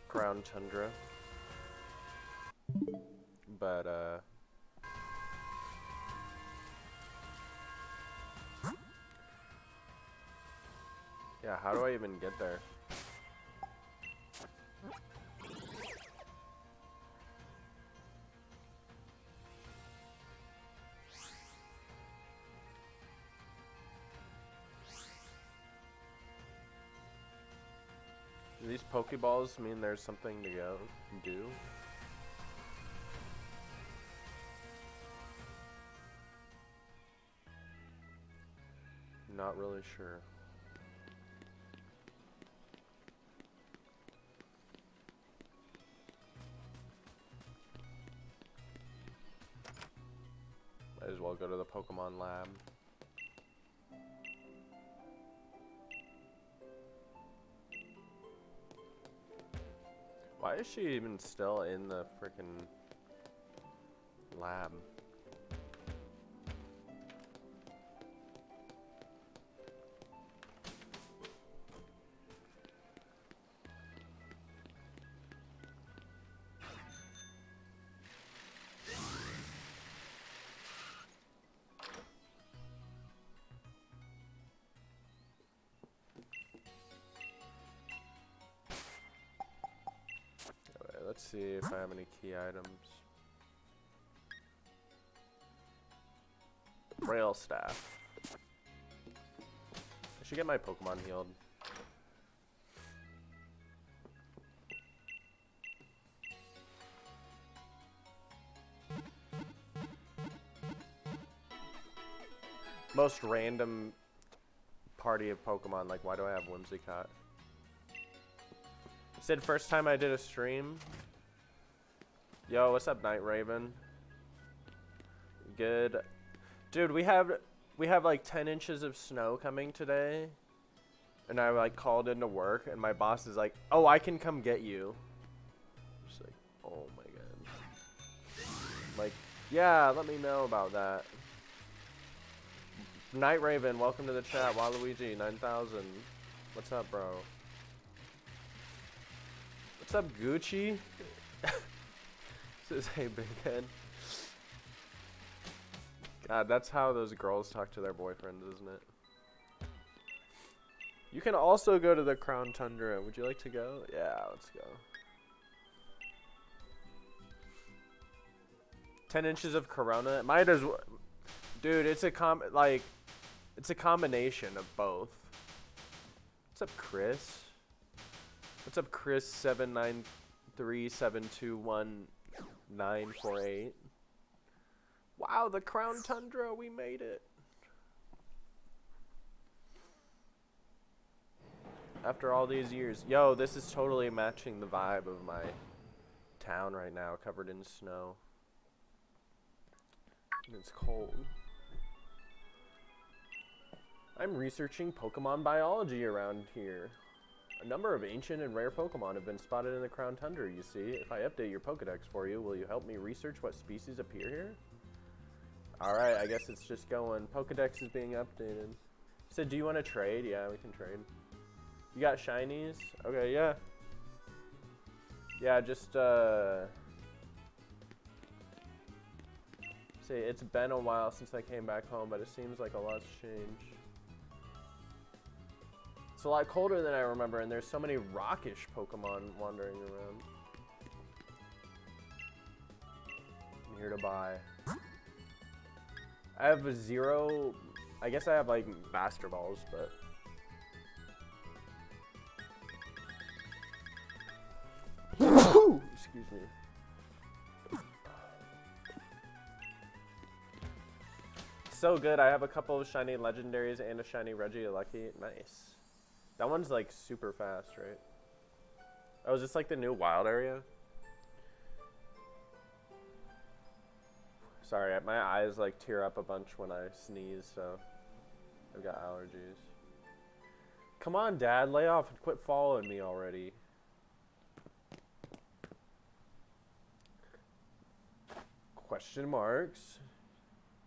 crown tundra. But, yeah, how do I even get there? Do these Pokeballs mean there's something to go do? Not really sure. Might as well go to the Pokemon lab. Why is she even still in the frickin' lab? Let's see if I have any key items. Rail staff. I should get my Pokemon healed. Most random party of Pokemon, like why do I have Whimsicott? Said first time I did a stream. Yo, what's up, Night Raven? Good. Dude, we have like 10 inches of snow coming today. And I like called into work and my boss is like, "Oh, I can come get you." Just like, "Oh my god." Like, "Yeah, let me know about that." Night Raven, welcome to the chat. Waluigi 9000. What's up, bro? What's up, Gucci? Says, "Hey, big head." God, that's how those girls talk to their boyfriends, isn't it? You can also go to the Crown Tundra. Would you like to go? Yeah, let's go. 10 inches of Corona. Might as well. Dude, it's a it's a combination of both. What's up, Chris? What's up, Chris? 793721948. Wow, the Crown Tundra, we made it. After all these years. Yo, this is totally matching the vibe of my town right now, covered in snow. And it's cold. I'm researching Pokemon biology around here. A number of ancient and rare Pokemon have been spotted in the Crown Tundra, you see. If I update your Pokedex for you, will you help me research what species appear here? Alright, I guess it's just going. Pokedex is being updated. So, do you want to trade? Yeah, we can trade. You got shinies? Okay, yeah. Yeah, just, see, it's been a while since I came back home, but it seems like a lot's changed. It's a lot colder than I remember, and there's so many rockish Pokemon wandering around. I'm here to buy. I have a 0. I guess I have like Master Balls, but. Excuse me. So good. I have a couple of shiny legendaries and a shiny Regieleki. Nice. That one's like super fast, right? Oh, is this like the new wild area? Sorry, my eyes like tear up a bunch when I sneeze, so I've got allergies. Come on, Dad, lay off and quit following me already. Question marks.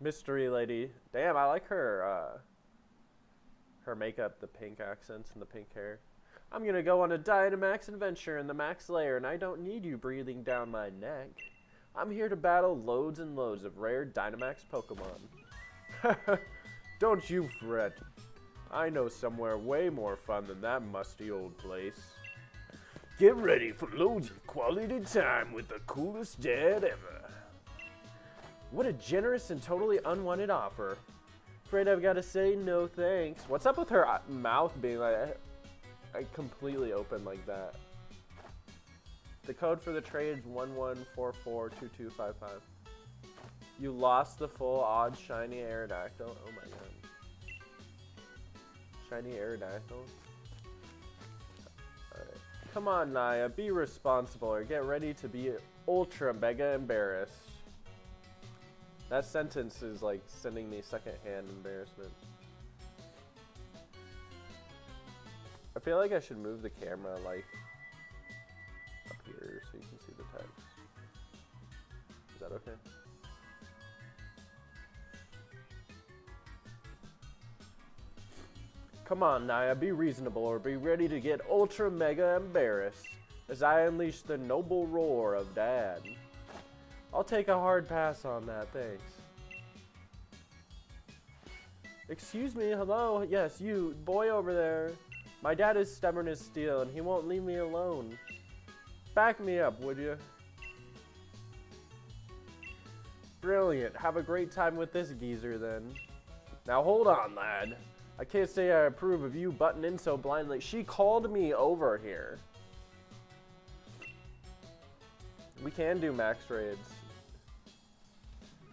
Mystery lady. Damn, I like her her makeup, the pink accents and the pink hair. I'm gonna go on a Dynamax adventure in the Max Lair, and I don't need you breathing down my neck. I'm here to battle loads and loads of rare Dynamax Pokemon. Don't you fret. I know somewhere way more fun than that musty old place. Get ready for loads of quality time with the coolest dad ever. What a generous and totally unwanted offer. Afraid I've got to say no thanks. What's up with her mouth being like completely open like that? The code for the trade is 11442255. You lost the full odd shiny Aerodactyl. Oh my god. Shiny Aerodactyl. Alright. Come on, Naya. Be responsible or get ready to be ultra mega embarrassed. That sentence is like sending me secondhand embarrassment. I feel like I should move the camera like up here so you can see the text. Is that okay? Come on, Naya, be reasonable or be ready to get ultra mega embarrassed as I unleash the noble roar of Dad. I'll take a hard pass on that, thanks. Excuse me, hello? Yes, you, boy over there. My dad is stubborn as steel and he won't leave me alone. Back me up, would you? Brilliant, have a great time with this geezer then. Now hold on, lad. I can't say I approve of you butting in so blindly. She called me over here. We can do max raids.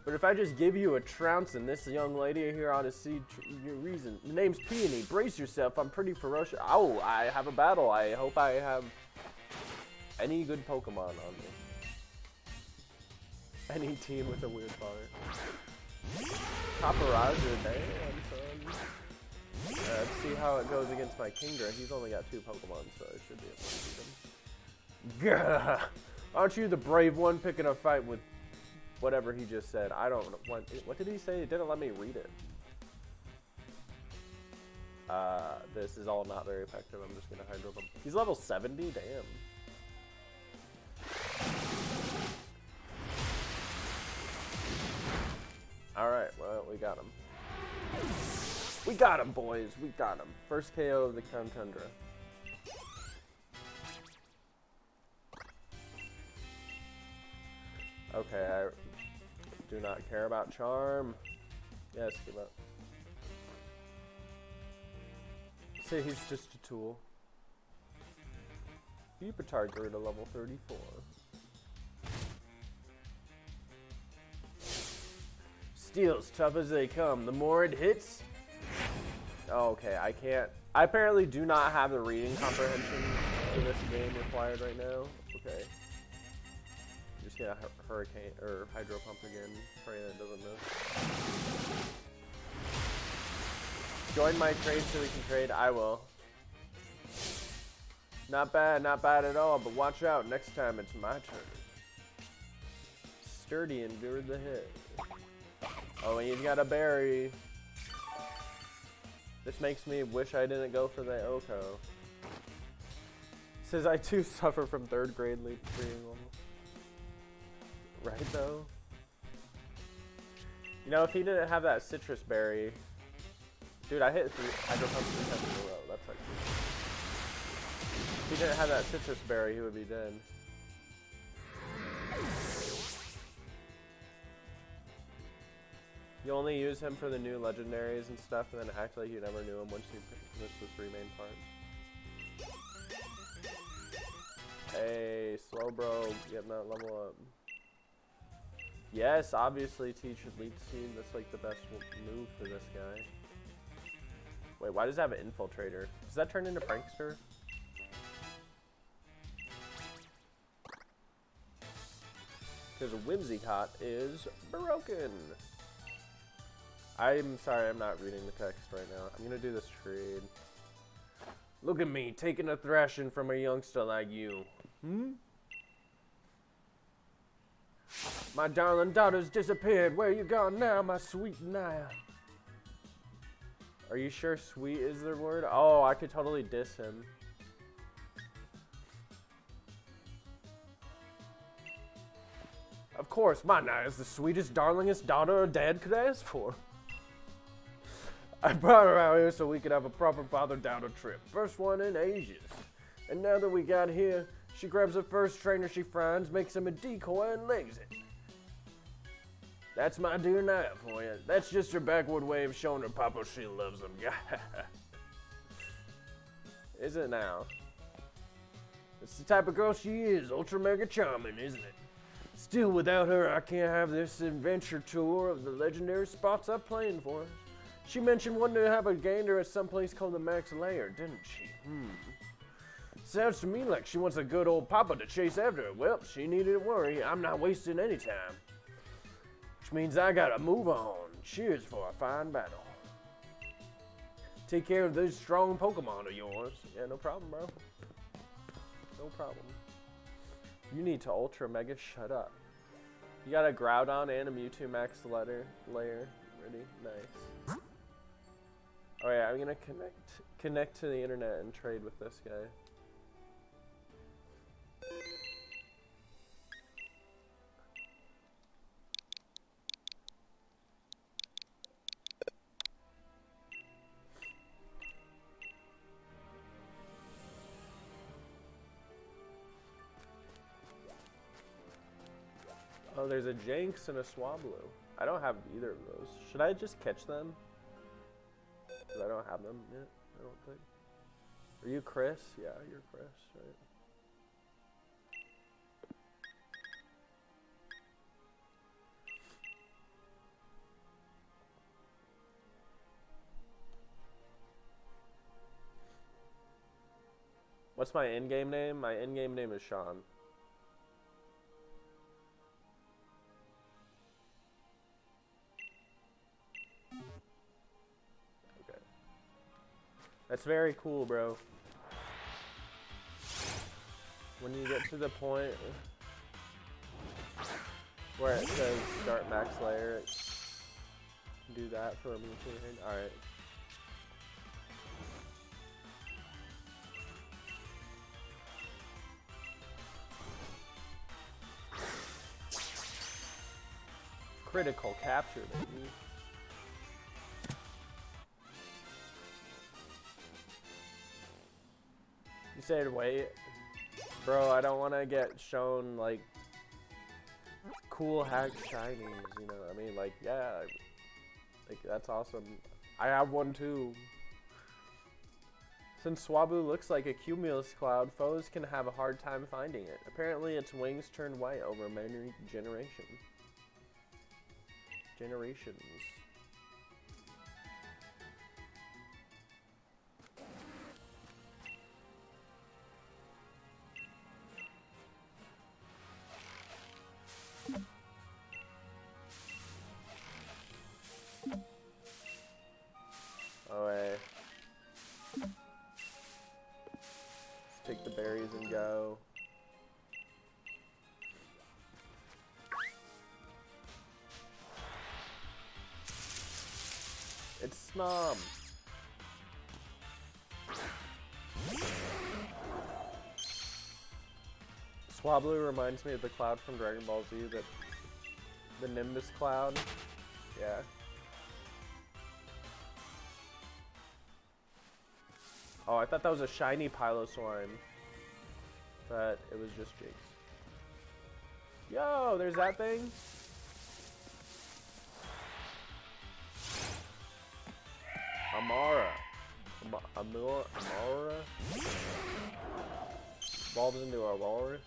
But if I just give you a trounce and this young lady here ought to see your reason. The name's Peony. Brace yourself. I'm pretty ferocious. Oh, I have a battle. I hope I have any good Pokemon on me. Any team with a weird father. Paparaja, damn, son. Let's see how it goes against my Kingdra. He's only got 2 Pokemon, so I should be able to beat him. Gah! Aren't you the brave one picking a fight with whatever he just said? I don't want. What did he say? It didn't let me read it. This is all not very effective. I'm just gonna Hydro Pump. He's level 70. Damn. All right. Well, we got him. We got him, boys. We got him. First KO of the Crown Tundra. Okay, I do not care about charm. Yes, give up. Say he's just a tool. Pupitar grew to level 34. Steel's tough as they come. The more it hits. Oh, okay, I can't. I apparently do not have the reading comprehension for this game required right now. Okay. Just gonna hurricane or hydro pump again. Pray that it doesn't miss. Join my trade so we can trade. I will. Not bad at all. But watch out. Next time it's my turn. Sturdy endured the hit. Oh, and he's got a berry. This makes me wish I didn't go for the Oko. Says I too suffer from 3rd grade leap reading level. Right though? You know, if he didn't have that citrus berry. Dude, I hit Hydro Pump 3 times in a row. That's actually. If he didn't have that citrus berry, he would be dead. You only use him for the new legendaries and stuff, and then act like you never knew him once you finish the 3 main parts. Hey, Slowbro, getting that level up. Yes, obviously teach Elite Team. That's like the best move for this guy. Wait, why does it have an Infiltrator? Does that turn into Prankster? Because Whimsicott is broken. I'm sorry, I'm not reading the text right now. I'm gonna do this trade. Look at me, taking a thrashing from a youngster like you. Hmm? My darling daughter's disappeared. Where you gone now, my sweet Naya? Are you sure sweet is the word? Oh, I could totally diss him. Of course, my Naya is the sweetest, darlingest daughter a dad could ask for. I brought her out here so we could have a proper father-daughter trip. First one in ages. And now that we got here, she grabs the first trainer she finds, makes him a decoy, and legs it. That's my dear Naya for you. That's just her backward way of showing her papa she loves him. Is it now? It's the type of girl she is, ultra mega charming, isn't it? Still, without her, I can't have this adventure tour of the legendary spots I'm playing for. She mentioned wanting to have a gander at some place called the Max Lair, didn't she? Sounds to me like she wants a good old papa to chase after her. Well, she needn't worry. I'm not wasting any time. Which means I gotta move on. Cheers for a fine battle. Take care of those strong Pokemon of yours. Yeah, no problem, bro. No problem. You need to Ultra Mega shut up. You got a Groudon and a Mewtwo Max Lair. Ready? Nice. Oh yeah, I'm gonna connect to the internet and trade with this guy. Oh, there's a Jynx and a Swablu. I don't have either of those. Should I just catch them? Because I don't have them yet, I don't think. Are you Chris? Yeah, you're Chris, right? What's my in-game name? My in-game name is Sean. Okay. That's very cool, bro. When you get to the point where it says start Max Lair, do that for a Mewtwo. Alright. Critical capture, baby. You said wait. Bro, I don't want to get shown, like, cool hack shinies, you know what I mean? Like, yeah, like, that's awesome. I have one too. Since Swablu looks like a cumulus cloud, foes can have a hard time finding it. Apparently, its wings turned white over many generations. Oh, hey. Let's take the berries and go. It's Snom. Swablu reminds me of the cloud from Dragon Ball Z, that the Nimbus cloud. Yeah. Oh, I thought that was a shiny Piloswine, but it was just Jynx. Yo, there's that thing. Amara. Amara? Evolves into a walrus.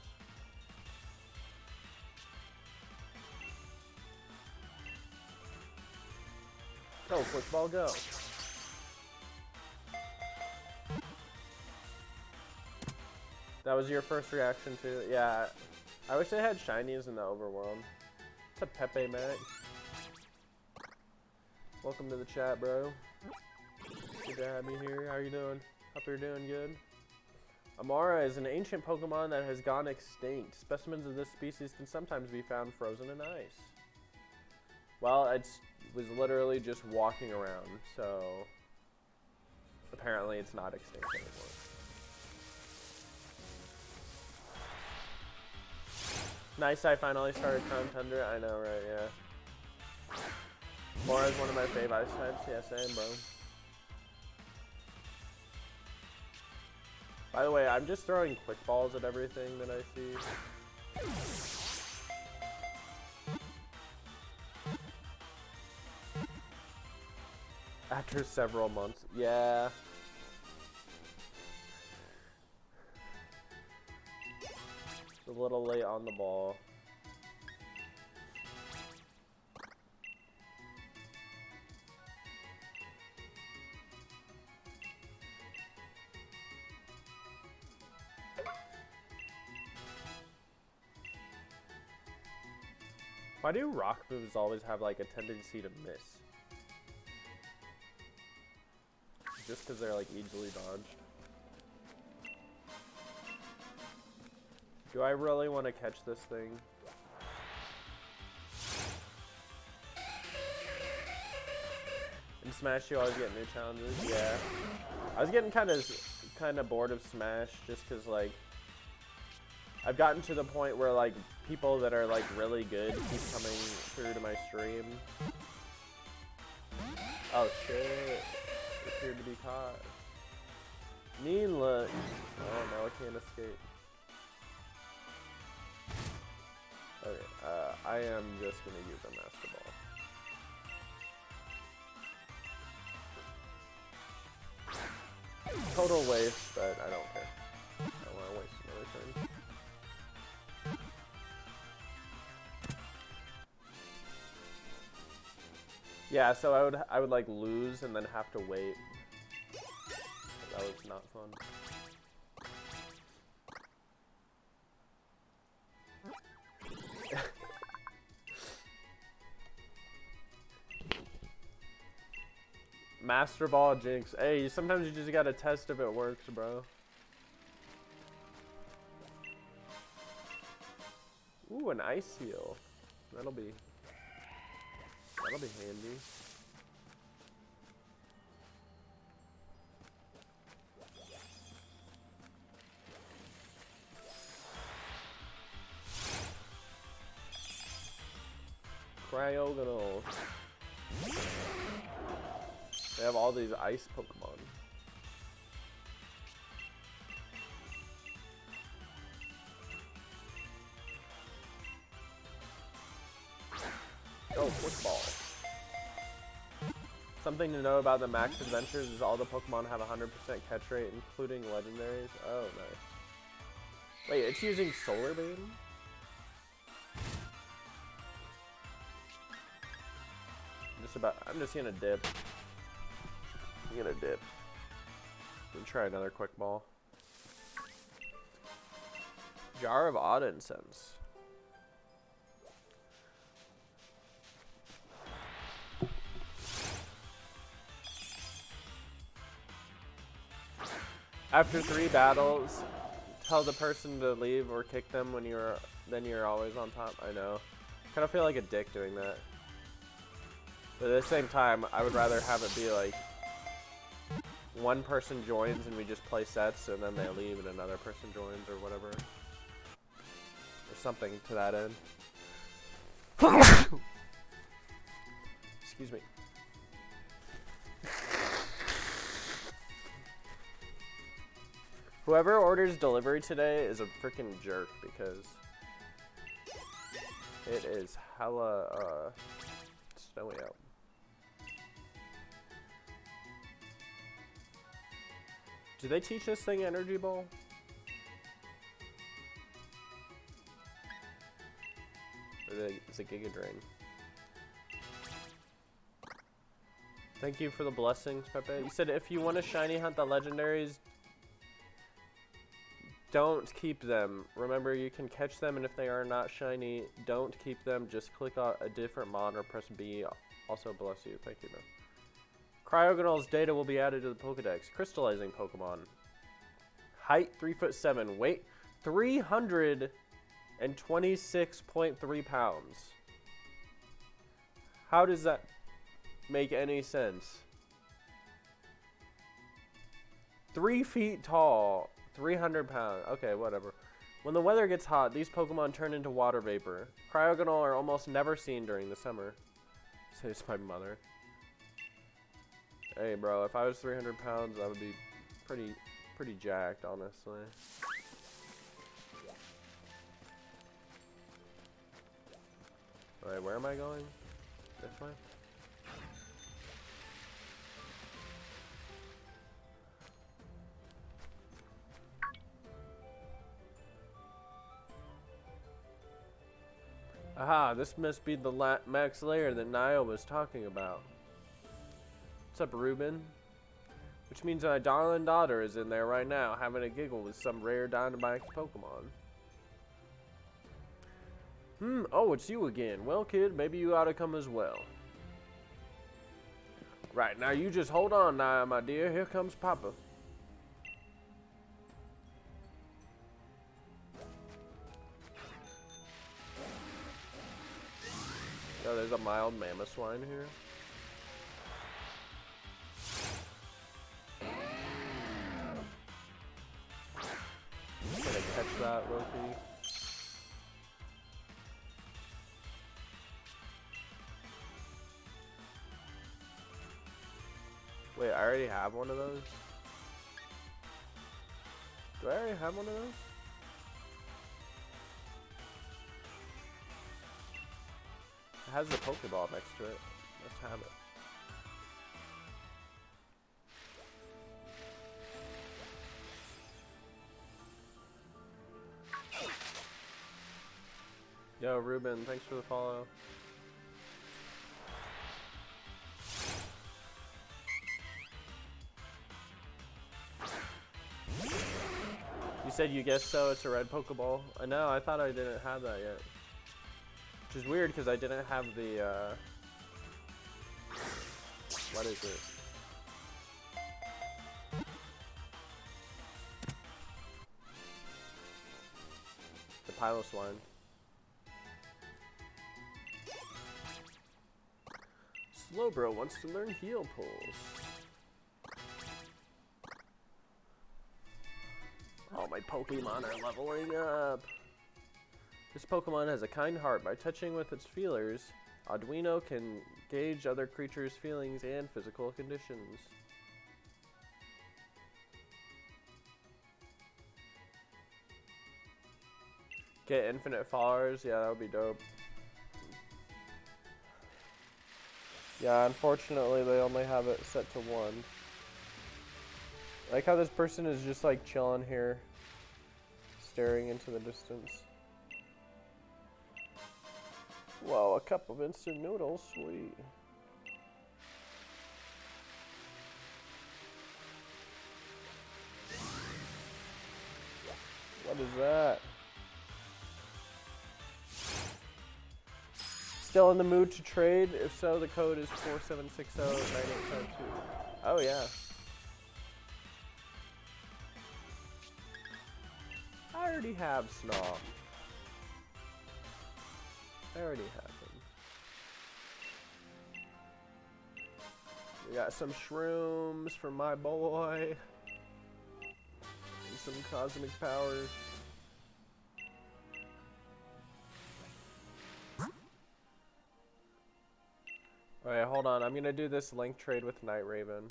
Go, football, go. That was your first reaction to it? Yeah. I wish they had shinies in the overworld. It's a Pepe Mac. Welcome to the chat, bro. Good to have you here. How are you doing? Hope you're doing good. Amara is an ancient Pokemon that has gone extinct. Specimens of this species can sometimes be found frozen in ice. Well, it was literally just walking around, so apparently it's not extinct anymore. Nice, I finally started Crown Tundra. I know, right? Yeah. Mora is one of my fave ice types. Yeah, same, bro. By the way, I'm just throwing quick balls at everything that I see. After several months. Yeah. A little late on the ball. Why do rock moves always have like a tendency to miss? Just because they're like easily dodged. Do I really want to catch this thing? In Smash, you always get new challenges. Yeah, I was getting kind of bored of Smash just because like I've gotten to the point where like people that are like really good keep coming through to my stream. Oh shit! Appeared to be caught. Mean look. Oh no, I can't escape. Okay, I am just gonna use a Master Ball. Total waste, but I don't care. I don't want to waste another turn. Yeah, so I would like lose and then have to wait. That was not fun. Master Ball Jinx. Hey, sometimes you just gotta test if it works, bro. Ooh, an ice heal. That'll be handy. Cryogonal. They have all these ice Pokemon. Oh, quick ball. Something to know about the Max Adventures is all the Pokemon have 100% catch rate, including legendaries. Oh, nice. Wait, it's using Solar Beam? I'm just gonna dip. I'm gonna dip. And try another quick ball. Jar of Odd Incense. After 3 battles, tell the person to leave or kick them when then you're always on top. I know. Kind of feel like a dick doing that. But at the same time, I would rather have it be like one person joins and we just play sets and then they leave and another person joins or whatever. Or something to that end. Excuse me. Whoever orders delivery today is a freaking jerk because it is hella snowy out. Do they teach this thing Energy Ball? Or is it Giga Drain? Thank you for the blessings, Pepe. You said if you want to shiny hunt the legendaries, don't keep them. Remember, you can catch them, and if they are not shiny, don't keep them. Just click on a different mod or press B. Also, bless you. Thank you, bro. Cryogonal's data will be added to the Pokedex. Crystallizing Pokemon. Height 3'7". Weight 326.3 pounds. How does that make any sense? 3 feet tall. 300 pounds. Okay, whatever. When the weather gets hot, these Pokemon turn into water vapor. Cryogonal are almost never seen during the summer. Says my mother. Hey, bro, if I was 300 pounds, I would be pretty jacked, honestly. Alright, where am I going? This way? Aha, this must be the max lair that Niall was talking about. What's up, Ruben? Which means my darling daughter is in there right now, having a giggle with some rare Dynamax Pokemon. Oh, it's you again. Well, kid, maybe you ought to come as well. Right, now you just hold on, Niall, my dear. Here comes Papa. Oh, there's a mild Mamoswine here. Gonna catch that, Loki. Wait, I already have one of those? Do I already have one of those? It has the Pokeball next to it. Let's have it. Yo, Ruben, thanks for the follow. You said you guessed so, it's a red Pokeball. I know, I thought I didn't have that yet. Which is weird because I didn't have the, what is it? The Piloswine. Slowbro wants to learn Heal Pulse. Oh, my Pokemon are leveling up. This Pokemon has a kind heart. By touching with its feelers, Arduino can gauge other creatures' feelings and physical conditions. Get infinite followers? Yeah, that would be dope. Yeah, unfortunately they only have it set to 1. I like how this person is just like chilling here, staring into the distance. Whoa, a cup of instant noodles, sweet. What is that? Still in the mood to trade? If so, the code is 47609852. Oh yeah. I already have Snom. I already have him. We got some shrooms for my boy. And some cosmic power. Alright, hold on. I'm gonna do this link trade with Night Raven.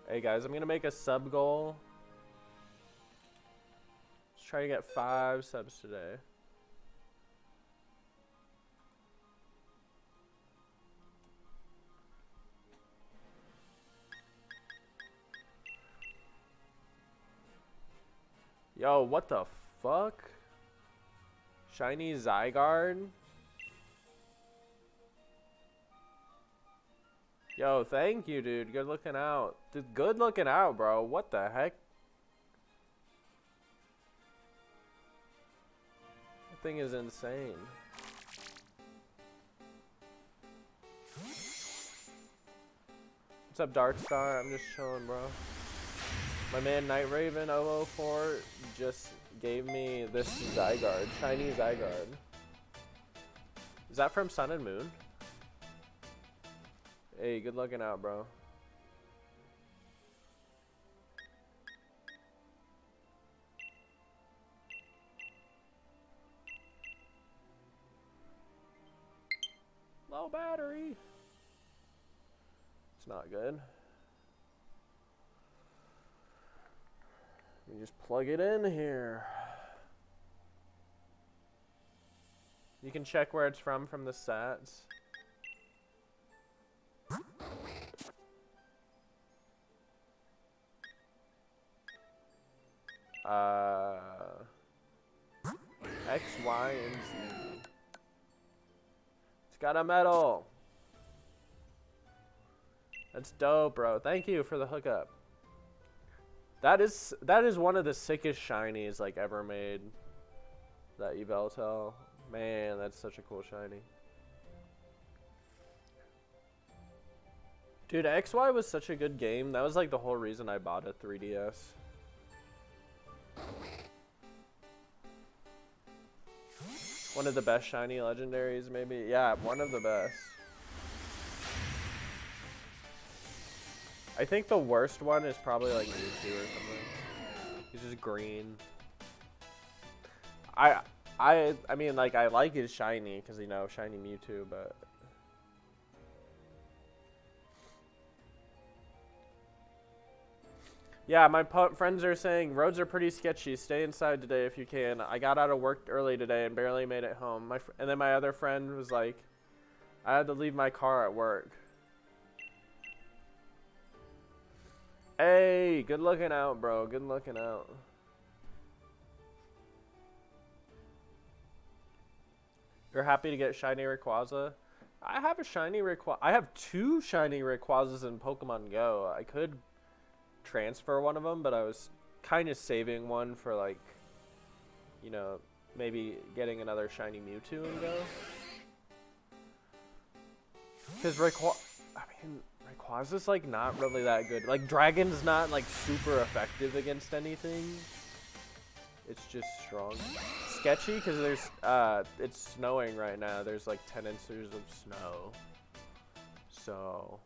Hey guys, I'm gonna make a sub goal. Let's try to get 5 subs today. Yo, what the fuck? Shiny Zygarde? Yo, thank you, dude. Good looking out. Dude, good looking out, bro. What the heck? That thing is insane. What's up, Darkstar? I'm just chilling, bro. My man Night Raven 004 just gave me this Zygarde, shiny Zygarde. Is that from Sun and Moon? Hey, good looking out, bro. Low battery. It's not good. We just plug it in here. You can check where it's from the sats. X, Y, and Z. It's got a medal. That's dope, bro. Thank you for the hookup. That is one of the sickest shinies like ever made. That Yveltal. Man, that's such a cool shiny. Dude, XY was such a good game. That was like the whole reason I bought a 3DS. One of the best shiny legendaries, maybe? Yeah, one of the best. I think the worst one is probably like Mewtwo or something. He's just green. I mean, like, I like his shiny, because, you know, shiny Mewtwo, but... Yeah, my friends are saying, roads are pretty sketchy. Stay inside today if you can. I got out of work early today and barely made it home. And then my other friend was like, I had to leave my car at work. Hey, good looking out, bro. Good looking out. You're happy to get shiny Rayquaza? I have a shiny Rayquaza. I have 2 shiny Rayquazas in Pokemon Go. I could transfer one of them, but I was kind of saving one for, like, you know, maybe getting another shiny Mewtwo in Go. Because Rayquaza's, like, not really that good. Like, Dragon's not, like, super effective against anything. It's just strong. Sketchy because there's it's snowing right now. There's like 10 inches of snow. So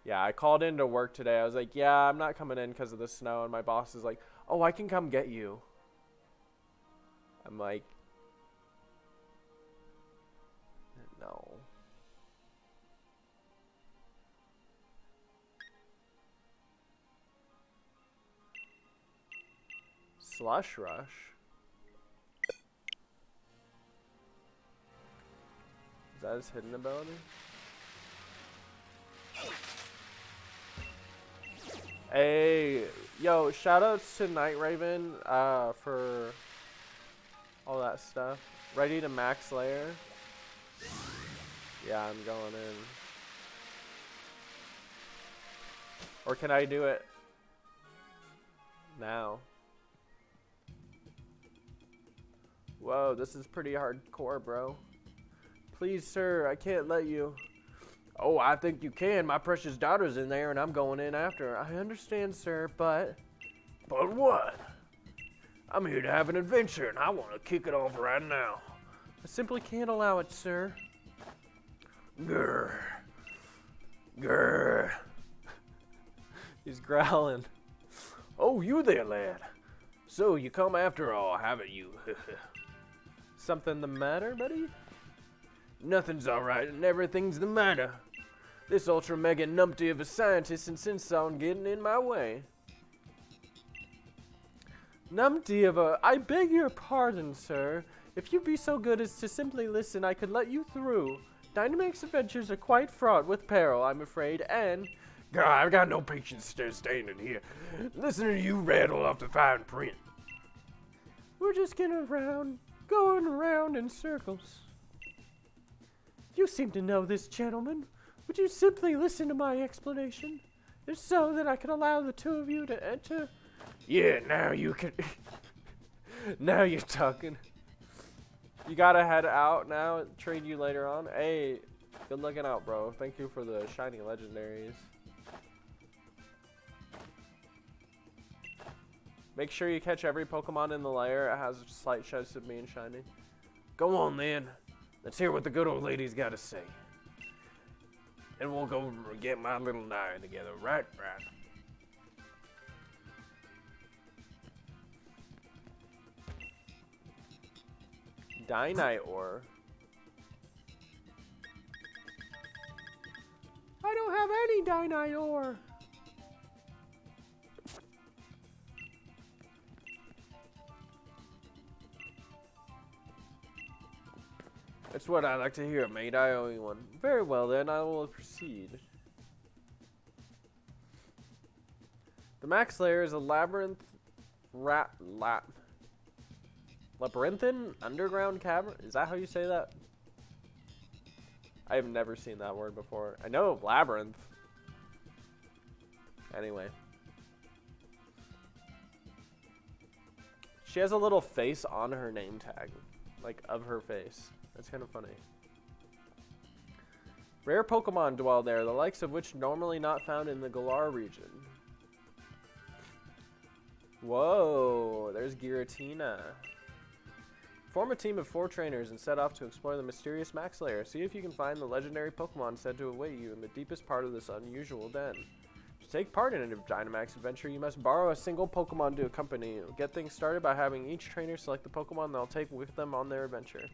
yeah, I called into work today. I was like, yeah, I'm not coming in because of the snow, and my boss is like, oh, I can come get you. I'm like, no. Slush Rush. Is that his hidden ability? Hey, yo, shoutouts to Night Raven for all that stuff. Ready to max layer? Yeah, I'm going in. Or can I do it now? Whoa, this is pretty hardcore, bro. Please, sir, I can't let you. Oh, I think you can. My precious daughter's in there, and I'm going in after her. I understand, sir, but... But what? I'm here to have an adventure, and I want to kick it off right now. I simply can't allow it, sir. Grr. Grr. He's growling. Oh, you there, lad. So, you come after all, haven't you? Something the matter, buddy? Nothing's alright and everything's the matter. This ultra mega numpty of a scientist insists on getting in my way. Numpty of a... I beg your pardon, sir. If you'd be so good as to simply listen, I could let you through. Dynamax adventures are quite fraught with peril, I'm afraid, and... God, I've got no patience standing here. Listening to you rattle off the fine print. We're just going around in circles. You seem to know this gentleman. Would you simply listen to my explanation? If so, then I can allow the two of you to enter. Yeah, now you can... Now you're talking. You gotta head out now. Trade you later on. Hey, good looking out, bro. Thank you for the shiny legendaries. Make sure you catch every Pokemon in the lair. It has a slight chance of being shiny. Go on, then. Let's hear what the good old lady's got to say. And we'll go get my little Naya together, right? Right. Dynite ore. I don't have any dynite ore. That's what I like to hear, mate. I owe you one. Very well, then. I will proceed. The max layer is a labyrinthine underground cavern. Is that how you say that? I have never seen that word before. I know of labyrinth. Anyway. She has a little face on her name tag. Like, of her face. That's kind of funny. Rare Pokemon dwell there, the likes of which normally not found in the Galar region. Whoa, there's Giratina. Form a team of 4 trainers and set off to explore the mysterious Max Lair. See if you can find the legendary Pokemon said to await you in the deepest part of this unusual den. To take part in a Dynamax adventure, you must borrow a single Pokemon to accompany you. Get things started by having each trainer select the Pokemon they'll take with them on their adventure.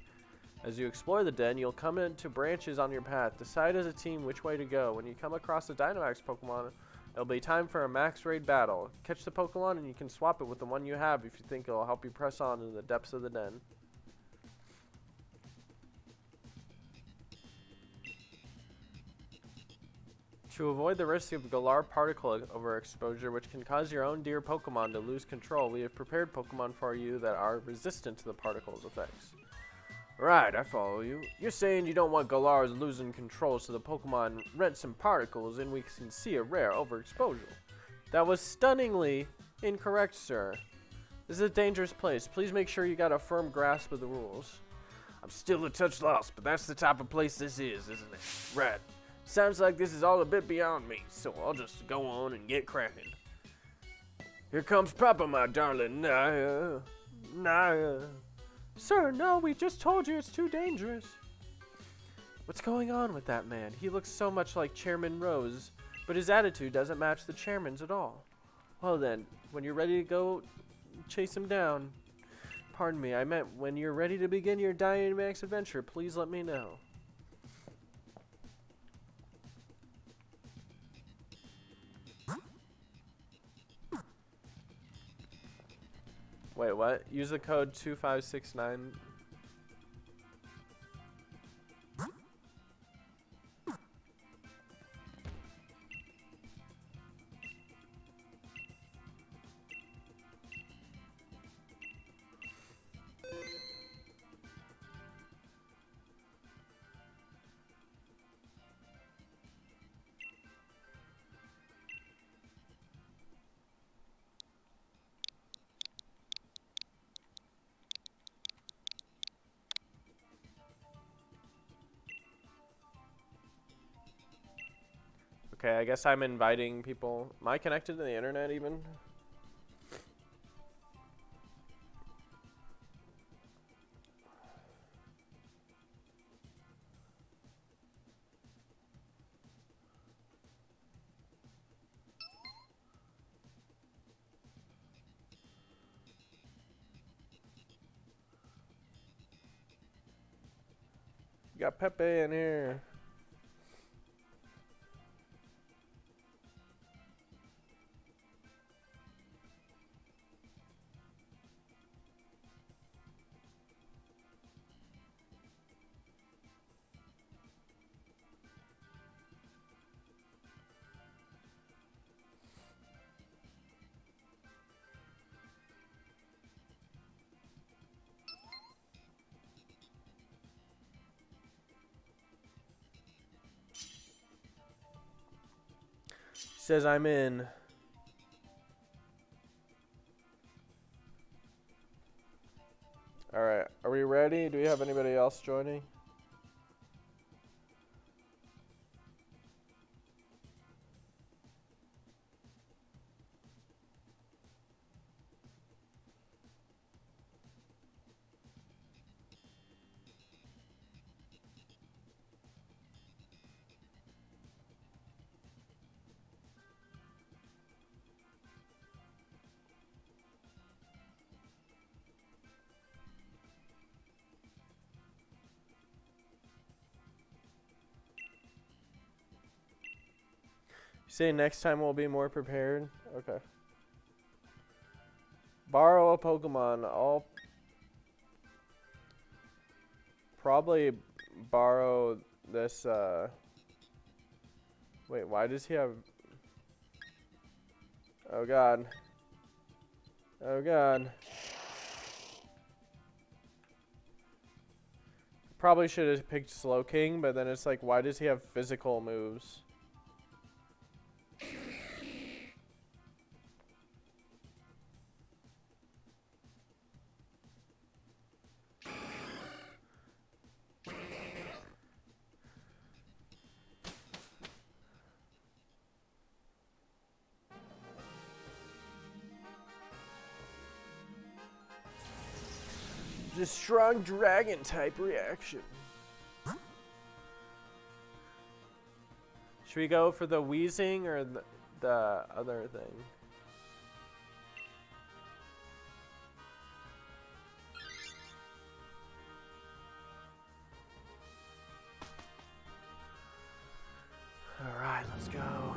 As you explore the den, you'll come into branches on your path. Decide as a team which way to go. When you come across a Dynamax Pokemon, it'll be time for a Max Raid battle. Catch the Pokemon and you can swap it with the one you have if you think it'll help you press on into the depths of the den. To avoid the risk of Galar particle overexposure, which can cause your own dear Pokemon to lose control, we have prepared Pokemon for you that are resistant to the particle's effects. Right, I follow you. You're saying you don't want Galars losing control so the Pokemon rent some particles and we can see a rare overexposure. That was stunningly incorrect, sir. This is a dangerous place. Please make sure you got a firm grasp of the rules. I'm still a touch lost, but that's the type of place this is, isn't it? Right. Sounds like this is all a bit beyond me, so I'll just go on and get cracking. Here comes Papa, my darling Naya. Naya. Sir, no, we just told you it's too dangerous. What's going on with that man? He looks so much like Chairman Rose, but his attitude doesn't match the chairman's at all. Well then, when you're ready to go chase him down. Pardon me, I meant when you're ready to begin your Dynamax adventure, please let me know. Wait, what? Use the code 2569. Okay, I guess I'm inviting people. Am I connected to the internet even? You got Pepe in here. Says I'm in. Alright, are we ready? Do we have anybody else joining? Say next time we'll be more prepared. Okay. Borrow a Pokemon. I'll probably borrow this. Wait, why does he have? Oh god. Oh god. Probably should have picked Slowking, but then it's like, why does he have physical moves? Just strong dragon type reaction. Should we go for the wheezing or the other thing? All right, let's go.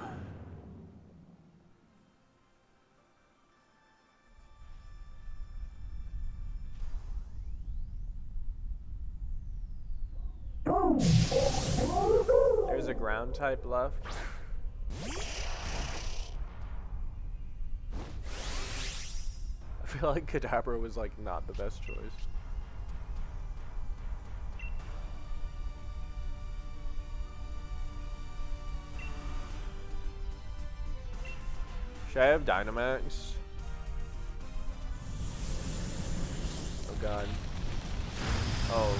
There's a ground type left. I feel like Kadabra was like not the best choice. Should I have Dynamax? Oh god. Oh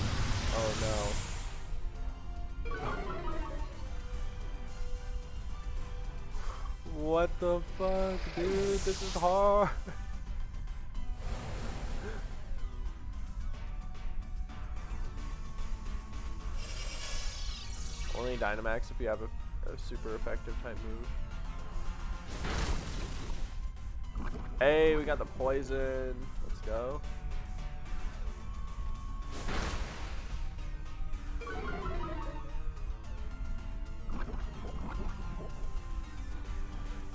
no. What the fuck, dude? This is hard. Only Dynamax if you have a super effective type move. Hey, we got the poison. Let's go.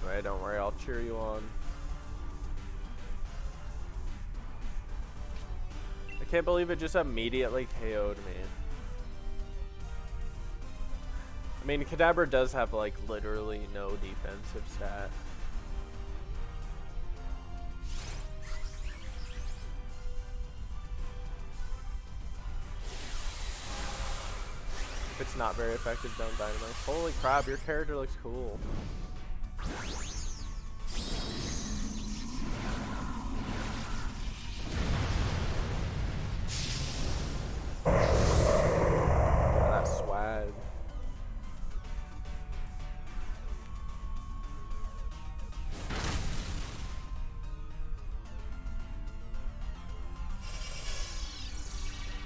Alright, don't worry, I'll cheer you on. I can't believe it just immediately KO'd me. I mean, Kadabra does have, like, literally no defensive stat. If it's not very effective, don't Dynamax. Holy crap, your character looks cool. Yeah, that swag.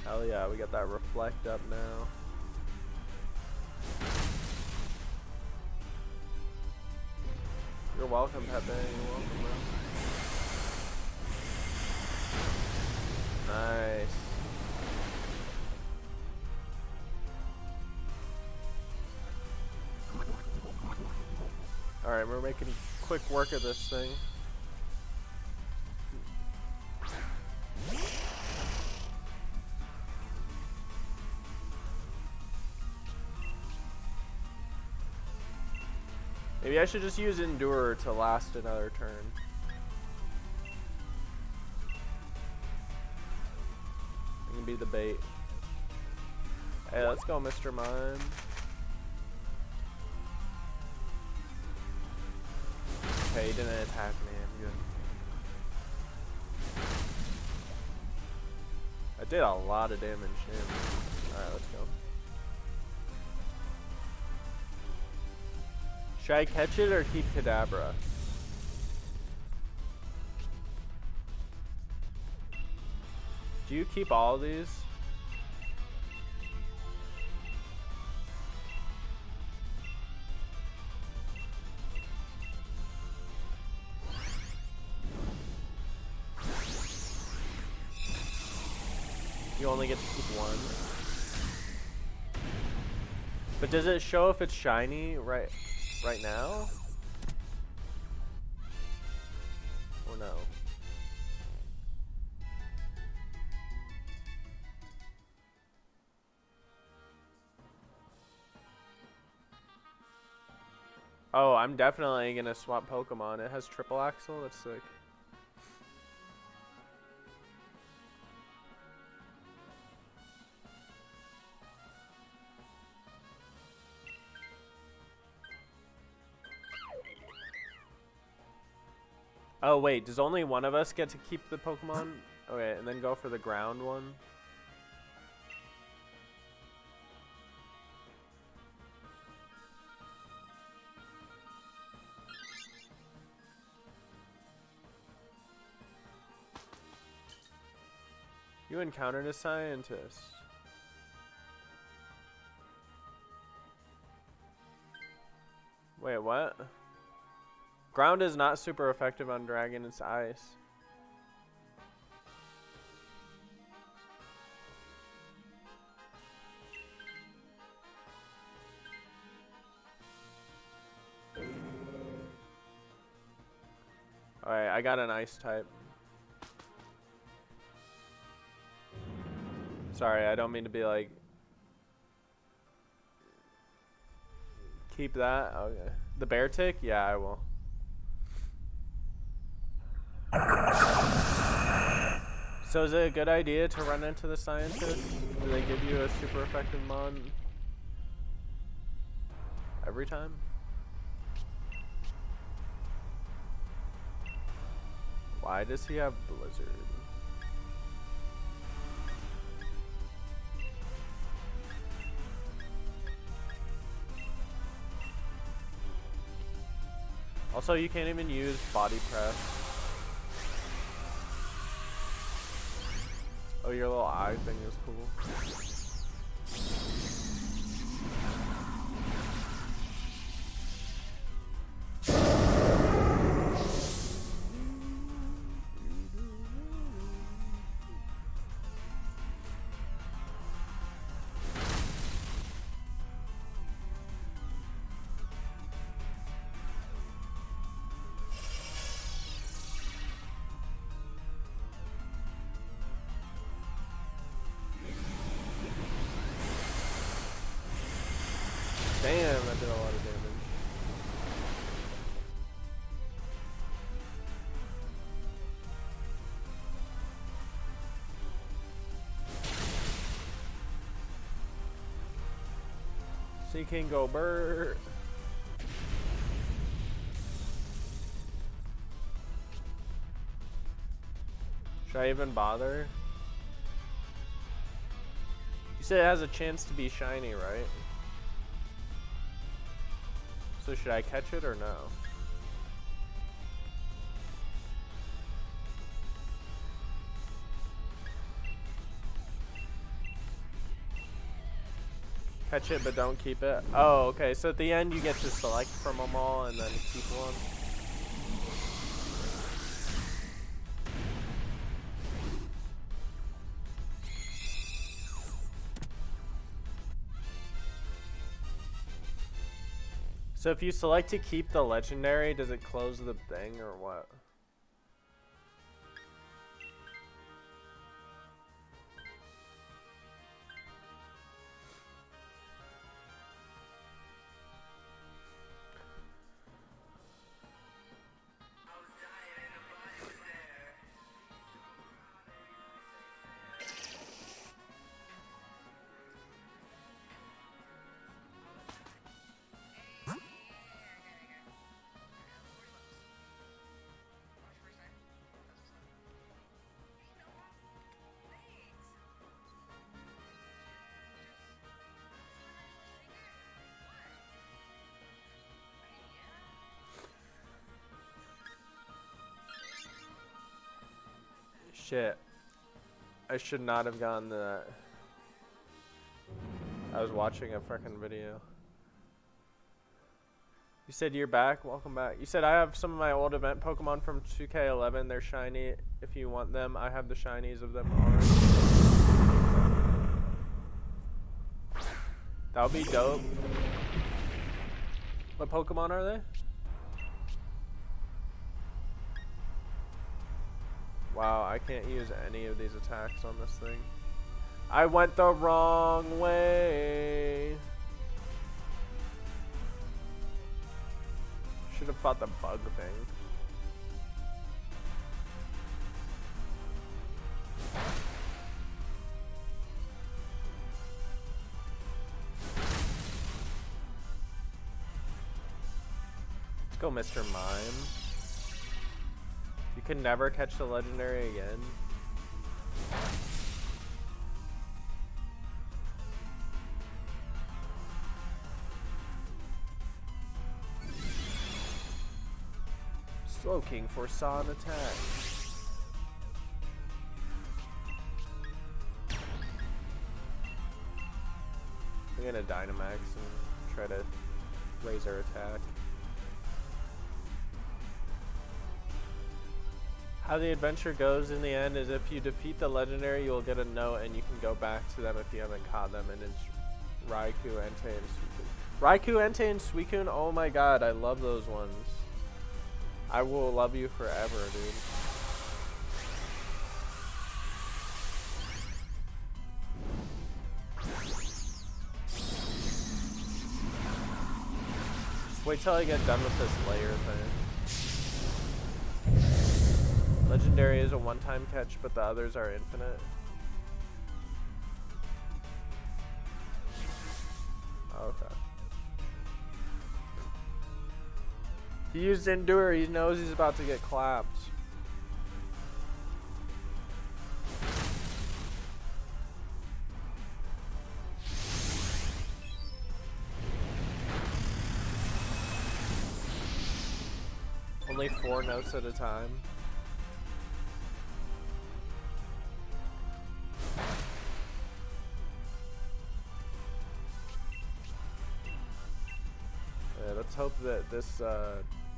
Hell yeah, we got that reflect up now. You're welcome, Pepe. You're welcome, bro. Nice. Alright, we're making quick work of this thing. Maybe I should just use Endure to last another turn. It can be the bait. Hey, let's go, Mr. Mime. Okay, he didn't attack me. I'm good. I did a lot of damage to him. Alright, let's go. Should I catch it or keep Kadabra? Do you keep all of these? You only get to keep one. But does it show if it's shiny right now? no. Oh, I'm definitely gonna swap Pokemon. It has triple axle. That's sick. Oh wait, does only one of us get to keep the Pokemon? Okay, and then go for the ground one. You encountered a scientist. Wait, what? Ground is not super effective on dragon, it's ice. Alright, I got an ice type. Sorry, I don't mean to be like... Keep that? Okay. The bear tick? Yeah, I will. So is it a good idea to run into the scientist? Do they give you a super effective mon every time? Why does he have Blizzard? Also, you can't even use body press. Oh, your little eye thing is cool. Damn, that did a lot of damage. Seeking go bird. Should I even bother? You said it has a chance to be shiny, right? So should I catch it or no? Catch it but don't keep it? Oh, okay. So at the end you get to select from them all and then keep one? So if you select to keep the legendary, does it close the thing or what? Shit. I should not have gone to that. I was watching a freaking video. You said you're back? Welcome back. You said I have some of my old event Pokemon from 2K11. They're shiny. If you want them, I have the shinies of them already. That would be dope. What Pokemon are they? Wow, I can't use any of these attacks on this thing. I went the wrong way. Should have fought the bug thing. Let's go, Mr. Mime. You can never catch the legendary again. Slow King foresaw an attack. I'm gonna Dynamax and try to raise our attack. How the adventure goes in the end is if you defeat the legendary, you will get a note and you can go back to them if you haven't caught them, and it's Raikou, Entei, and Suicune. Raikou, Entei, and Suicune, oh my god, I love those ones. I will love you forever, dude. Just wait till I get done with this layer thing. Legendary is a one-time catch, but the others are infinite. Okay. He used Endure, he knows he's about to get clapped. Only 4 notes at a time. Yeah, let's hope that this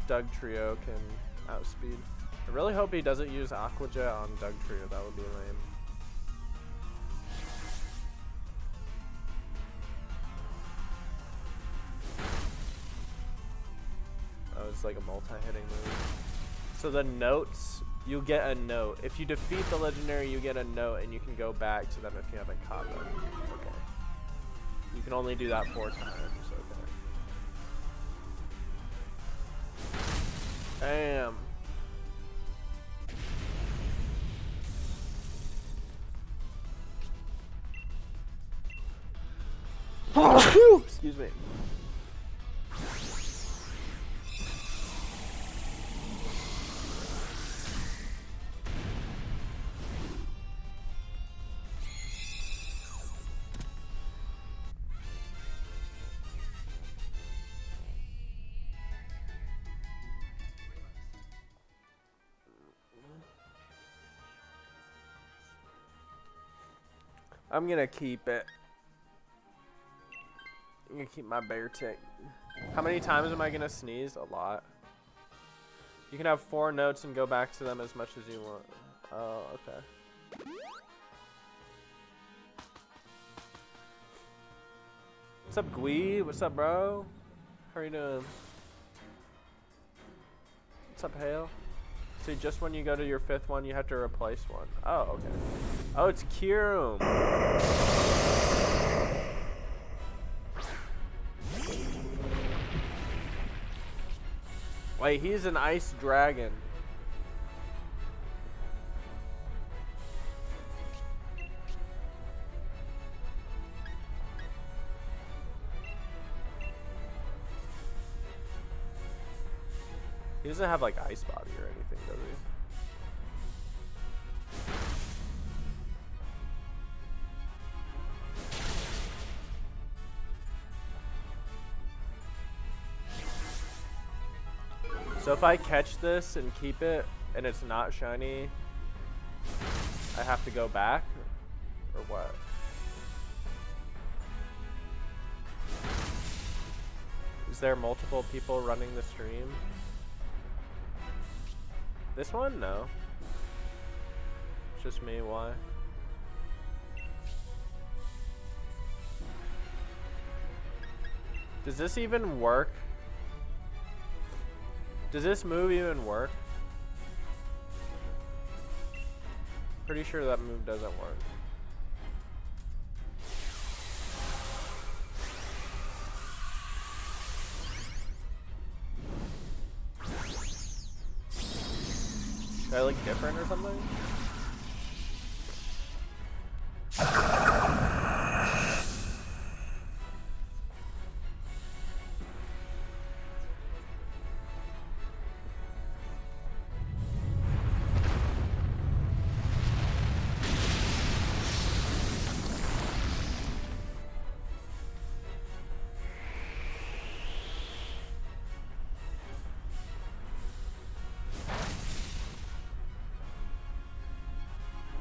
Doug Trio can outspeed. I really hope he doesn't use Aqua Jet on Doug Trio, that would be lame. Oh, it's like a multi-hitting move. So the notes, you get a note. If you defeat the legendary, you get a note and you can go back to them if you haven't caught them. Okay. You can only do that 4 times, okay. Damn. Excuse me. I'm gonna keep it. I'm gonna keep my bear tick. How many times am I gonna sneeze? A lot. You can have 4 notes and go back to them as much as you want. Oh, okay. What's up, Gwee? What's up, bro? How are you doing? What's up, Hale? See, just when you go to your 5th one, you have to replace one. Oh, okay. Oh, it's Kyurem. Wait, he's an ice dragon. He doesn't have like ice body or anything, does he? So if I catch this and keep it and it's not shiny, I have to go back or what? Is there multiple people running the stream? This one? No. It's just me. Why? Does this even work? Does this move even work? Pretty sure that move doesn't work. Do I look different or something?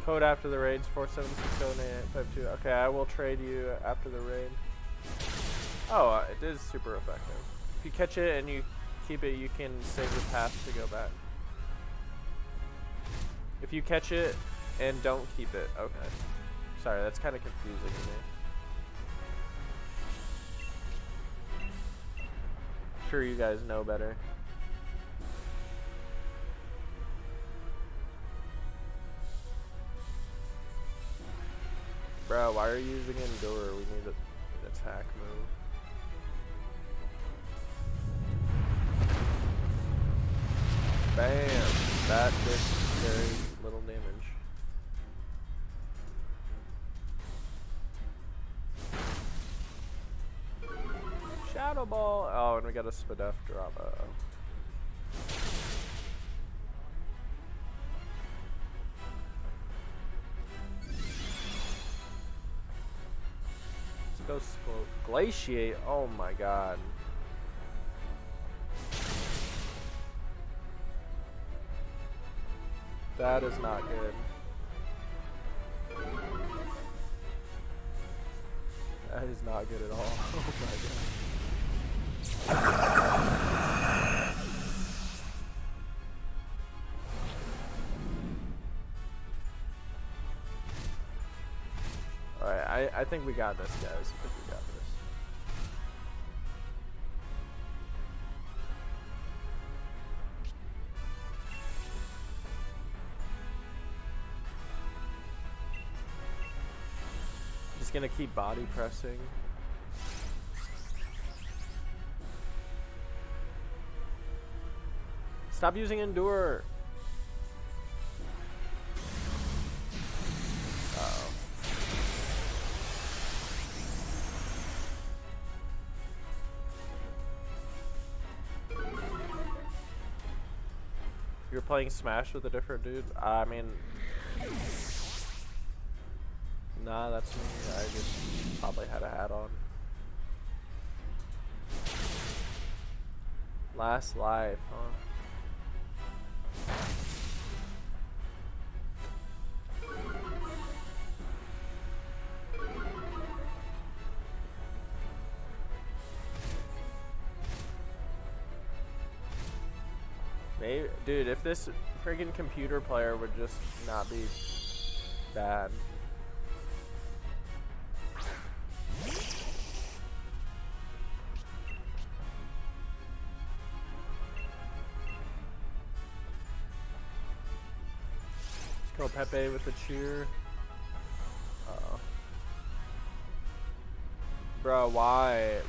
Code after the raids 4760952. Okay, I will trade you after the raid. Oh, it is super effective. If you catch it and you keep it, you can save the path to go back. If you catch it and don't keep it, okay. Sorry, that's kind of confusing to me. I'm sure you guys know better. Bro, why are you using Endure? We need an attack move. Bam! That did very little damage. Shadow Ball! Oh, and we got a Spadef drop. Go glaciate. Oh my god. That is not good. That is not good at all. Oh my god. Alright, I think we got this, guys. I think we got this. Just gonna keep body pressing. Stop using Endure. Uh-oh. You're playing Smash with a different dude? I mean, nah, that's me. I just probably had a hat on. Last life, huh? Maybe, dude, if this friggin' computer player would just not be bad. Let's go Pepe with the cheer. Uh-oh. Bro, why?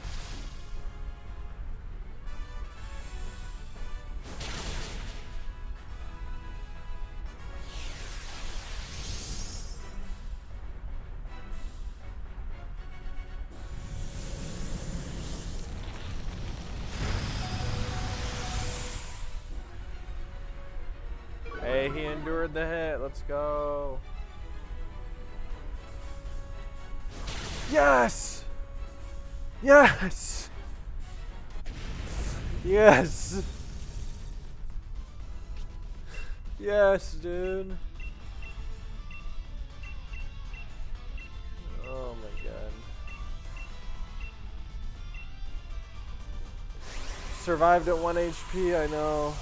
Hey, he endured the hit. Let's go. Yes! Yes! Yes! Yes, dude. Oh my god. Survived at 1 HP, I know.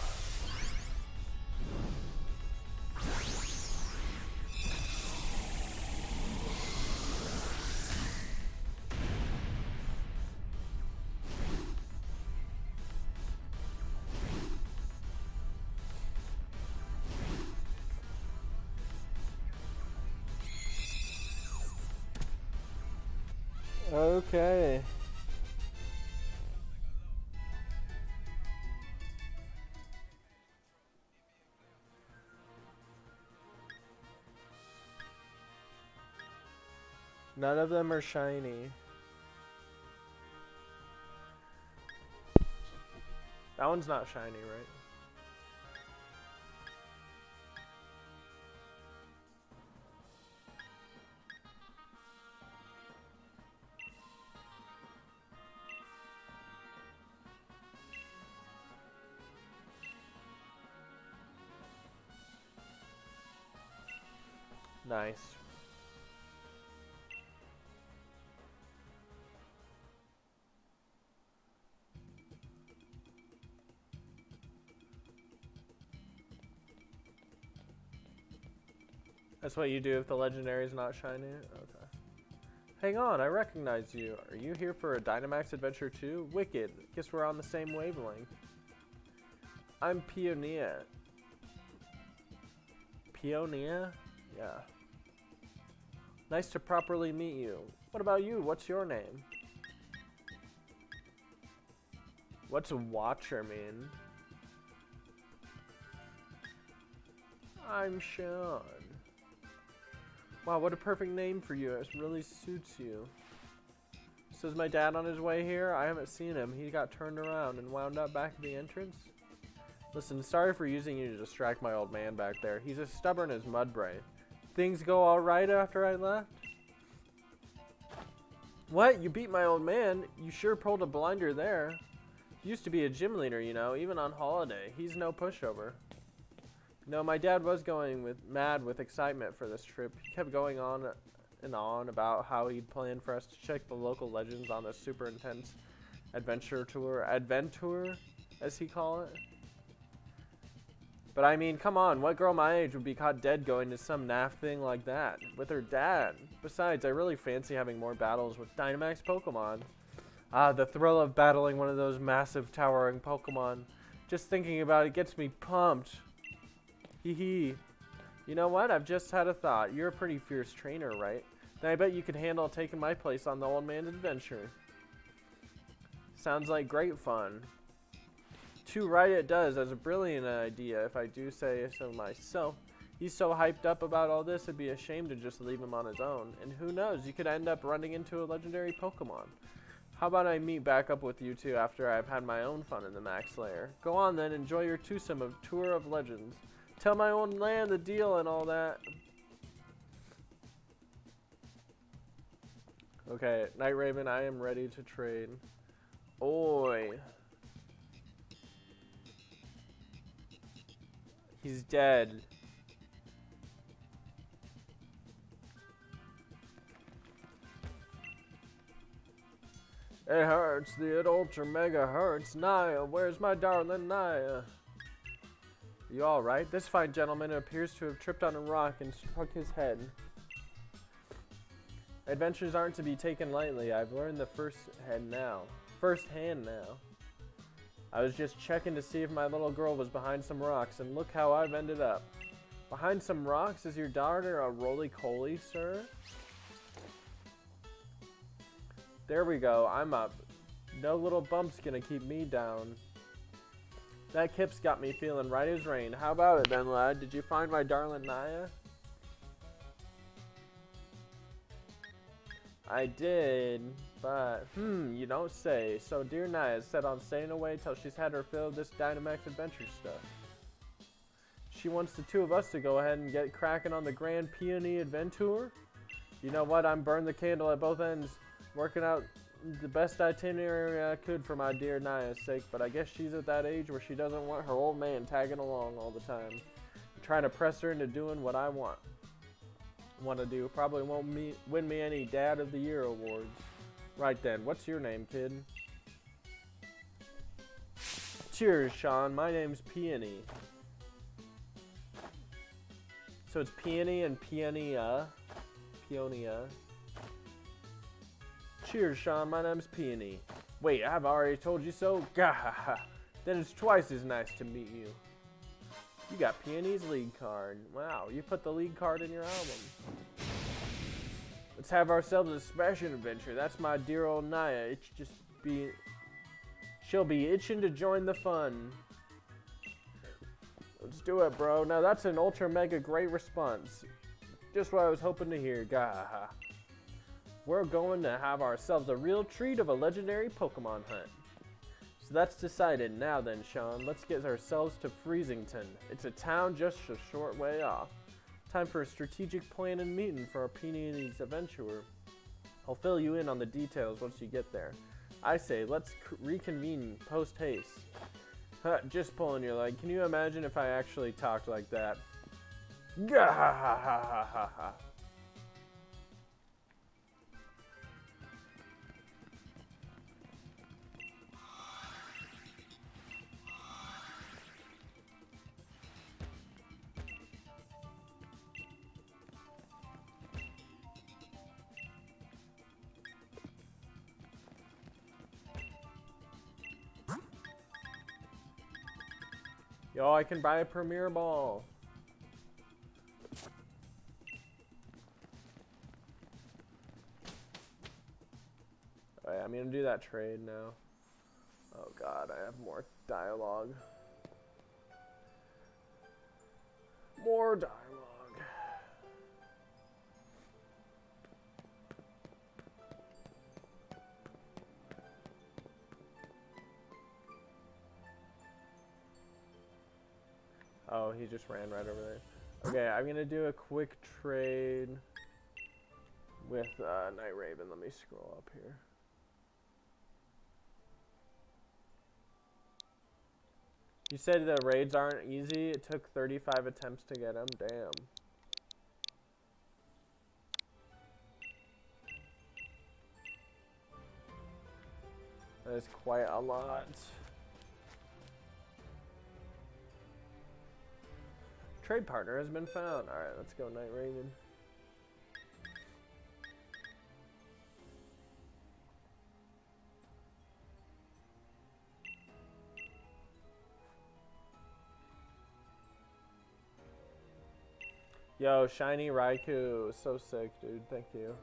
Okay. None of them are shiny. That one's not shiny, right? Nice. That's what you do if the legendary is not shiny? Okay. Hang on, I recognize you. Are you here for a Dynamax adventure too? Wicked. Guess we're on the same wavelength. I'm Pioneer. Pioneer? Yeah. Nice to properly meet you. What about you? What's your name? What's a watcher mean? I'm Sean. Wow, what a perfect name for you. It really suits you. So is my dad on his way here? I haven't seen him. He got turned around and wound up back at the entrance. Listen, sorry for using you to distract my old man back there. He's as stubborn as Mudbray. Things go alright after I left? What? You beat my old man? You sure pulled a blinder there. He used to be a gym leader, you know, even on holiday. He's no pushover. No, my dad was going mad with excitement for this trip. He kept going on and on about how he'd planned for us to check the local legends on this super intense adventure tour. Adventure, as he call it. But I mean, come on, what girl my age would be caught dead going to some naff thing like that with her dad? Besides, I really fancy having more battles with Dynamax Pokemon. Ah, the thrill of battling one of those massive towering Pokemon. Just thinking about it gets me pumped. Hee hee. You know what? I've just had a thought. You're a pretty fierce trainer, right? Then I bet you could handle taking my place on the old man's adventure. Sounds like great fun. Too right it does. That's a brilliant idea, if I do say so myself. He's so hyped up about all this, it'd be a shame to just leave him on his own. And who knows, you could end up running into a legendary Pokemon. How about I meet back up with you two after I've had my own fun in the Max Lair? Go on then, enjoy your twosome of Tour of Legends. Tell my old man the deal and all that. Okay, Night Raven, I am ready to trade. Oi. He's dead. It hurts, the ultra mega hurts. Naya, where's my darling Naya? You alright? This fine gentleman appears to have tripped on a rock and struck his head. Adventures aren't to be taken lightly. I've learned the firsthand now. I was just checking to see if my little girl was behind some rocks, and look how I've ended up. Behind some rocks? Is your daughter a roly-coly, sir? There we go. I'm up. No little bump's gonna keep me down. That kip's got me feeling right as rain. How about it then, lad? Did you find my darling Naya? I did, but, you don't say. So dear Naya is set on staying away till she's had her fill of this Dynamax adventure stuff. She wants the two of us to go ahead and get cracking on the Grand Peony Adventure. You know what? I'm burned the candle at both ends, working out the best itinerary I could for my dear Naya's sake, but I guess she's at that age where she doesn't want her old man tagging along all the time. I'm trying to press her into doing what I want to do. Probably won't win me any Dad of the Year awards. Right then, what's your name, kid? Cheers, Sean. My name's Peony. So it's Peony and Peonia. Peonia. Cheers, Sean. My name's Peony. Wait, I've already told you so? Gah! Then it's twice as nice to meet you. You got Peony's league card. Wow, you put the league card in your album. Let's have ourselves a smashing adventure. That's my dear old Naya. She'll be itching to join the fun. Let's do it, bro. Now that's an ultra mega great response. Just what I was hoping to hear. Gah. We're going to have ourselves a real treat of a legendary Pokemon hunt. So that's decided. Now then, Sean, let's get ourselves to Freezington. It's a town just a short way off. Time for a strategic plan and meeting for our Peony's adventurer. I'll fill you in on the details once you get there. I say, let's reconvene post-haste. Just pulling your leg. Can you imagine if I actually talked like that? Gah. Yo, I can buy a Premier Ball. Alright, I'm gonna do that trade now. Oh god, I have more dialogue. More dialogue. Oh, he just ran right over there. Okay, I'm gonna do a quick trade with Night Raven. Let me scroll up here. You said the raids aren't easy. It took 35 attempts to get them. Damn. That is quite a lot. Trade partner has been found. Alright, let's go, Night Raven. Yo, shiny Raikou. So sick, dude. Thank you.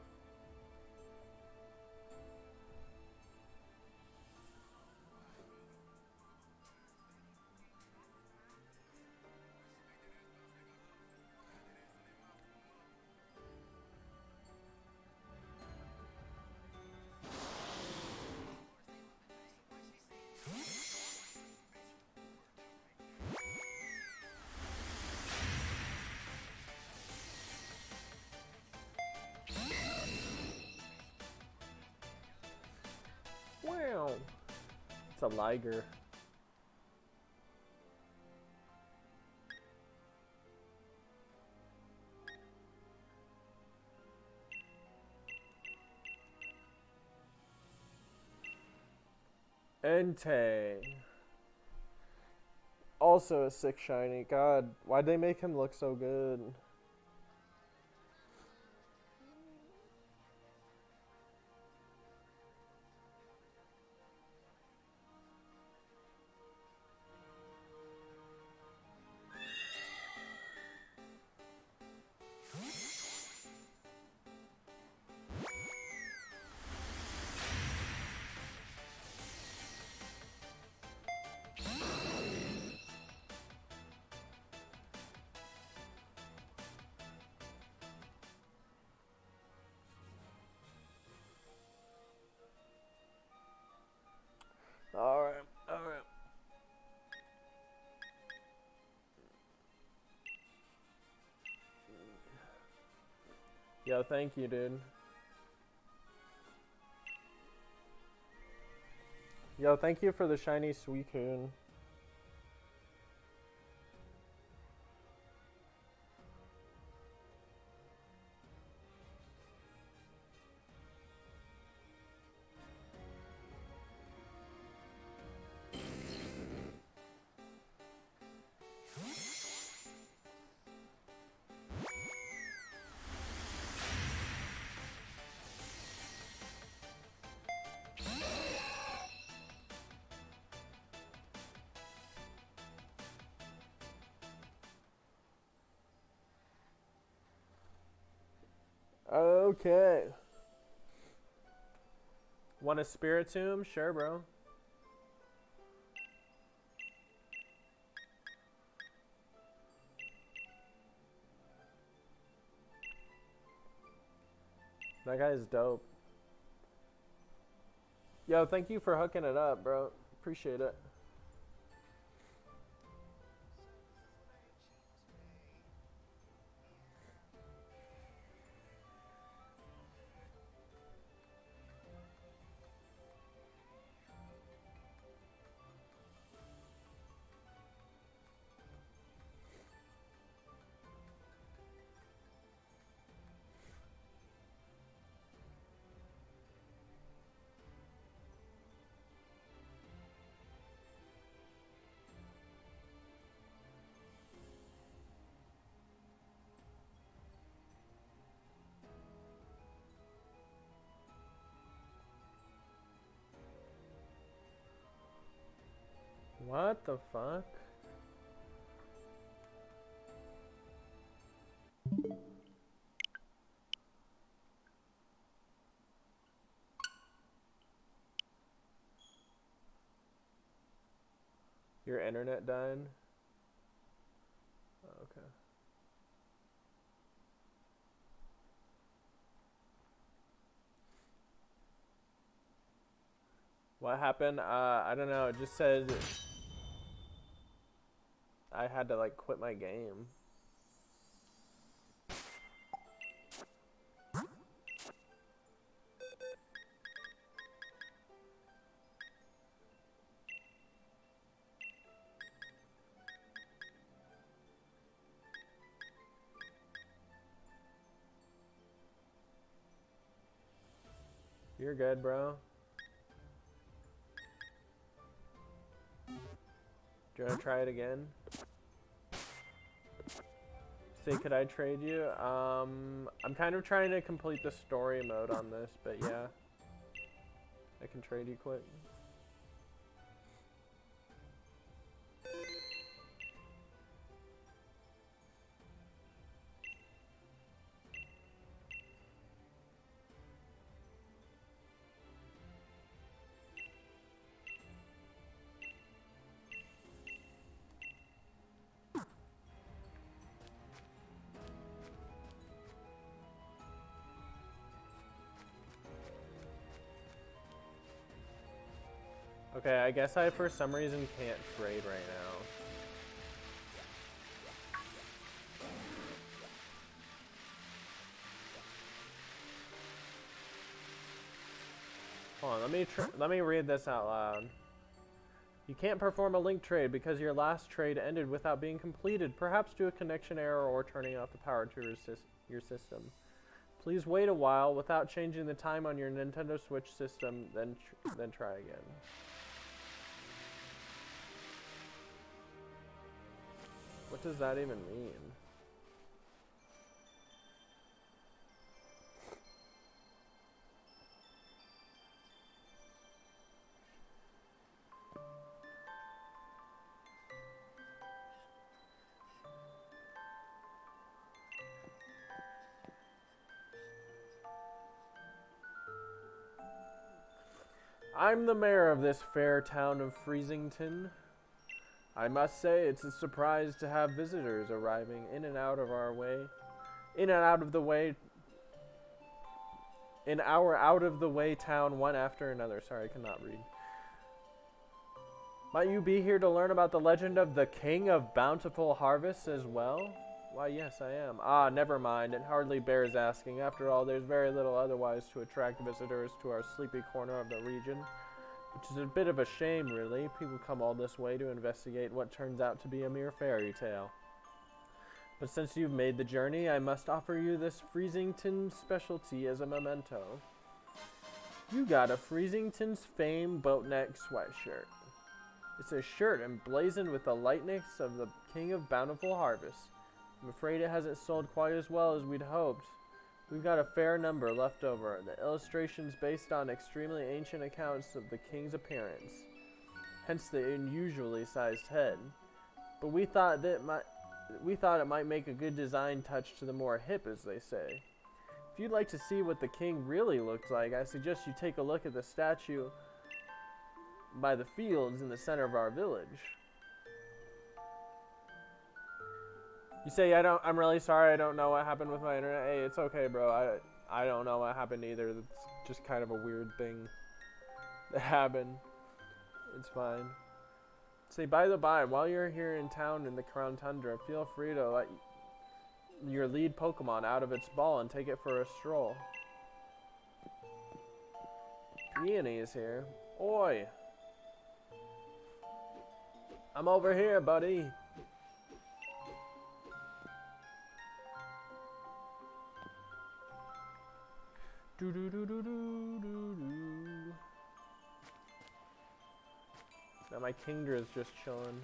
Wow. It's a Liger. Entei. Also a sick shiny. God, why'd they make him look so good? Alright. Yo, thank you, dude. Yo, thank you for the shiny Suicune. Okay. Want a spiritomb? Sure, bro. That guy's dope. Yo, thank you for hooking it up, bro. Appreciate it. What the fuck? Your internet died? Oh, okay. What happened? I don't know. It just said I had to like quit my game. You're good, bro. Do you want to try it again? Say, could I trade you? I'm kind of trying to complete the story mode on this, but yeah. I can trade you quick. Okay, I guess I for some reason can't trade right now. Hold on, let me read this out loud. You can't perform a link trade because your last trade ended without being completed, perhaps due to a connection error or turning off the power to your system. Please wait a while without changing the time on your Nintendo Switch system, then try again. What does that even mean? I'm the mayor of this fair town of Freezington. I must say it's a surprise to have visitors arriving in and out of our way. In and out of the way. In our out-of-the-way town one after another. Sorry, I cannot read. Might you be here to learn about the legend of the King of Bountiful Harvests as well? Why, yes, I am. Ah, never mind. It hardly bears asking. After all, there's very little otherwise to attract visitors to our sleepy corner of the region. Which is a bit of a shame, really. People come all this way to investigate what turns out to be a mere fairy tale. But since you've made the journey, I must offer you this Freezington specialty as a memento. You got a Freezington's Fame boatneck sweatshirt. It's a shirt emblazoned with the likeness of the King of Bountiful Harvest. I'm afraid it hasn't sold quite as well as we'd hoped. We've got a fair number left over. The illustration's based on extremely ancient accounts of the king's appearance, hence the unusually sized head. But we thought it might make a good design touch to the more hip, as they say. If you'd like to see what the king really looked like, I suggest you take a look at the statue by the fields in the center of our village. You say, I'm really sorry, I don't know what happened with my internet. Hey, it's okay, bro. I don't know what happened either. It's just kind of a weird thing that happened. It's fine. Say, by the by, while you're here in town in the Crown Tundra, feel free to let your lead Pokemon out of its ball and take it for a stroll. Peony is here. Oi! I'm over here, buddy. Do do do do do do do. Now my Kingdra is just chilling.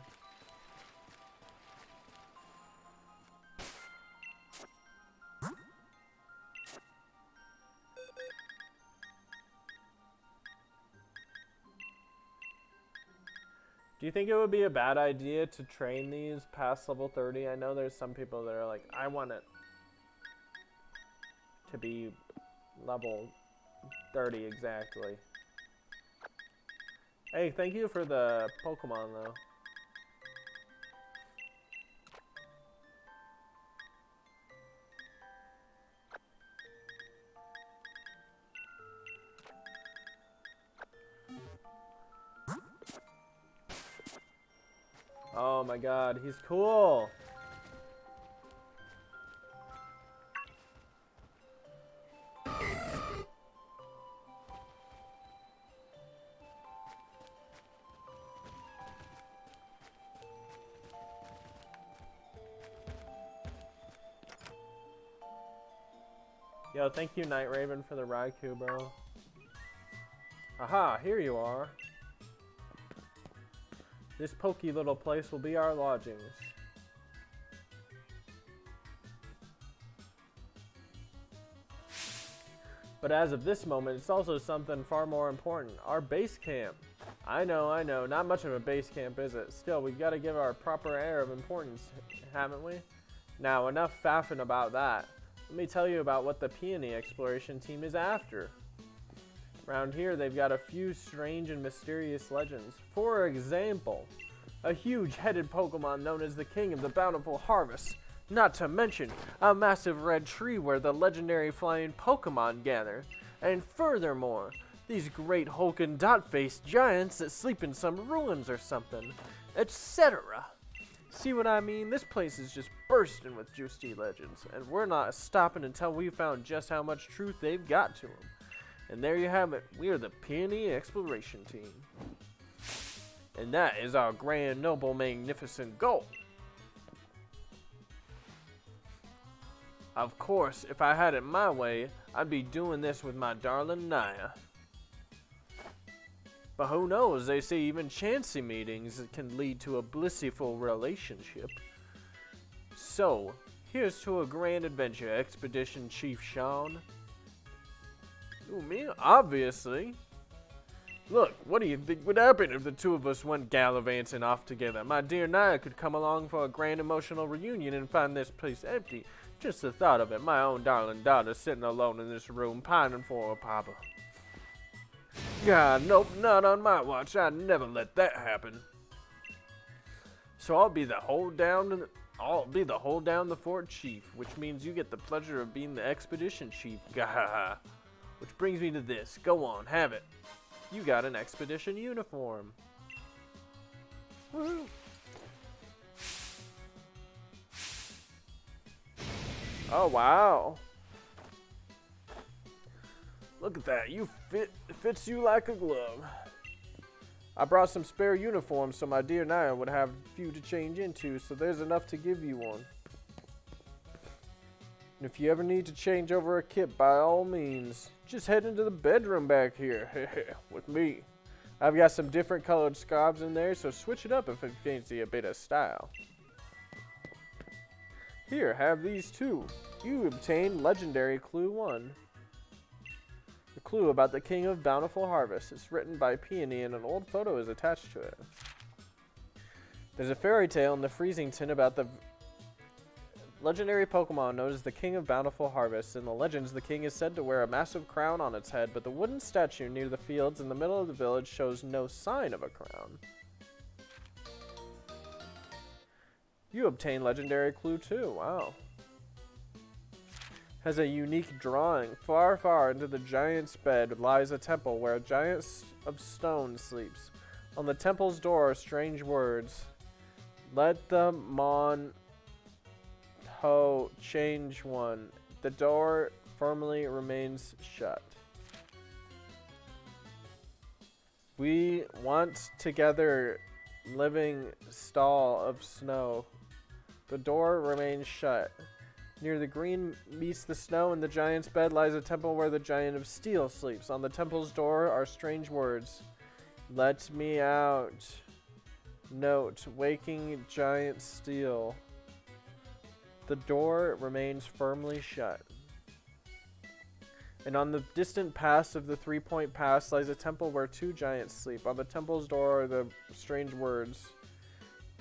Do you think it would be a bad idea to train these past level 30? I know there's some people that are like, I want it to be level 30 exactly. Hey, thank you for the Pokemon though. Oh my god, he's cool! Yo, thank you, Night Raven, for the Raikou, bro. Aha, here you are. This pokey little place will be our lodgings. But as of this moment, it's also something far more important. Our base camp. I know, not much of a base camp, is it? Still, we've got to give our proper air of importance, haven't we? Now, enough faffing about that. Let me tell you about what the Peony Exploration Team is after. Around here, they've got a few strange and mysterious legends. For example, a huge-headed Pokemon known as the King of the Bountiful Harvest. Not to mention, a massive red tree where the legendary flying Pokemon gather. And furthermore, these great hulking dot-faced giants that sleep in some ruins or something, etc. See what I mean? This place is just bursting with juicy legends, and we're not stopping until we found just how much truth they've got to them. And there you have it. We are the Peony Exploration Team. And that is our grand, noble, magnificent goal. Of course, if I had it my way, I'd be doing this with my darling Naya. But who knows, they say even chancy meetings can lead to a blissful relationship. So, here's to a grand adventure, Expedition Chief Sean. Ooh, me? Obviously. Look, what do you think would happen if the two of us went gallivanting off together? My dear Naya could come along for a grand emotional reunion and find this place empty. Just the thought of it, my own darling daughter sitting alone in this room pining for her papa. God, nope, not on my watch. I'd never let that happen. So I'll be the hold down the fort chief, which means you get the pleasure of being the expedition chief. Gahaha. Which brings me to this. Go on, have it. You got an expedition uniform. Woohoo! Oh wow! Look at that. It fits you like a glove. I brought some spare uniforms so my dear Naya would have a few to change into, so there's enough to give you one. And if you ever need to change over a kit, by all means, just head into the bedroom back here with me. I've got some different colored scarves in there, so switch it up if you fancy a bit of style. Here, have these too. You obtained Legendary Clue 1. The clue about the King of Bountiful Harvest. It's written by Peony and an old photo is attached to it. There's a fairy tale in the freezing tin about the Legendary Pokemon known as the King of Bountiful Harvests. In the legends, the king is said to wear a massive crown on its head, but the wooden statue near the fields in the middle of the village shows no sign of a crown. You obtain Legendary Clue 2. Wow. Has a unique drawing. Far, far into the giant's bed lies a temple where a giant of stone sleeps. On the temple's door are strange words. Let the mon ho change one. The door firmly remains shut. We want together living stall of snow. The door remains shut. Near the green meets the snow in the giant's bed lies a temple where the giant of steel sleeps. On the temple's door are strange words. Let me out. Note, waking giant steel. The door remains firmly shut. And on the distant pass of the 3-point pass lies a temple where 2 giants sleep. On the temple's door are the strange words.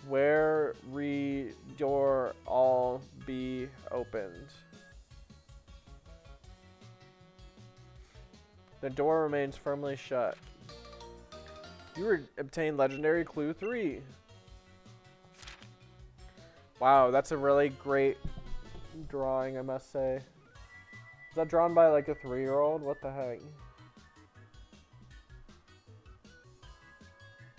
Where re door all be opened. The door remains firmly shut. You obtain Legendary Clue 3. Wow, that's a really great drawing, I must say. Is that drawn by like a 3-year-old? What the heck?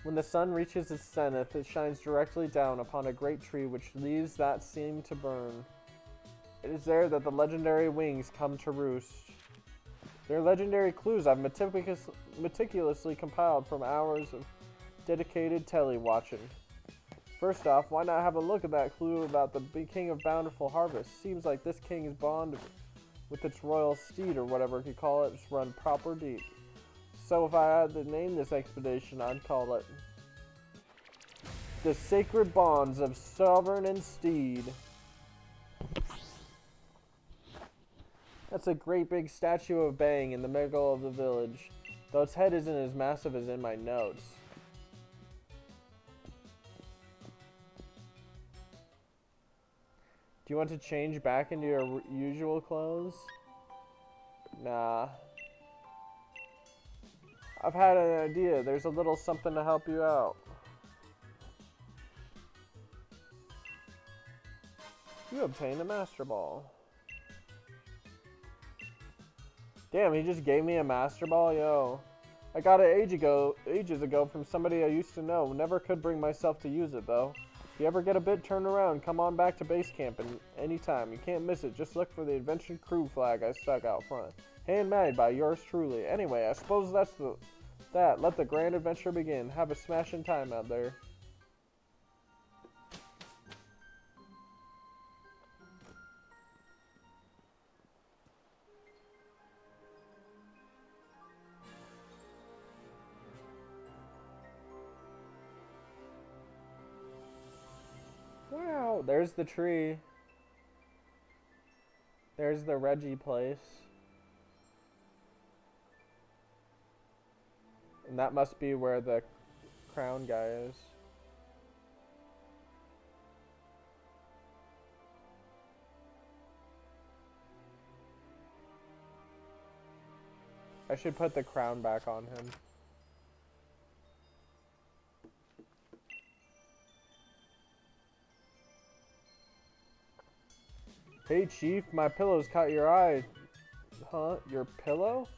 When the sun reaches its zenith, it shines directly down upon a great tree which leaves that seem to burn. It is there that the legendary wings come to roost. They're legendary clues I've meticulously compiled from hours of dedicated tele-watching. First off, why not have a look at that clue about the King of Bountiful Harvest? Seems like this king's bond with its royal steed, or whatever you call it, is run proper deep. So if I had to name this expedition, I'd call it The Sacred Bonds of Sovereign and Steed. That's a great big statue of Bang in the middle of the village, though its head isn't as massive as in my notes. Do you want to change back into your usual clothes? Nah. I've had an idea. There's a little something to help you out. You obtain a Master Ball. Damn, he just gave me a Master Ball? Yo. I got it ages ago from somebody I used to know. Never could bring myself to use it, though. If you ever get a bit turned around, come on back to base camp and anytime. You can't miss it. Just look for the Adventure Crew flag I stuck out front. Handmade by yours truly. Anyway, I suppose that's that. Let the grand adventure begin. Have a smashing time out there. Wow, there's the tree. There's the Reggie place. And that must be where the crown guy is. I should put the crown back on him. Hey, Chief, my pillow's caught your eye. Huh? Your pillow?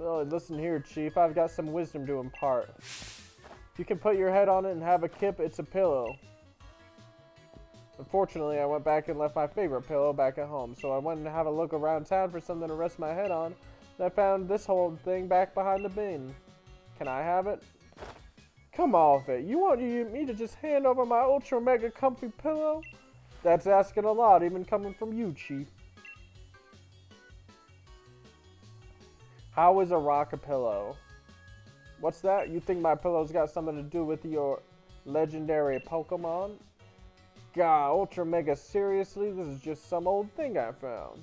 Oh, listen here, Chief. I've got some wisdom to impart. If you can put your head on it and have a kip, it's a pillow. Unfortunately, I went back and left my favorite pillow back at home, so I went to have a look around town for something to rest my head on, and I found this whole thing back behind the bin. Can I have it? Come off it. You want me to just hand over my ultra mega comfy pillow? That's asking a lot, even coming from you, Chief. How is a rock a pillow? What's that? You think my pillow's got something to do with your legendary Pokemon? God, Ultra Mega, seriously? This is just some old thing I found.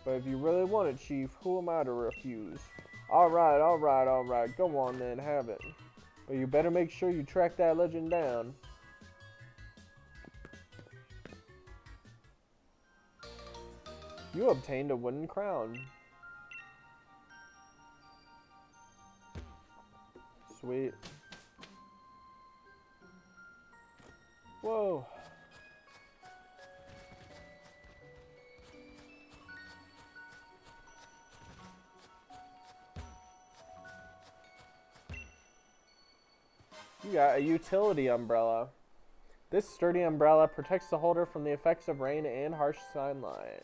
But if you really want it, Chief, who am I to refuse? Alright, alright, alright. Go on then, have it. But you better make sure you track that legend down. You obtained a wooden crown. Sweet. Whoa. You got a utility umbrella. This sturdy umbrella protects the holder from the effects of rain and harsh sunlight.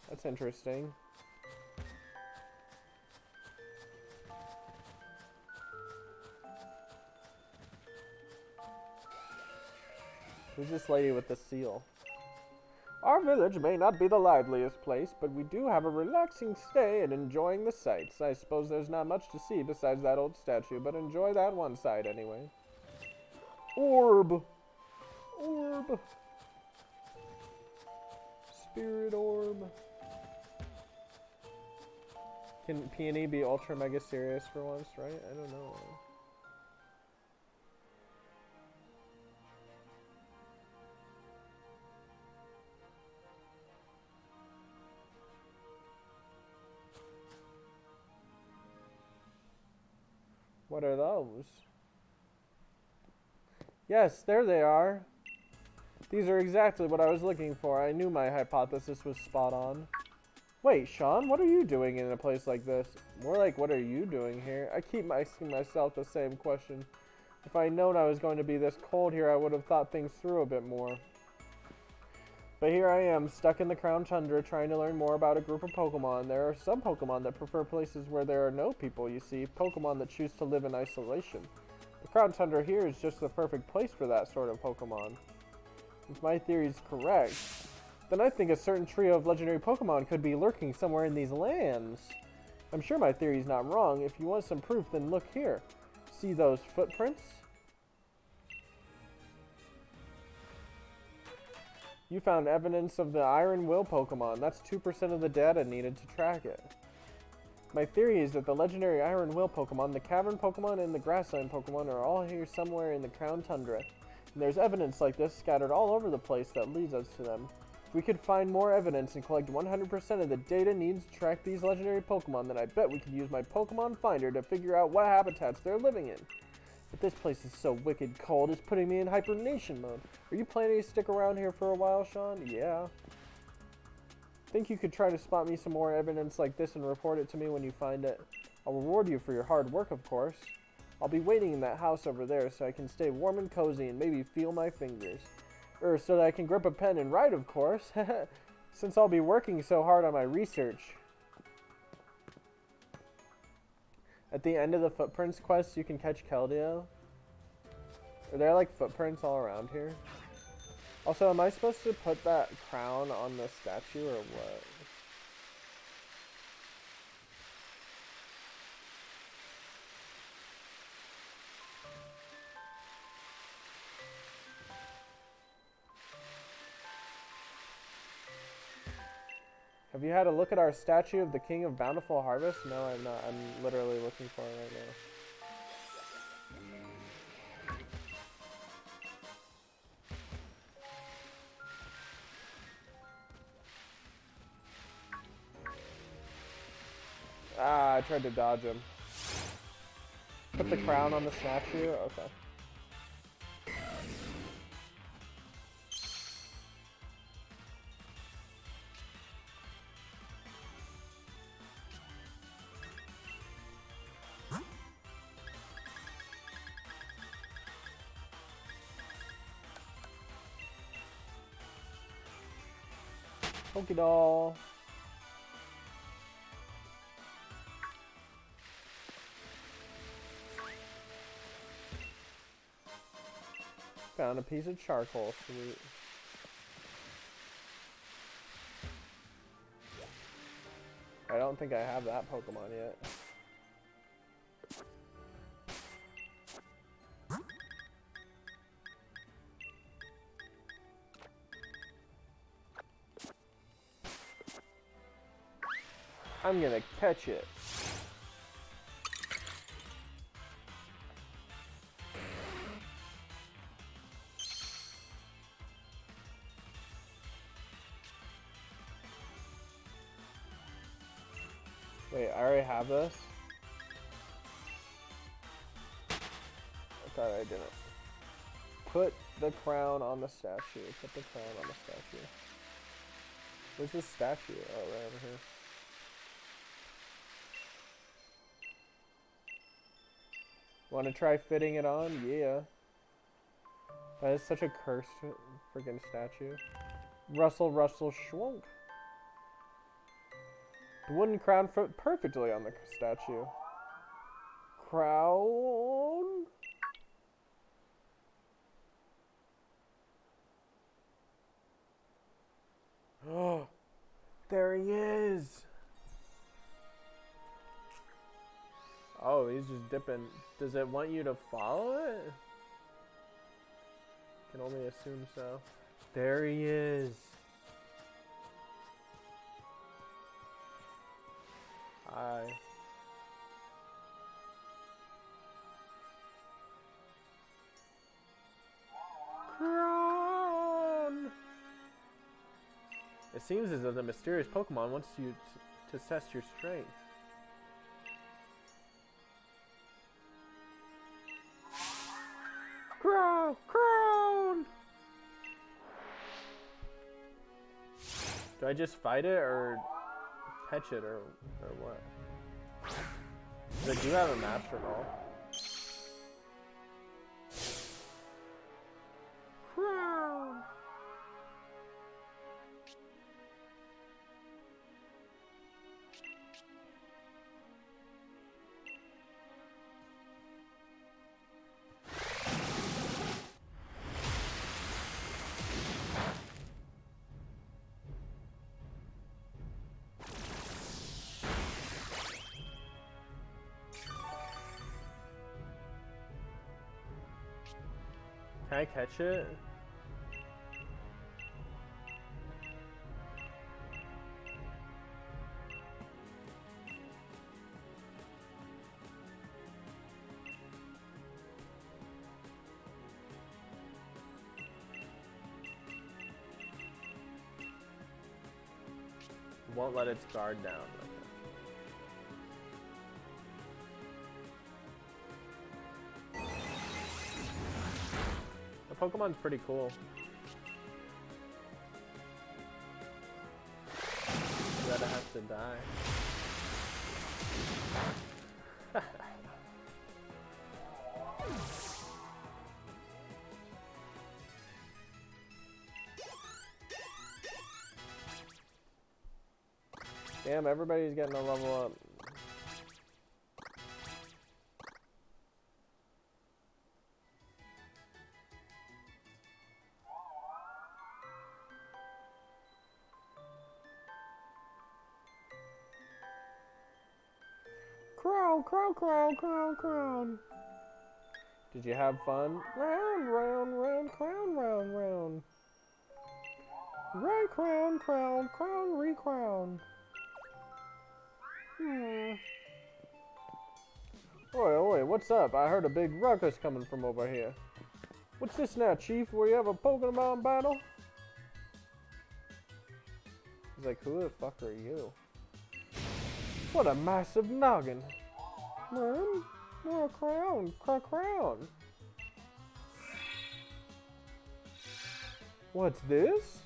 That's interesting. Who's this lady with the seal? Our village may not be the liveliest place, but we do have a relaxing stay and enjoying the sights. I suppose there's not much to see besides that old statue, but enjoy that one side anyway. Orb! Orb! Spirit orb. Can Peony be ultra mega serious for once, right? I don't know. What are those? Yes, there they are. These are exactly what I was looking for. I knew my hypothesis was spot on. Wait, Sean, what are you doing in a place like this? More like, what are you doing here? I keep asking myself the same question. If I had known I was going to be this cold here, I would have thought things through a bit more. But here I am, stuck in the Crown Tundra, trying to learn more about a group of Pokemon. There are some Pokemon that prefer places where there are no people, you see. Pokemon that choose to live in isolation. The Crown Tundra here is just the perfect place for that sort of Pokemon. If my theory is correct, then I think a certain trio of legendary Pokemon could be lurking somewhere in these lands. I'm sure my theory is not wrong. If you want some proof, then look here. See those footprints? You found evidence of the Iron Will Pokemon. That's 2% of the data needed to track it. My theory is that the legendary Iron Will Pokemon, the Cavern Pokemon, and the Grassland Pokemon are all here somewhere in the Crown Tundra. And there's evidence like this scattered all over the place that leads us to them. If we could find more evidence and collect 100% of the data needed to track these legendary Pokemon, then I bet we could use my Pokemon Finder to figure out what habitats they're living in. But this place is so wicked cold, it's putting me in hibernation mode. Are you planning to stick around here for a while, Sean? Yeah. Think you could try to spot me some more evidence like this and report it to me when you find it. I'll reward you for your hard work, of course. I'll be waiting in that house over there so I can stay warm and cozy and maybe feel my fingers. So that I can grip a pen and write, of course. Since I'll be working so hard on my research. At the end of the footprints quest, you can catch Keldeo. Are there like footprints all around here? Also, am I supposed to put that crown on the statue or what? Have you had a look at our statue of the King of Bountiful Harvest? No, I'm not. I'm literally looking for it right now. Ah, I tried to dodge him. Put the crown on the statue? Okay. Pokédoll. Found a piece of charcoal. Sweet. I don't think I have that Pokemon yet. I'm gonna catch it. Wait, I already have this? I thought I didn't. Put the crown on the statue. Put the crown on the statue. Where's this statue? Oh, right over here. Want to try fitting it on? Yeah. That is such a cursed freaking statue. Rustle, rustle, schwunk. The wooden crown fit perfectly on the statue. Crown? Oh, there he is. Oh, he's just dipping. Does it want you to follow it? Can only assume so. There he is. Hi. Crown! It seems as though the mysterious Pokemon wants you to test your strength. Crown! Do I just fight it or catch it or what? Because I do have a Master Ball. Crown! Can I catch it? Won't let its guard down. Pokemon's pretty cool. That it has to die. Damn, everybody's getting a level up. Crown. Did you have fun? Round, crown, round. Right crown, re-crown. Oi, what's up? I heard a big ruckus coming from over here. What's this now, Chief? We have a Pokemon battle? He's like, who the fuck are you? What a massive noggin. Man, more crown. What's this?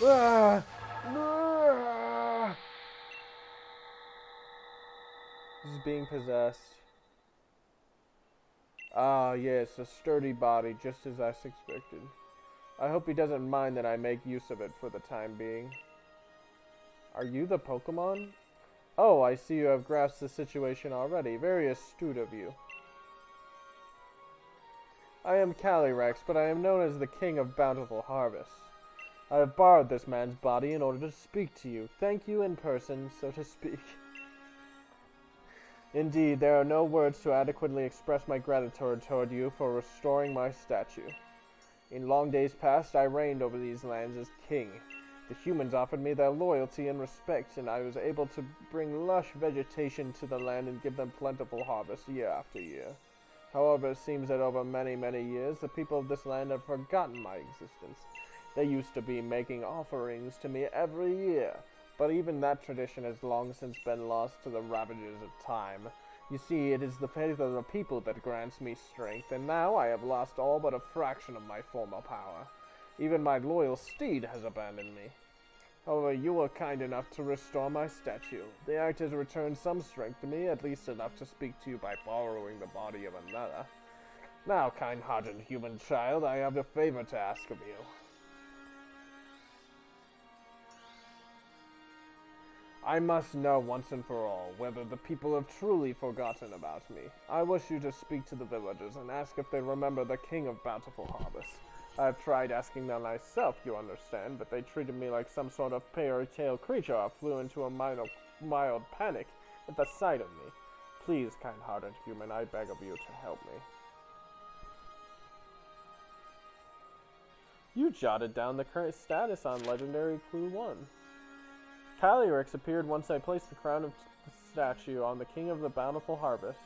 Ah! Ah! This is being possessed. Ah, yes, a sturdy body, just as I expected. I hope he doesn't mind that I make use of it for the time being. Are you the Pokemon? Oh, I see you have grasped the situation already. Very astute of you. I am Calyrex, but I am known as the King of Bountiful Harvests. I have borrowed this man's body in order to speak to you. Thank you in person, so to speak. Indeed, there are no words to adequately express my gratitude toward you for restoring my statue. In long days past, I reigned over these lands as king. The humans offered me their loyalty and respect, and I was able to bring lush vegetation to the land and give them plentiful harvests year after year. However, it seems that over many, many years, the people of this land have forgotten my existence. They used to be making offerings to me every year, but even that tradition has long since been lost to the ravages of time. You see, it is the faith of the people that grants me strength, and now I have lost all but a fraction of my former power. Even my loyal steed has abandoned me. However, you were kind enough to restore my statue. The act has returned some strength to me, at least enough to speak to you by borrowing the body of another. Now, kind-hearted human child, I have a favor to ask of you. I must know once and for all whether the people have truly forgotten about me. I wish you to speak to the villagers and ask if they remember the King of Bountiful Harvest. I have tried asking them myself, you understand, but they treated me like some sort of fairy-tale creature or flew into a mild panic at the sight of me. Please, kind-hearted human, I beg of you to help me. You jotted down the current status on Legendary Clue 1. Calyrex appeared once I placed the crown of the statue on the King of the Bountiful Harvest.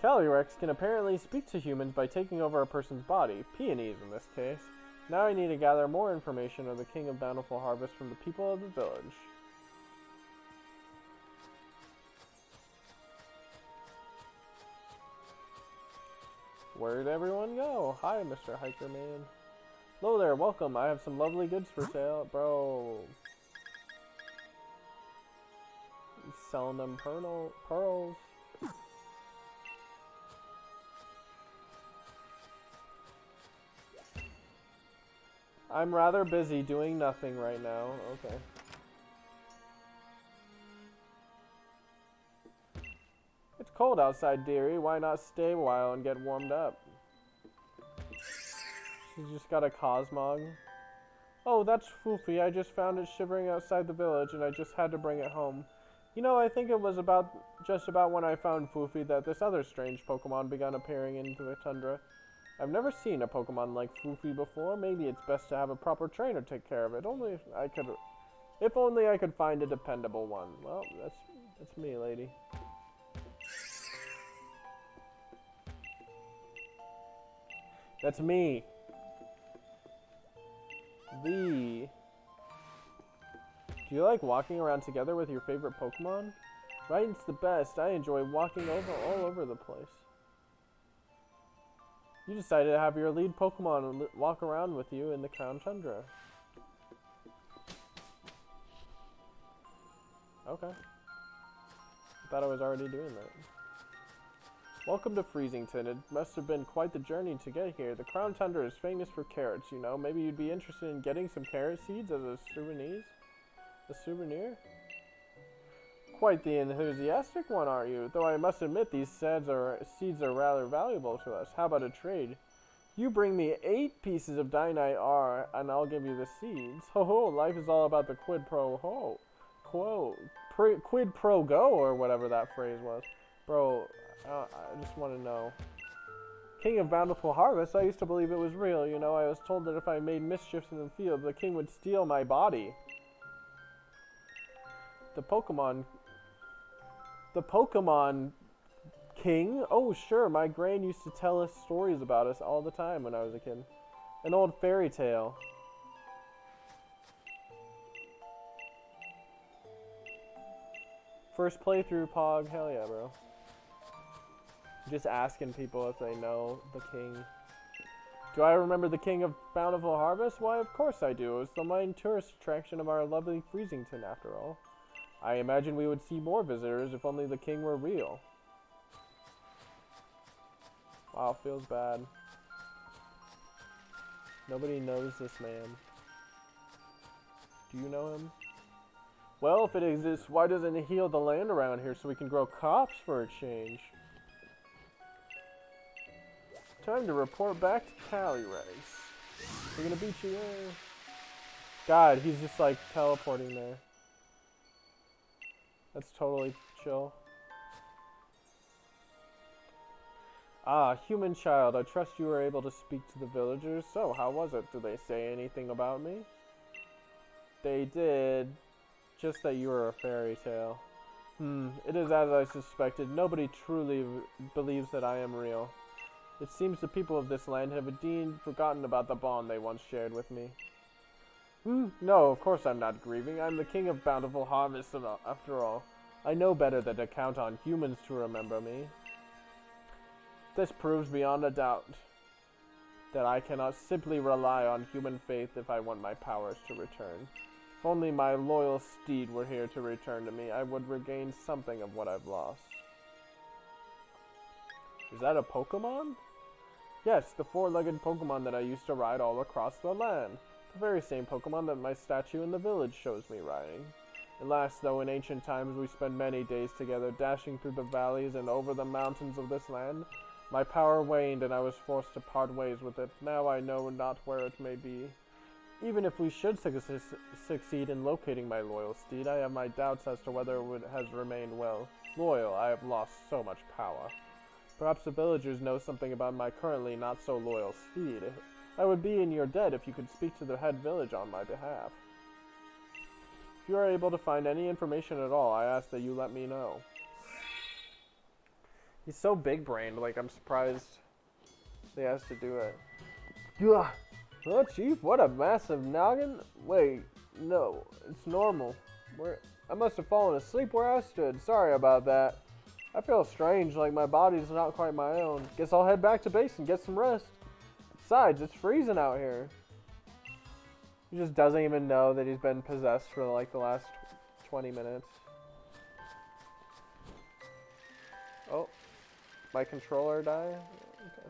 Calyrex can apparently speak to humans by taking over a person's body, peonies in this case. Now I need to gather more information of the King of Bountiful Harvest from the people of the village. Where'd everyone go? Hi, Mr. Hiker Man. Hello there, welcome. I have some lovely goods for sale. Bro. He's selling them pearls. I'm rather busy doing nothing right now. Okay. It's cold outside, dearie. Why not stay a while and get warmed up? She's just got a Cosmog. Oh, that's Foofy. I just found it shivering outside the village and I just had to bring it home. You know, I think it was just about when I found Foofy that this other strange Pokemon began appearing into the tundra. I've never seen a Pokemon like Foofy before. Maybe it's best to have a proper trainer take care of it. If only I could find a dependable one. Well, that's me, lady. That's me. Do you like walking around together with your favorite Pokemon? Right, it's the best. I enjoy walking all over the place. You decided to have your lead Pokemon walk around with you in the Crown Tundra. Okay. I thought I was already doing that. Welcome to Freezington. It must have been quite the journey to get here. The Crown Tundra is famous for carrots, you know. Maybe you'd be interested in getting some carrot seeds as a souvenir? A souvenir? Quite the enthusiastic one, aren't you? Though I must admit these seeds are rather valuable to us. How about a trade? You bring me 8 pieces of Dynite R, and I'll give you the seeds. Ho ho! Life is all about the quid pro go, or whatever that phrase was. Bro, I just want to know. King of Bountiful Harvest? I used to believe it was real. You know, I was told that if I made mischiefs in the field, the king would steal my body. The Pokemon King? Oh, sure. My gran used to tell us stories about us all the time when I was a kid. An old fairy tale. First playthrough, Pog. Hell yeah, bro. Just asking people if they know the king. Do I remember the King of Bountiful Harvest? Why, of course I do. It was the main tourist attraction of our lovely Freezington, after all. I imagine we would see more visitors if only the king were real. Wow, feels bad. Nobody knows this man. Do you know him? Well, if it exists, why doesn't it heal the land around here so we can grow crops for a change? Time to report back to Calyrex. We're gonna beat you there. God, he's just like teleporting there. That's totally chill. Ah, human child, I trust you were able to speak to the villagers. So, how was it? Did they say anything about me? They did. Just that you were a fairy tale. It is as I suspected. Nobody truly believes that I am real. It seems the people of this land have indeed forgotten about the bond they once shared with me. No, of course I'm not grieving. I'm the king of bountiful harvests after all. I know better than to count on humans to remember me. This proves beyond a doubt that I cannot simply rely on human faith if I want my powers to return. If only my loyal steed were here to return to me, I would regain something of what I've lost. Is that a Pokemon? Yes, the four-legged Pokemon that I used to ride all across the land. The very same Pokemon that my statue in the village shows me riding. Alas, though, in ancient times we spent many days together, dashing through the valleys and over the mountains of this land. My power waned and I was forced to part ways with it. Now I know not where it may be. Even if we should succeed in locating my loyal steed, I have my doubts as to whether it has remained loyal. I have lost so much power. Perhaps the villagers know something about my currently not so loyal steed. I would be in your debt if you could speak to the head village on my behalf. If you are able to find any information at all, I ask that you let me know. He's so big-brained, like I'm surprised he has to do it. Ugh. Oh, Chief, what a massive noggin. Wait, no, it's normal. I must have fallen asleep where I stood. Sorry about that. I feel strange, like my body's not quite my own. Guess I'll head back to base and get some rest. Besides, it's freezing out here. He just doesn't even know that he's been possessed for like the last 20 minutes. Oh, my controller died? Okay.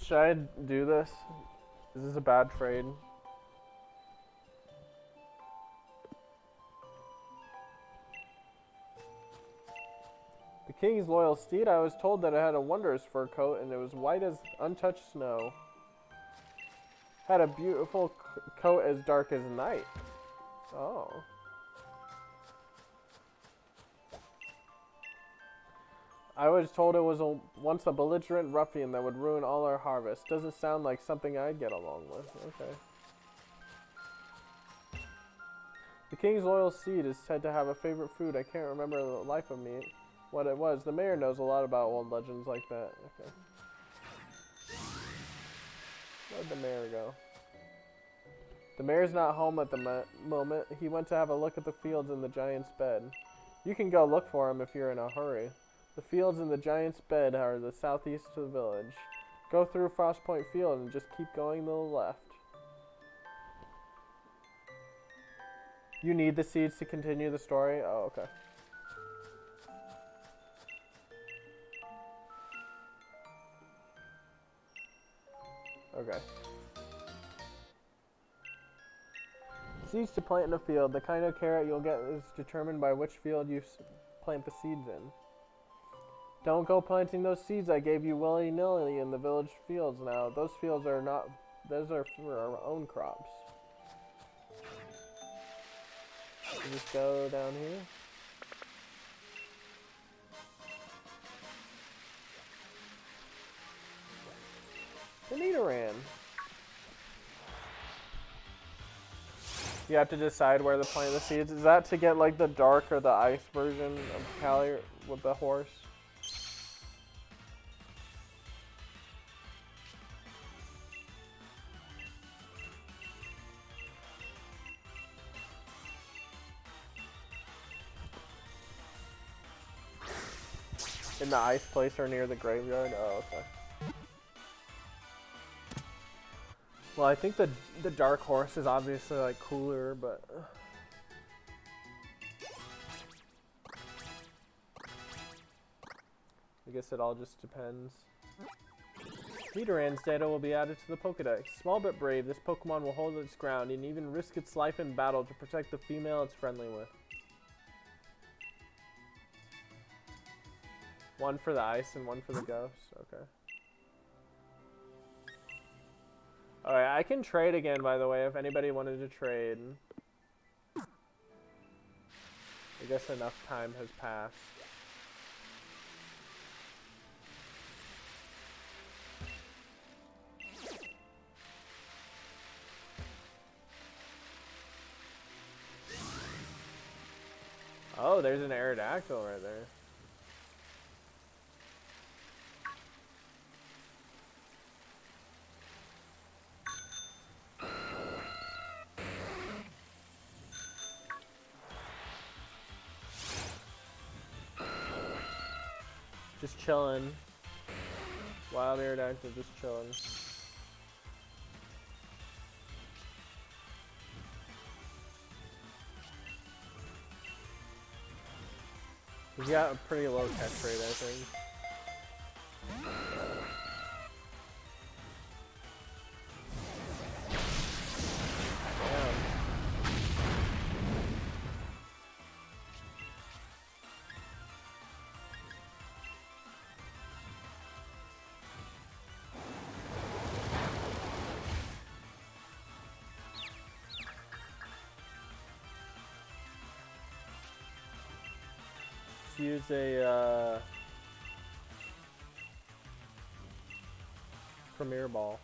Should I do this? Is this a bad trade? The king's loyal steed, I was told that it had a wondrous fur coat and it was white as untouched snow. Had a beautiful coat as dark as night. Oh. I was told it was once a belligerent ruffian that would ruin all our harvest. Doesn't sound like something I'd get along with. Okay. The king's loyal steed is said to have a favorite food. I can't remember the life of me what it was. The mayor knows a lot about old legends like that. Okay. Where'd the mayor go? The mayor's not home at the moment. He went to have a look at the fields in the giant's bed. You can go look for him if you're in a hurry. The fields in the giant's bed are the southeast of the village. Go through Frostpoint Field and just keep going to the left. You need the seeds to continue the story? Oh, okay. Okay. Seeds to plant in a field. The kind of carrot you'll get is determined by which field you plant the seeds in. Don't go planting those seeds I gave you willy-nilly in the village fields now. Those fields are not... Those are for our own crops. You just go down here. Nidoran. You have to decide where to plant the seeds. Is that to get like the dark or the ice version of Callie with the horse? In the ice place or near the graveyard? Oh, okay. Well, I think the dark horse is obviously like cooler, but I guess it all just depends. Nidoran's data will be added to the Pokedex. Small but brave, this Pokemon will hold its ground and even risk its life in battle to protect the female it's friendly with. One for the ice and one for the ghost. Okay. Alright, I can trade again, by the way, if anybody wanted to trade. I guess enough time has passed. Oh, there's an Aerodactyl right there. Just chilling. Wild Aerodactyl just chilling. He's got a pretty low catch rate, I think. Damn. Use a Premier Ball.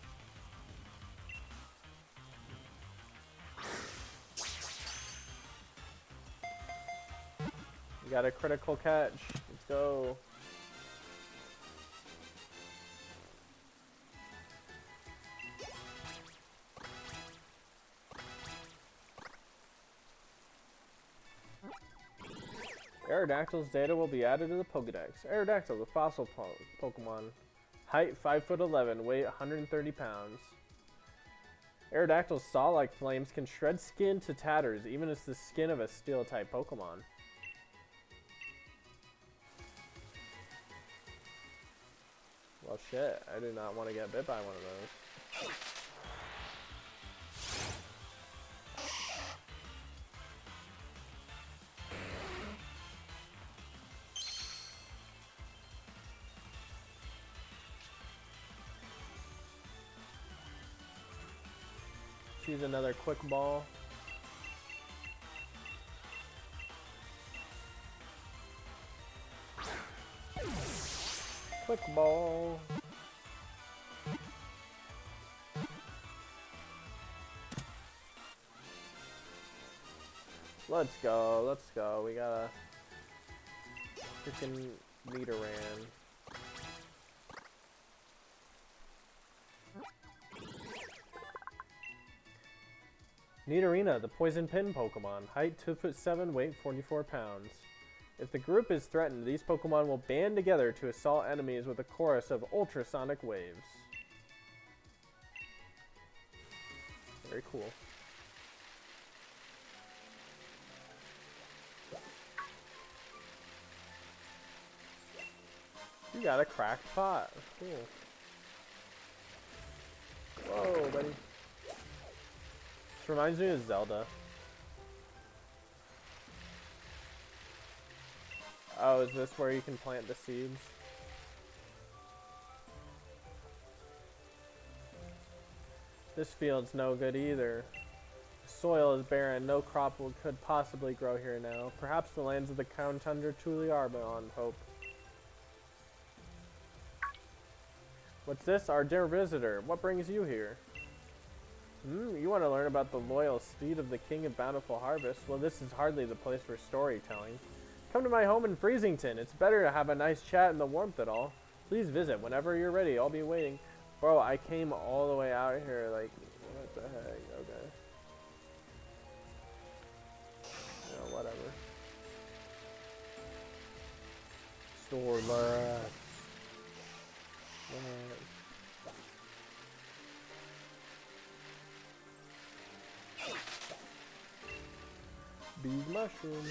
We got a critical catch. Let's go. Aerodactyl's data will be added to the Pokedex. Aerodactyl, the fossil Pokemon. Height 5'11", weight 130 pounds. Aerodactyl's saw-like flames can shred skin to tatters, even as the skin of a steel-type Pokemon. Well, shit. I do not want to get bit by one of those. Use another quick ball. Quick ball. Let's go, let's go. We got a freaking Nidoran. Nidorina, the poison pin Pokemon. Height 2'7", weight 44 pounds. If the group is threatened, these Pokemon will band together to assault enemies with a chorus of ultrasonic waves. Very cool. You got a cracked pot. Cool. Whoa, buddy. This reminds me of Zelda. Oh, is this where you can plant the seeds? This field's no good either. The soil is barren, no crop could possibly grow here now. Perhaps the lands of the Crown Tundra truly are beyond hope. What's this? Our dear visitor. What brings you here? You want to learn about the loyal steed of the King of Bountiful Harvest? Well, this is hardly the place for storytelling. Come to my home in Freezington. It's better to have a nice chat in the warmth at all. Please visit whenever you're ready. I'll be waiting. Bro, I came all the way out here, like, what the heck? Okay. Yeah, whatever. Storlax. Big mushroom.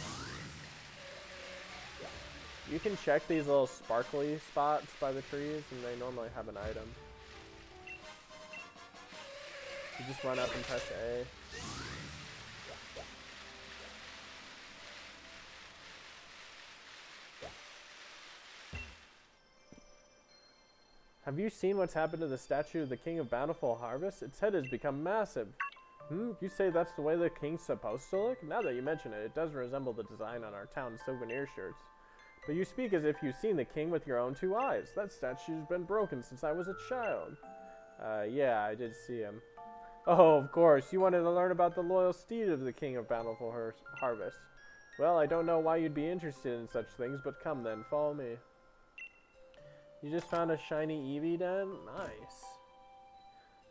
You can check these little sparkly spots by the trees, and they normally have an item. You just run up and press A. Have you seen what's happened to the statue of the King of Bountiful Harvest? Its head has become massive. You say that's the way the king's supposed to look? Now that you mention it, it does resemble the design on our town souvenir shirts. But you speak as if you've seen the king with your own two eyes. That statue's been broken since I was a child. Yeah, I did see him. Oh, of course, you wanted to learn about the loyal steed of the King of Bountiful Harvest. Well, I don't know why you'd be interested in such things, but come then, follow me. You just found a shiny Eevee den? Nice.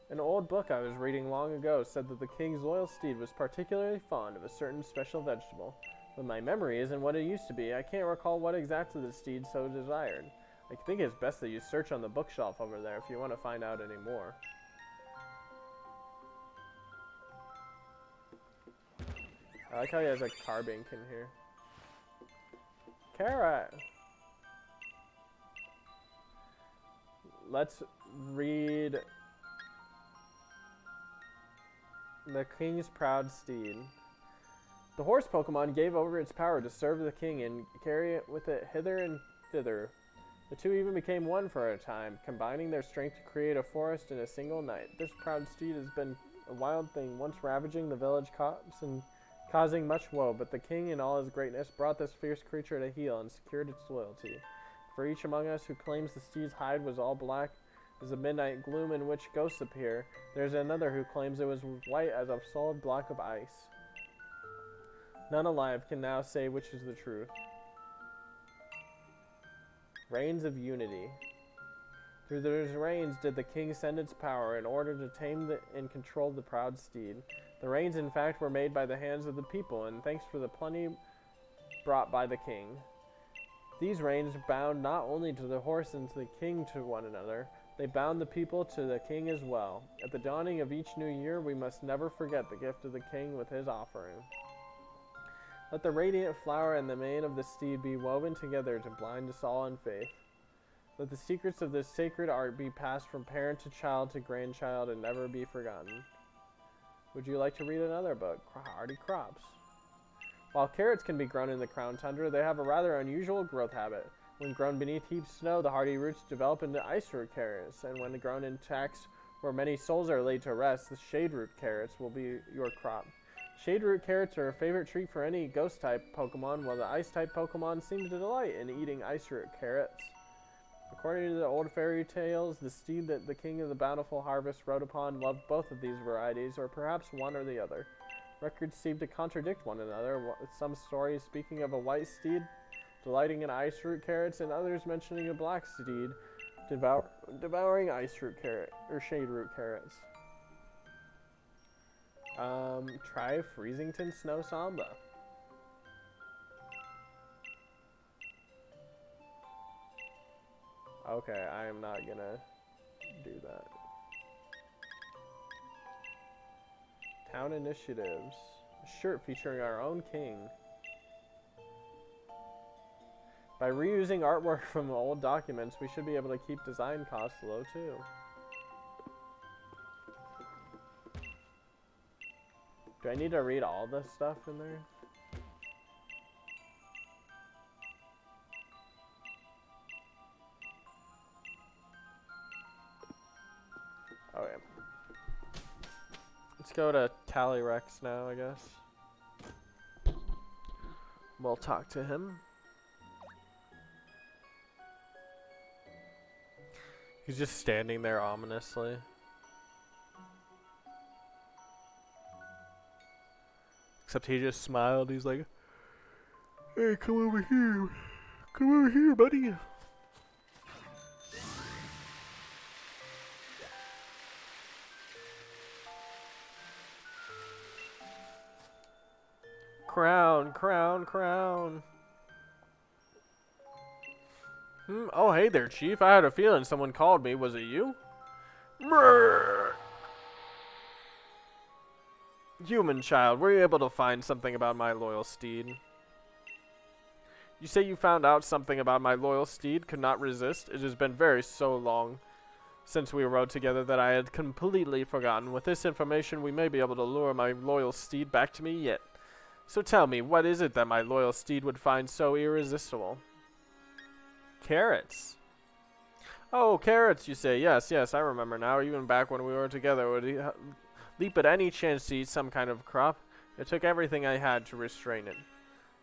An old book I was reading long ago said that the king's loyal steed was particularly fond of a certain special vegetable. But my memory isn't what it used to be. I can't recall what exactly the steed so desired. I think it's best that you search on the bookshelf over there if you want to find out any more. I like how he has a carbink in here. Carrot! Let's read the king's proud steed. The horse Pokemon gave over its power to serve the king and carry it with it hither and thither. The two even became one for a time, combining their strength to create a forest in a single night. This proud steed has been a wild thing, once ravaging the village copse and causing much woe, but the king in all his greatness brought this fierce creature to heel and secured its loyalty. For each among us who claims the steed's hide was all black as the midnight gloom in which ghosts appear, there's another who claims it was white as a solid block of ice. None alive can now say which is the truth. Reigns of Unity. Through those reigns did the king send its power in order to tame and control the proud steed. The reins, in fact, were made by the hands of the people, and thanks for the plenty brought by the king. These reins bound not only to the horse and to the king to one another, they bound the people to the king as well. At the dawning of each new year, we must never forget the gift of the king with his offering. Let the radiant flower and the mane of the steed be woven together to blind us all in faith. Let the secrets of this sacred art be passed from parent to child to grandchild and never be forgotten. Would you like to read another book? Hardy Crops. While carrots can be grown in the Crown Tundra, they have a rather unusual growth habit. When grown beneath heaped snow, the hardy roots develop into ice root carrots, and when grown in tracts where many souls are laid to rest, the shade root carrots will be your crop. Shade root carrots are a favorite treat for any ghost-type Pokemon, while the ice-type Pokemon seem to delight in eating ice root carrots. According to the old fairy tales, the steed that the king of the bountiful harvest rode upon loved both of these varieties, or perhaps one or the other. Records seem to contradict one another, with some stories speaking of a white steed delighting in ice root carrots, and others mentioning a black steed devouring ice root carrot or shade root carrots. Try Freezington Snow Samba. Okay, I am not gonna do that. Town initiatives. A shirt featuring our own king. By reusing artwork from old documents, we should be able to keep design costs low too. Do I need to read all this stuff in there? Oh yeah. Let's go to Calyrex now, I guess. We'll talk to him. He's just standing there ominously. Except he just smiled. He's like, "Hey, come over here. Come over here, buddy." Crown, crown, crown. Oh, hey there, Chief. I had a feeling someone called me. Was it you? Brrr. Human child, were you able to find something about my loyal steed? You say you found out something about my loyal steed, could not resist? It has been so long since we rode together that I had completely forgotten. With this information, we may be able to lure my loyal steed back to me yet. So tell me, what is it that my loyal steed would find so irresistible? Carrots. Oh, carrots, you say. Yes, I remember now. Even back when we were together, would he leap at any chance to eat some kind of crop? It took everything I had to restrain it.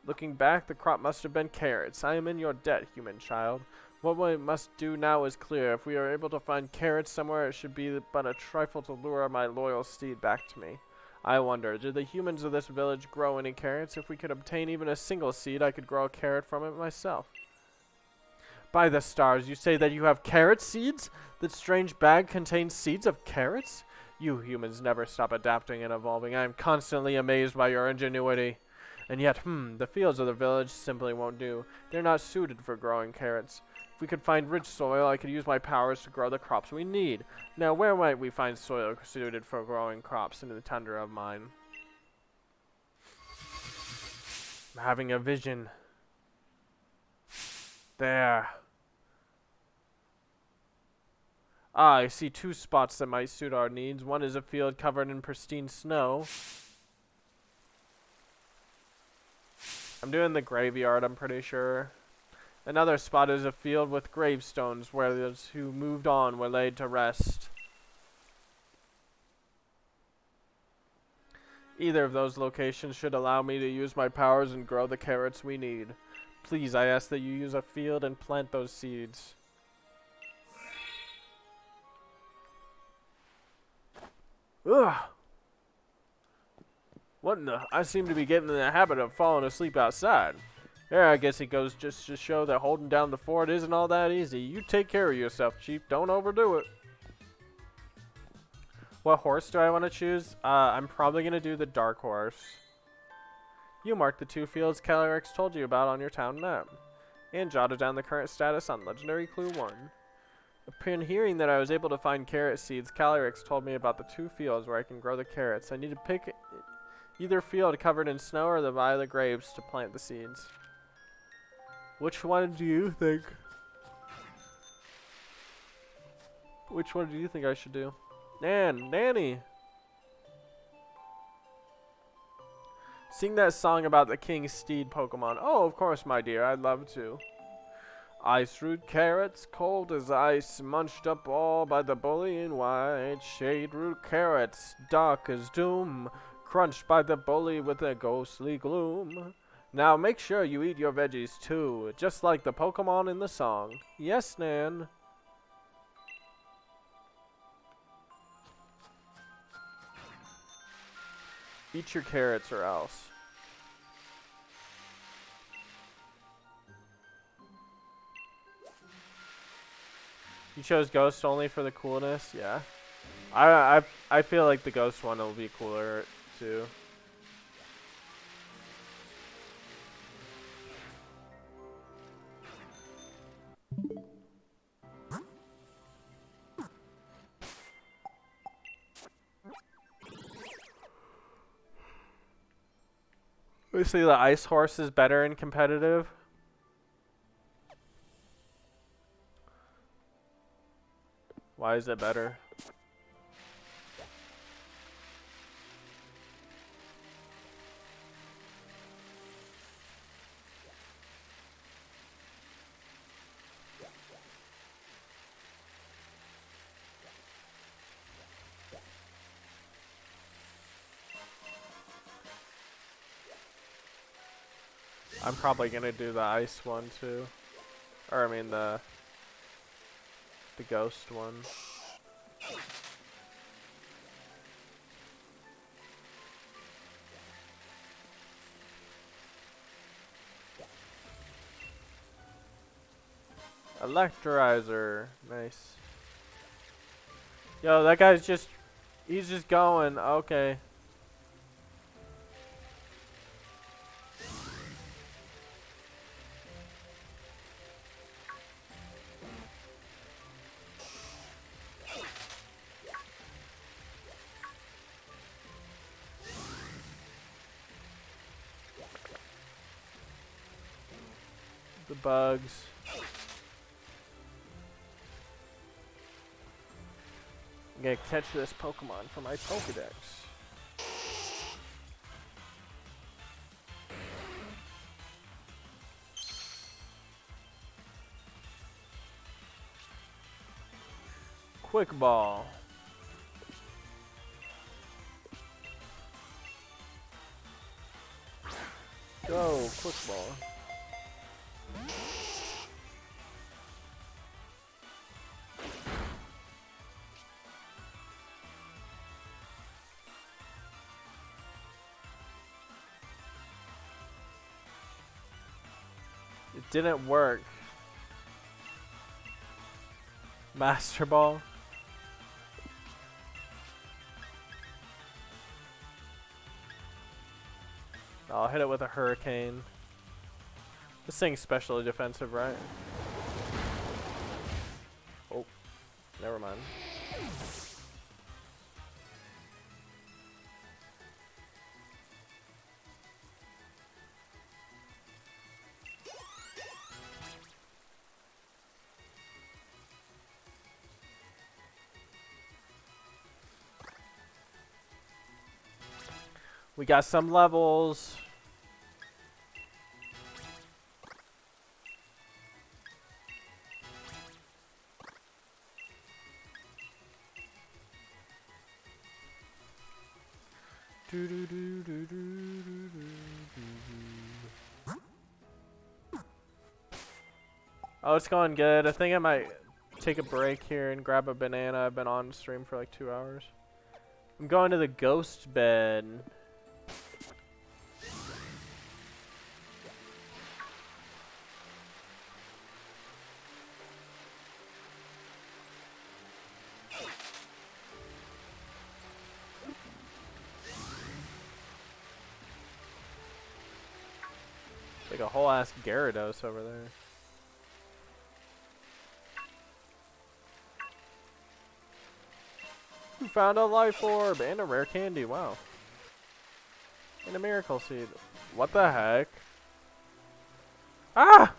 Looking back, the crop must have been carrots. I am in your debt, human child. What we must do now is clear. If we are able to find carrots somewhere, it should be but a trifle to lure my loyal steed back to me. I wonder, do the humans of this village grow any carrots? If we could obtain even a single seed, I could grow a carrot from it myself. By the stars, you say that you have carrot seeds? That strange bag contains seeds of carrots? You humans never stop adapting and evolving. I am constantly amazed by your ingenuity. And yet, the fields of the village simply won't do. They're not suited for growing carrots. If we could find rich soil, I could use my powers to grow the crops we need. Now, where might we find soil suited for growing crops in the tundra of mine? I'm having a vision. There. Ah, I see two spots that might suit our needs. One is a field covered in pristine snow. I'm doing the graveyard, I'm pretty sure. Another spot is a field with gravestones where those who moved on were laid to rest. Either of those locations should allow me to use my powers and grow the carrots we need. Please, I ask that you use a field and plant those seeds. Ugh! What in the? I seem to be getting in the habit of falling asleep outside. Yeah, I guess it goes just to show that holding down the fort isn't all that easy. You take care of yourself, Chief. Don't overdo it. What horse do I want to choose? I'm probably going to do the dark horse. You marked the two fields Calyrex told you about on your town map. And jotted down the current status on Legendary Clue 1. Upon hearing that I was able to find carrot seeds, Calyrex told me about the two fields where I can grow the carrots. I need to pick either field covered in snow or the violet graves to plant the seeds. Which one do you think? Which one do you think I should do? Nanny! Sing that song about the King Steed Pokemon. Oh, of course, my dear. I'd love to. Ice root carrots, cold as ice, munched up all by the bullying white. Shade root carrots, dark as doom, crunched by the bully with a ghostly gloom. Now make sure you eat your veggies too, just like the Pokemon in the song. Yes, Nan. Eat your carrots or else. You chose Ghost only for the coolness? Yeah. I feel like the Ghost one will be cooler too. Obviously, the Ice Horse is better in competitive. Why is it better? I'm probably gonna do the ice one too. Or I mean the ghost one. Electrizer. Nice. Yo, that guy's just he's just going. Okay. The bugs. I'm gonna catch this Pokemon for my Pokedex. Quick Ball. Go, Quick Ball. didn't work. Master Ball. I'll hit it with a hurricane. This thing's specially defensive, right? Oh, never mind. We got some levels. Oh, it's going good. I think I might take a break here and grab a banana. I've been on stream for like 2 hours. I'm going to the ghost bed. Like a whole ass Gyarados over there. You found a life orb and a rare candy. Wow. And a miracle seed. What the heck? Ah!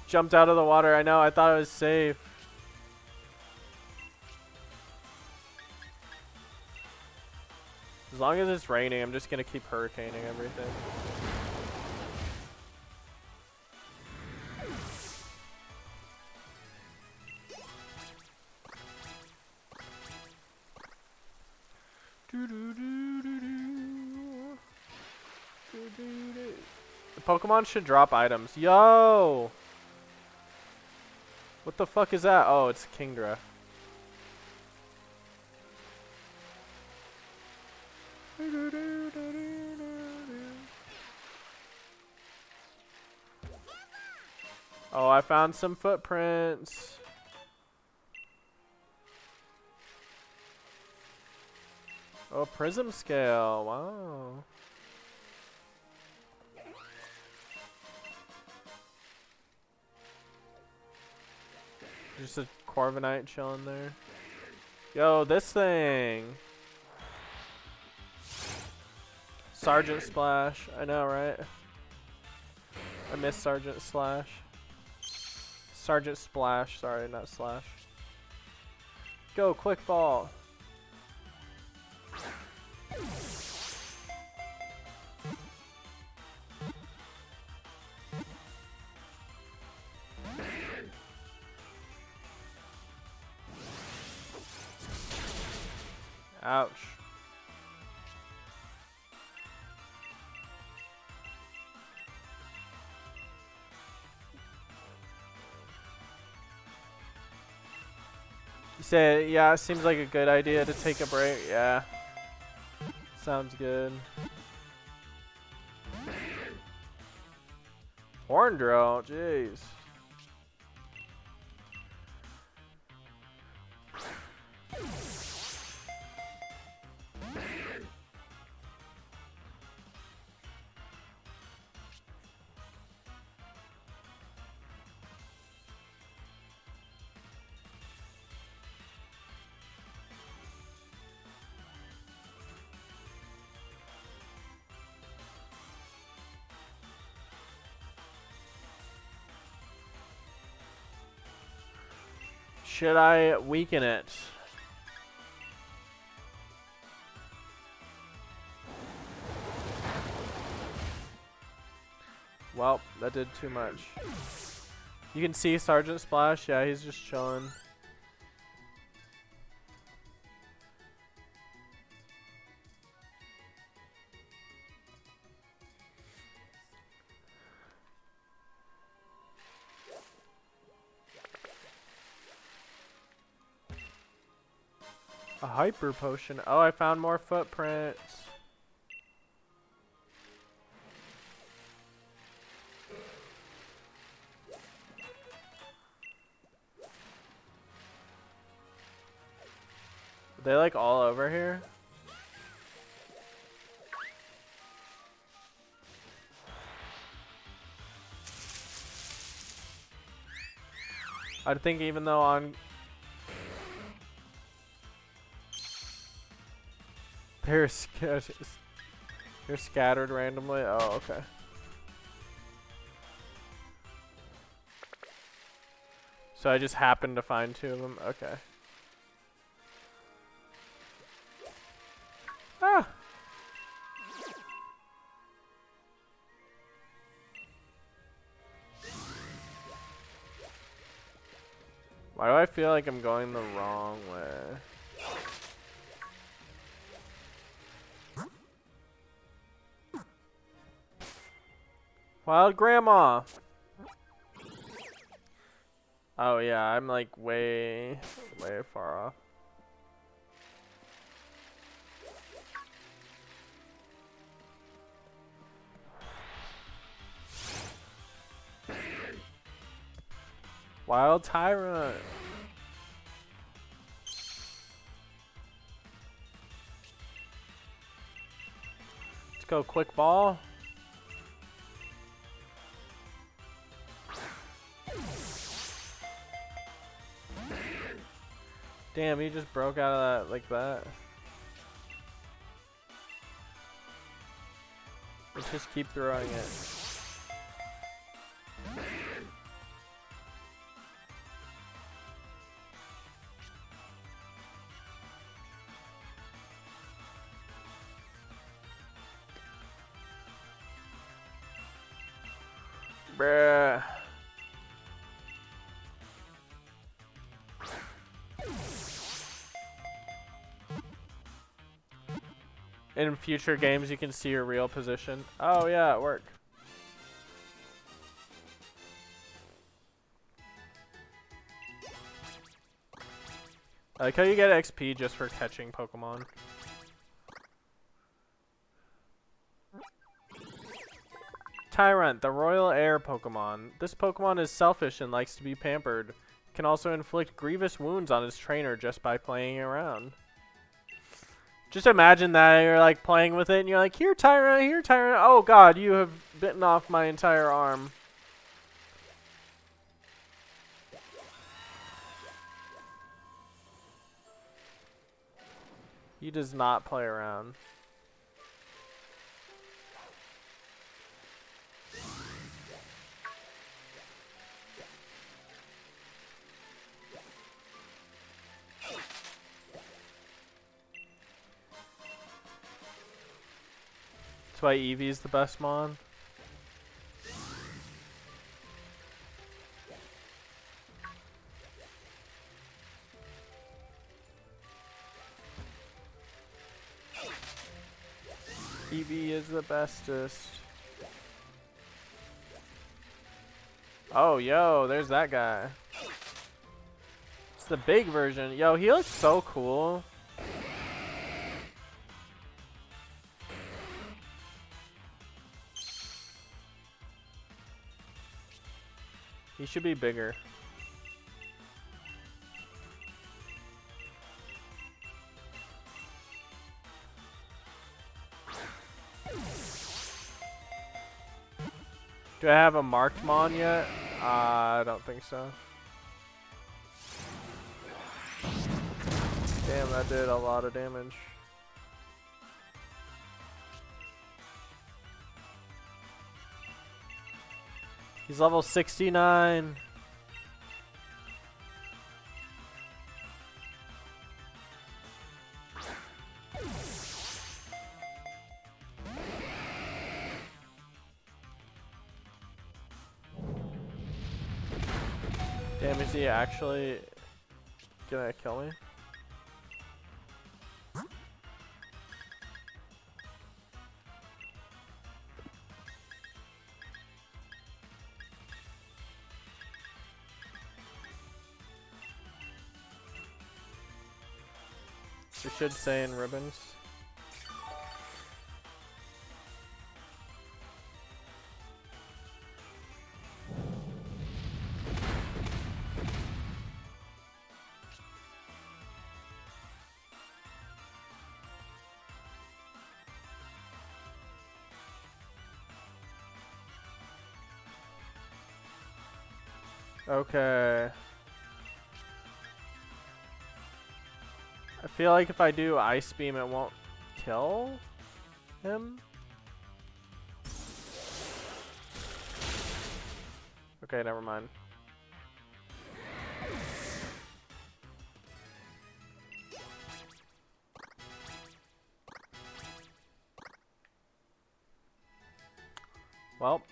Jumped out of the water. I know. I thought it was safe. As long as it's raining, I'm just going to keep hurricaning everything. The Pokemon should drop items. Yo! What the fuck is that? Oh, it's Kingdra. Oh, I found some footprints. Oh, prism scale. Wow. Just a Corviknight chilling there. Yo, this thing. Sergeant Splash. I know, right? I miss Sergeant Slash. Sergeant Splash. Sorry, not Slash. Go, quick ball. Ouch. You say, yeah, it seems like a good idea to take a break. Yeah. Sounds good. Horn drill, jeez. Should I weaken it? Well, that did too much. You can see Sergeant Splash. Yeah, he's just chilling. A hyper potion. Oh, I found more footprints. Are they like all over here? I think even though on they're scattered randomly. Oh, okay. So I just happened to find 2 of them. Okay. Ah. Why do I feel like I'm going the wrong way? Wild grandma. Oh yeah, I'm like way far off. Wild tyrant. Let's go quick ball. Damn, he just broke out of that like that. Let's just keep throwing it. Bruh. In future games, you can see your real position. Oh yeah, it worked. I like how you get XP just for catching Pokemon. Tyrant, the royal air Pokemon. This Pokemon is selfish and likes to be pampered. Can also inflict grievous wounds on its trainer just by playing around. Just imagine that you're like playing with it and you're like, here Tyrant, here Tyrant. Oh god, you have bitten off my entire arm. He does not play around. That's why Eevee's the best mon. Eevee is the bestest. Oh, yo, there's that guy. It's the big version. Yo, he looks so cool. He should be bigger. Do I have a marked mon yet? I don't think so. Damn, that did a lot of damage. He's level 69. Damn, is he actually gonna kill me? It should say in ribbons. Okay. I feel like if I do Ice Beam, it won't kill him. Okay, never mind. Well.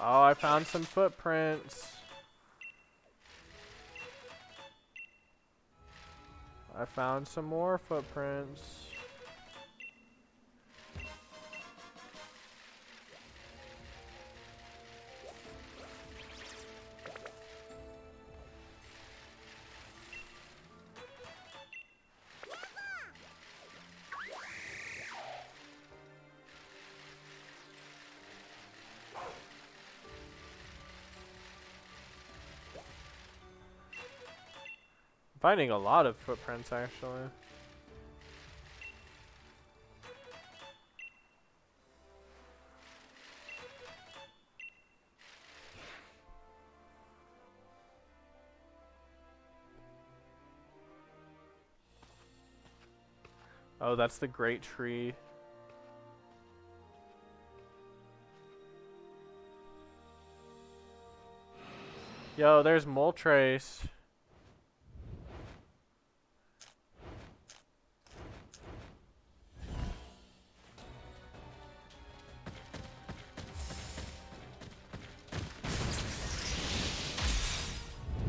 Oh, I found some footprints. I found some more footprints. Finding a lot of footprints, actually. Oh, that's the great tree. Yo, there's Moltres.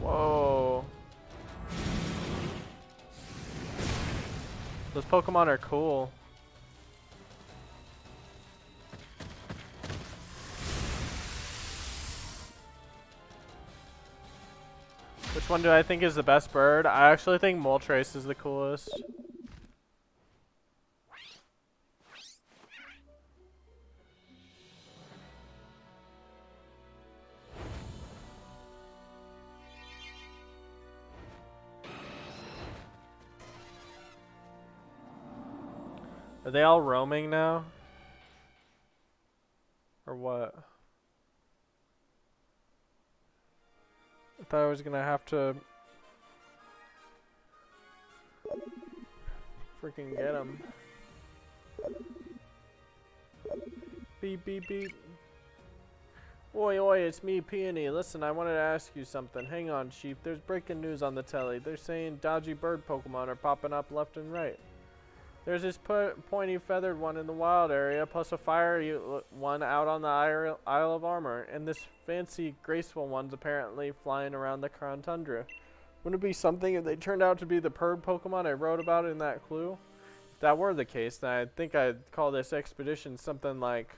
Whoa. Those Pokemon are cool. Which one do I think is the best bird? I actually think Moltres is the coolest. Are they all roaming now? Or what? I thought I was gonna have to freaking get them. Beep, beep, beep. Oi, oi, it's me, Peony. Listen, I wanted to ask you something. Hang on, Chief. There's breaking news on the telly. They're saying dodgy bird Pokemon are popping up left and right. There's this pointy feathered one in the wild area, plus a fiery one out on the Isle of Armor, and this fancy, graceful one's apparently flying around the Crown Tundra. Wouldn't it be something if they turned out to be the Purg Pokemon I wrote about in that clue? If that were the case, then I think I'd call this expedition something like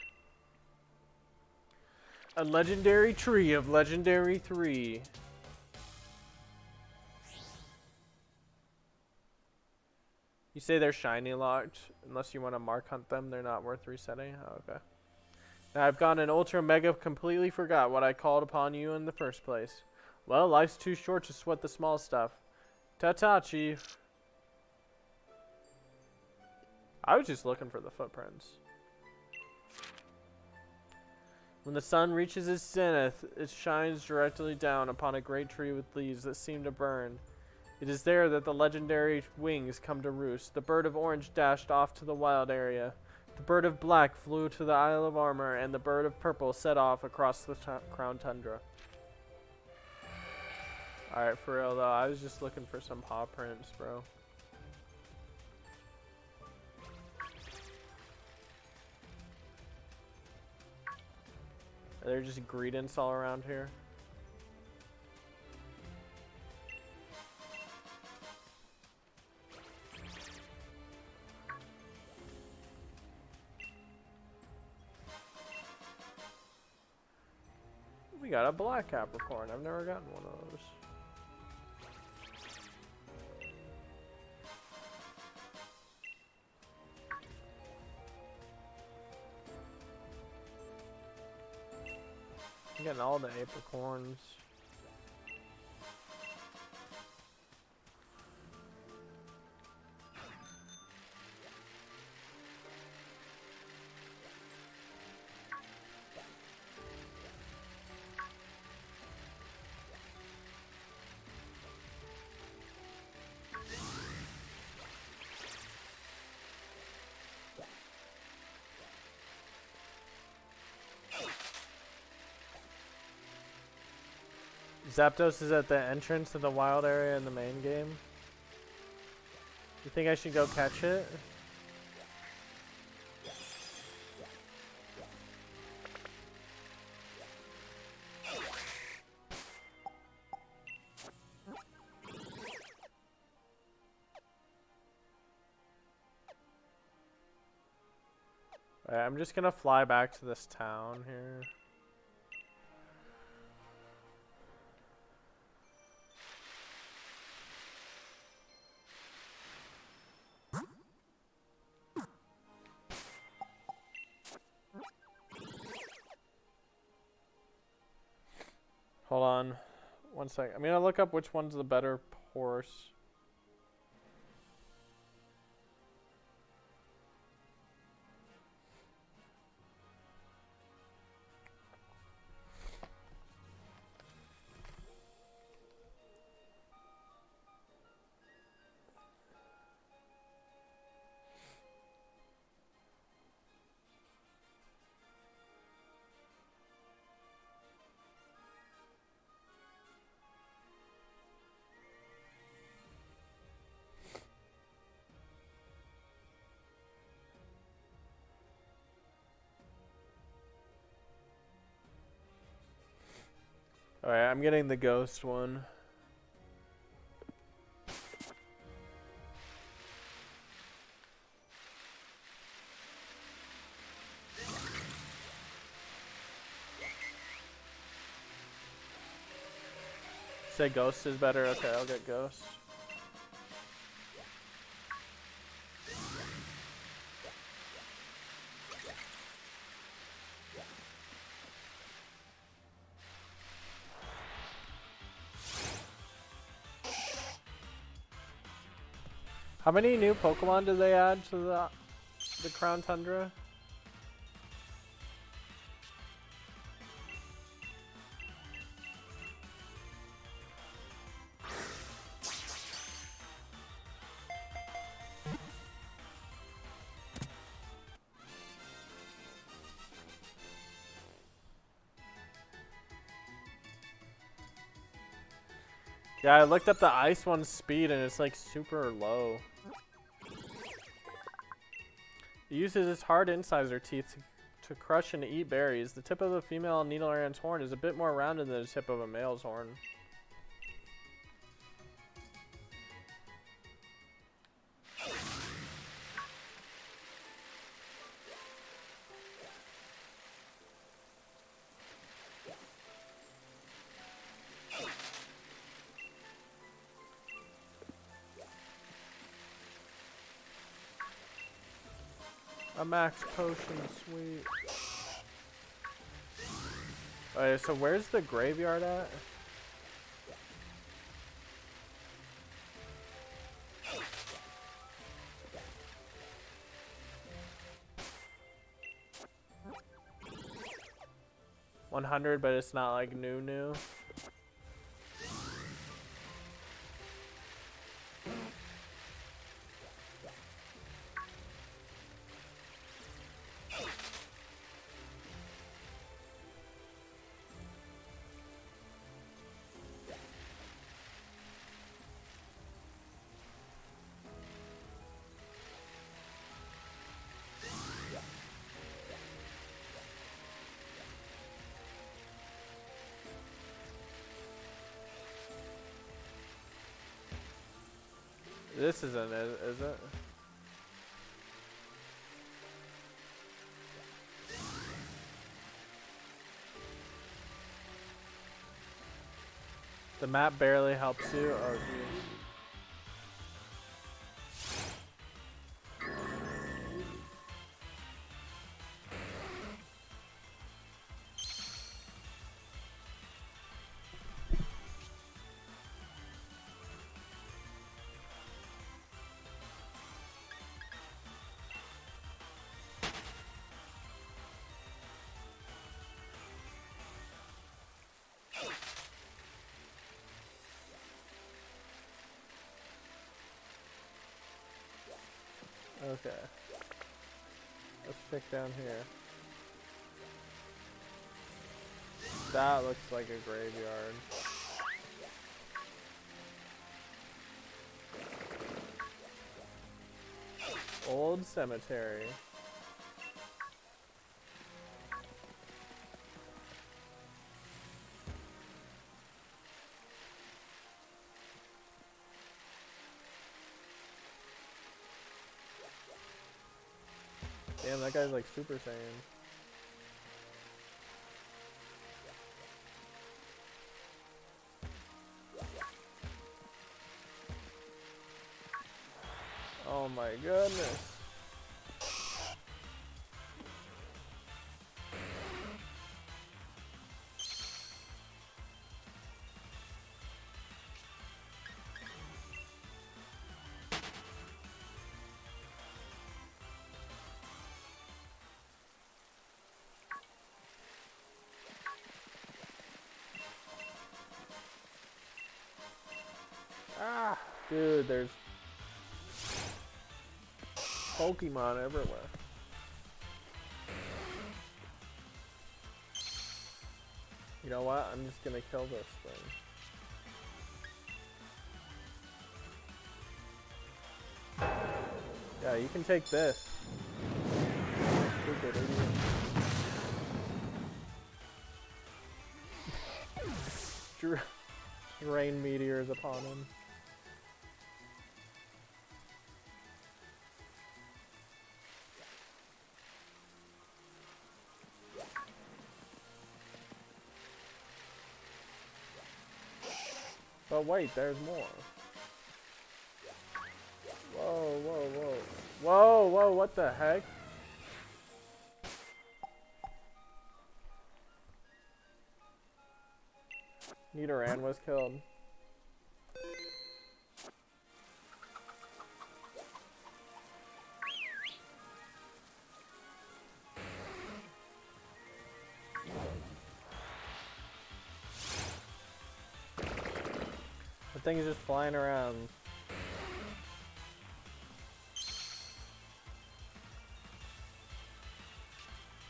a legendary tree of legendary 3. You say they're shiny locked. Unless you want to mark hunt them, they're not worth resetting. Oh, okay. Now I've gone an ultra mega completely forgot what I called upon you in the first place. Well, life's too short to sweat the small stuff. Ta-ta, Chief. I was just looking for the footprints. When the sun reaches its zenith, it shines directly down upon a great tree with leaves that seem to burn. It is there that the legendary wings come to roost. The bird of orange dashed off to the wild area. The bird of black flew to the Isle of Armor, and the bird of purple set off across the Crown Tundra. Alright, for real though, I was just looking for some paw prints, bro. Are there just greedents all around here? We got a black Capricorn. I've never gotten one of those. I'm getting all the apricorns. Zapdos is at the entrance to the wild area in the main game. You think I should go catch it? Alright, I'm just gonna fly back to this town here. Hold on. 1 sec. I'm gonna look up which one's the better horse. Alright, I'm getting the ghost one. Say ghost is better? Okay, I'll get ghost. How many new Pokemon did they add to the Crown Tundra? Yeah, I looked up the ice one's speed and it's like super low. It uses its hard incisor teeth to crush and eat berries. The tip of the female needle aran's horn is a bit more rounded than the tip of a male's horn. A max potion, sweet. Alright, so where's the graveyard at? $100, but it's not like new. This isn't it, is it? The map barely helps you. Oh, geez. Okay. Let's check down here. That looks like a graveyard. Old cemetery. Damn, that guy's like Super Saiyan. Oh my goodness. Ah, dude, there's Pokemon everywhere. You know what? I'm just gonna kill this thing. Yeah, you can take this. Stupid idiot. Rain meteors upon him. But wait, there's more. Whoa, whoa, whoa. Whoa, whoa, what the heck? Nidoran was killed. The thing is just flying around.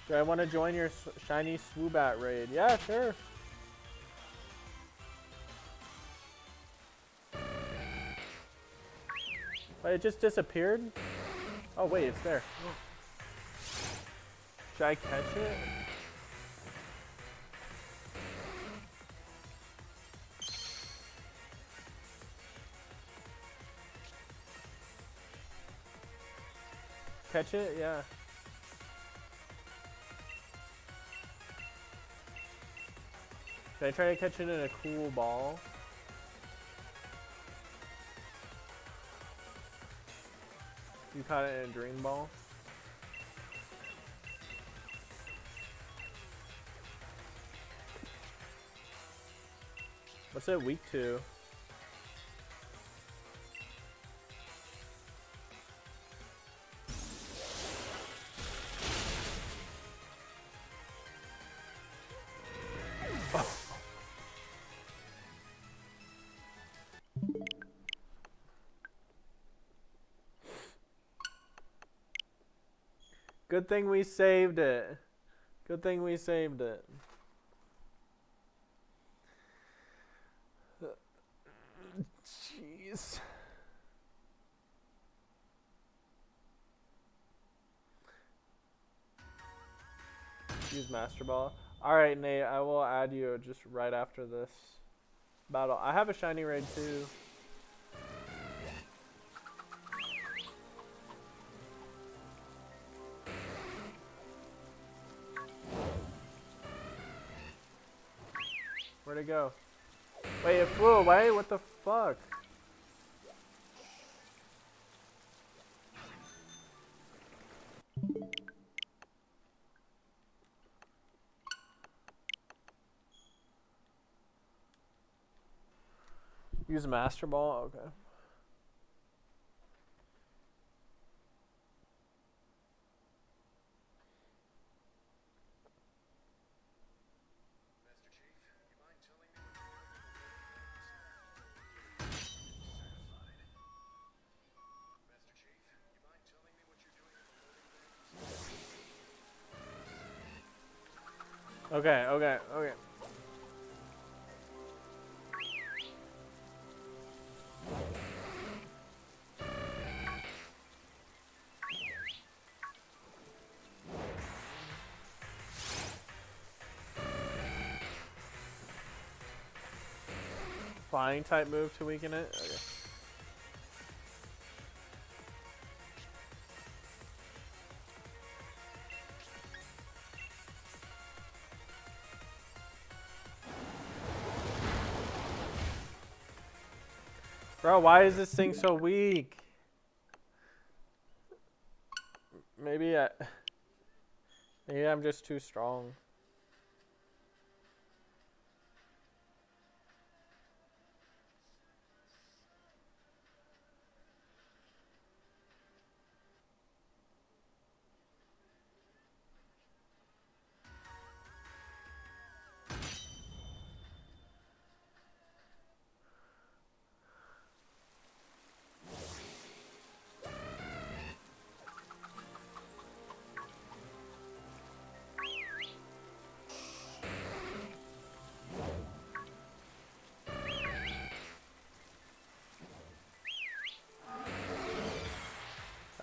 Do I want to join your shiny Swoobat raid? Yeah, sure. Wait, it just disappeared? Oh wait, it's there. Should I catch it? Catch it? Yeah. Should I try to catch it in a cool ball? You caught it in a dream ball? What's it weak to? Good thing we saved it. Good thing we saved it. Jeez. Use Master Ball. Alright, Nate, I will add you just right after this battle. I have a shiny raid too. Where'd it go? Wait, it flew away? What the fuck? Use a Master Ball? Okay. Okay, okay, okay. Flying type move to weaken it? Okay. Bro, why is this thing so weak? Maybe I'm just too strong.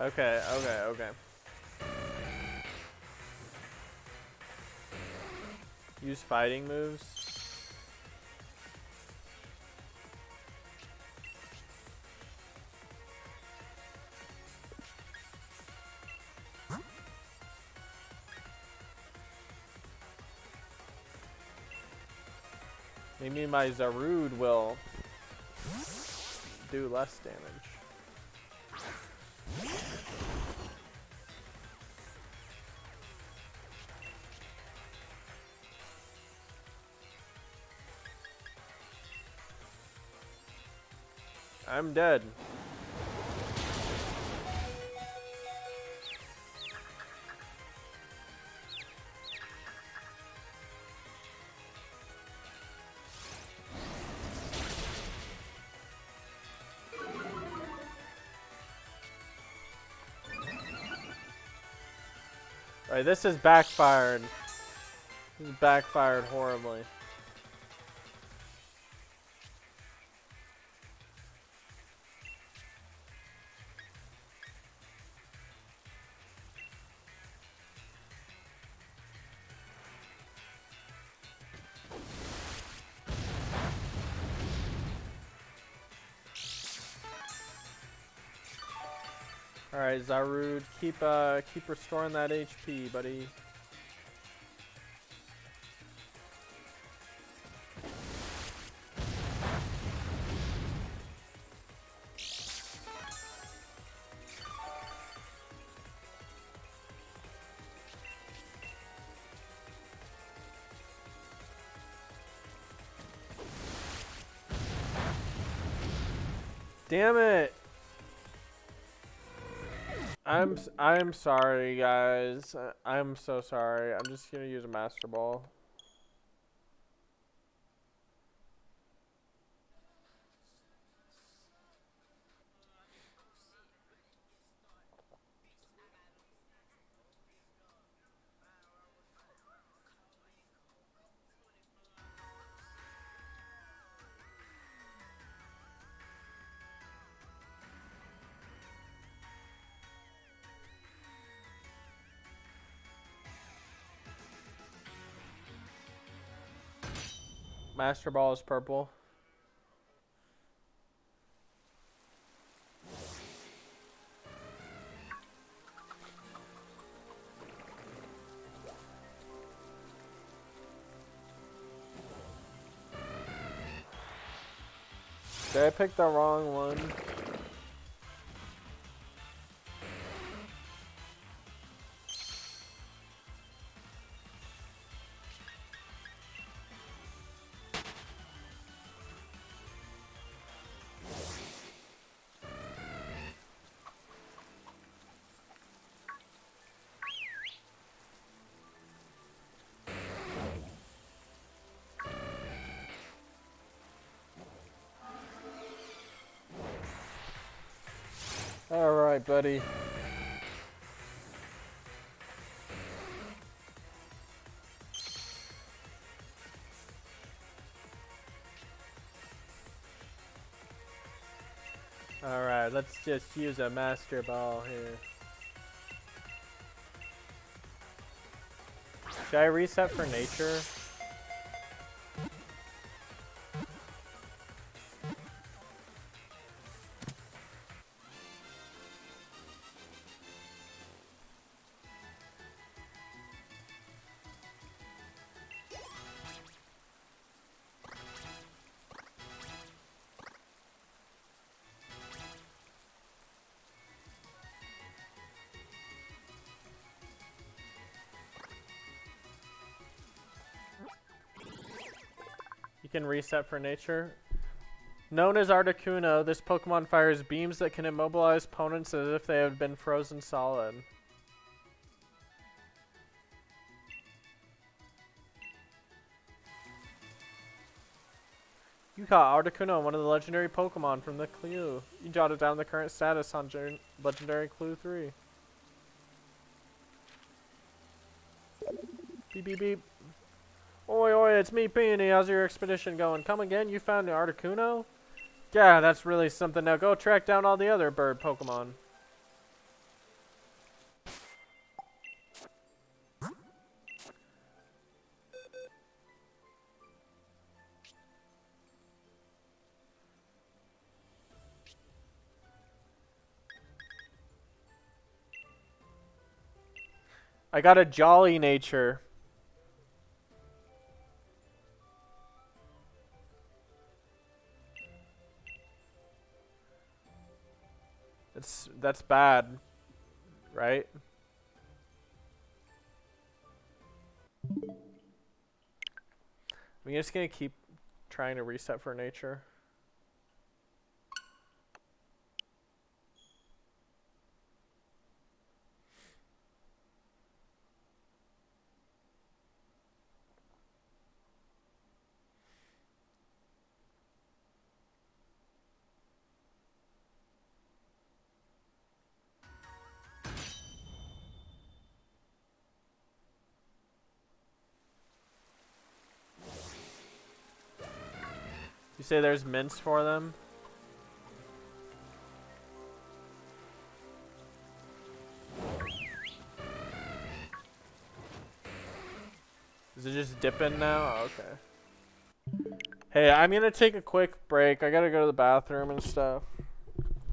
Okay, okay, okay. Use fighting moves. Maybe my Zarude will do less damage. I'm dead. Alright, this has backfired. This has backfired horribly. Alright, Zarude, keep restoring that HP, buddy. Damn it! I'm sorry, guys. I'm so sorry. I'm just gonna use a Master Ball. Master Ball is purple. Did I pick the wrong one? Alright, buddy. Alright, let's just use a master ball here. Should I reset for nature? You can reset for nature. Known as Articuno, this Pokemon fires beams that can immobilize opponents as if they had been frozen solid. You caught Articuno, one of the legendary Pokemon from the clue. You jotted down the current status on legendary clue 3. Beep beep beep. Oi oi, it's me, Peony. How's your expedition going? Come again? You found the Articuno? Yeah, that's really something. Now go track down all the other bird Pokemon. I got a jolly nature. That's bad, right? I'm just gonna keep trying to reset for nature. You say there's mints for them? Is it just dipping now? Oh, okay. Hey, I'm gonna take a quick break. I gotta go to the bathroom and stuff.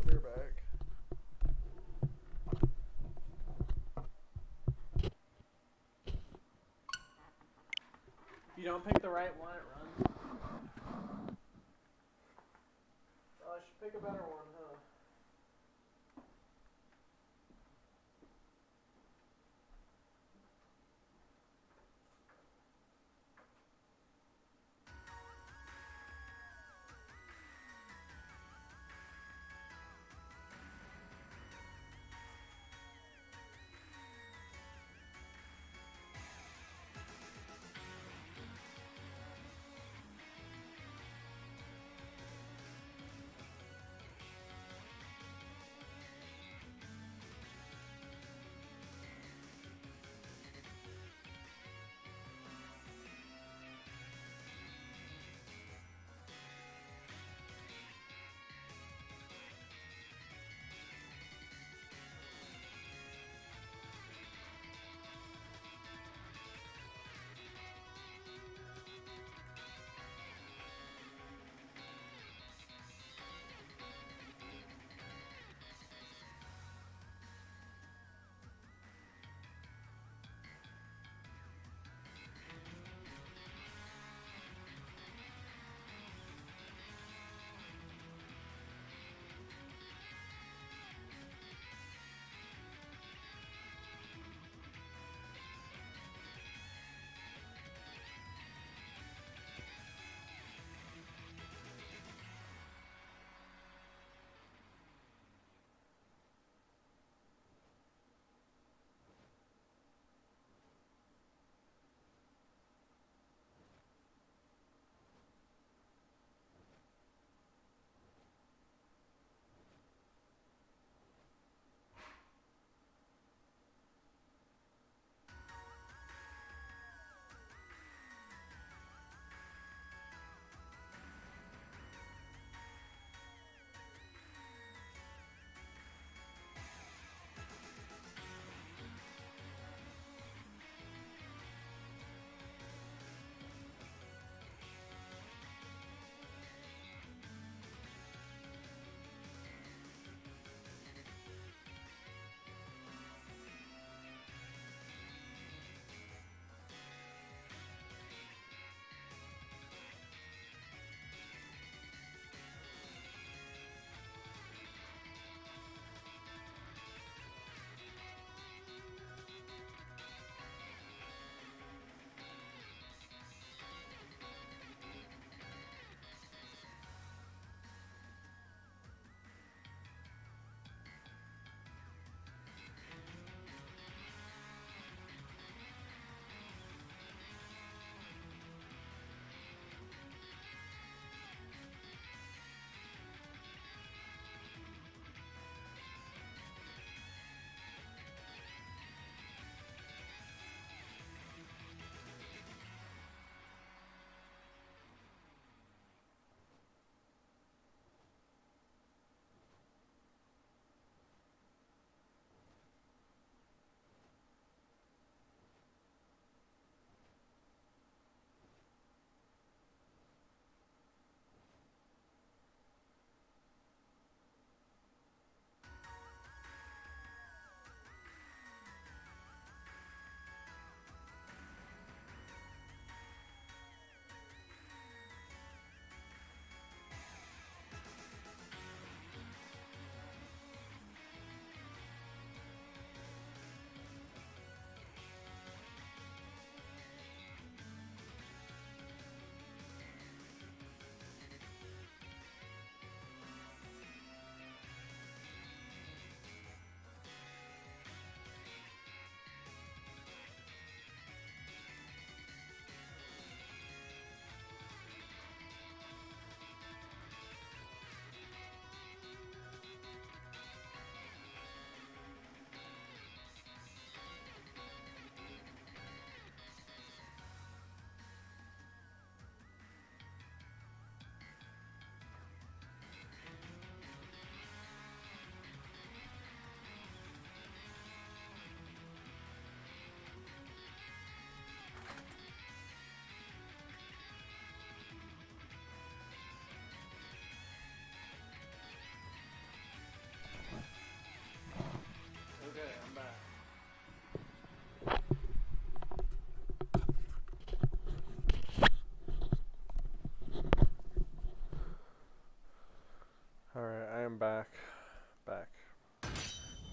Be right back. If you don't pick the right one, it runs. Oh, I should pick a better one, huh?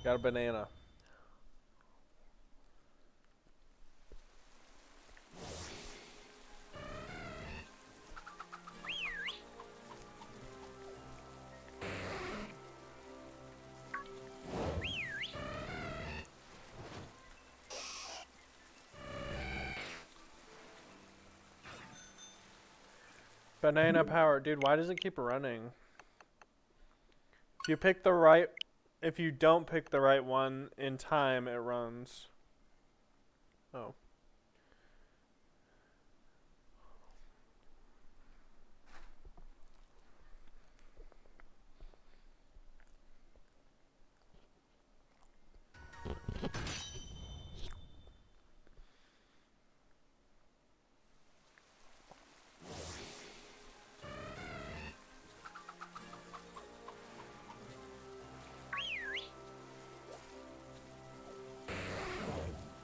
Got a banana. Banana power. Dude, why does it keep running? If you pick the right... If you don't pick the right one in time, it runs. Oh.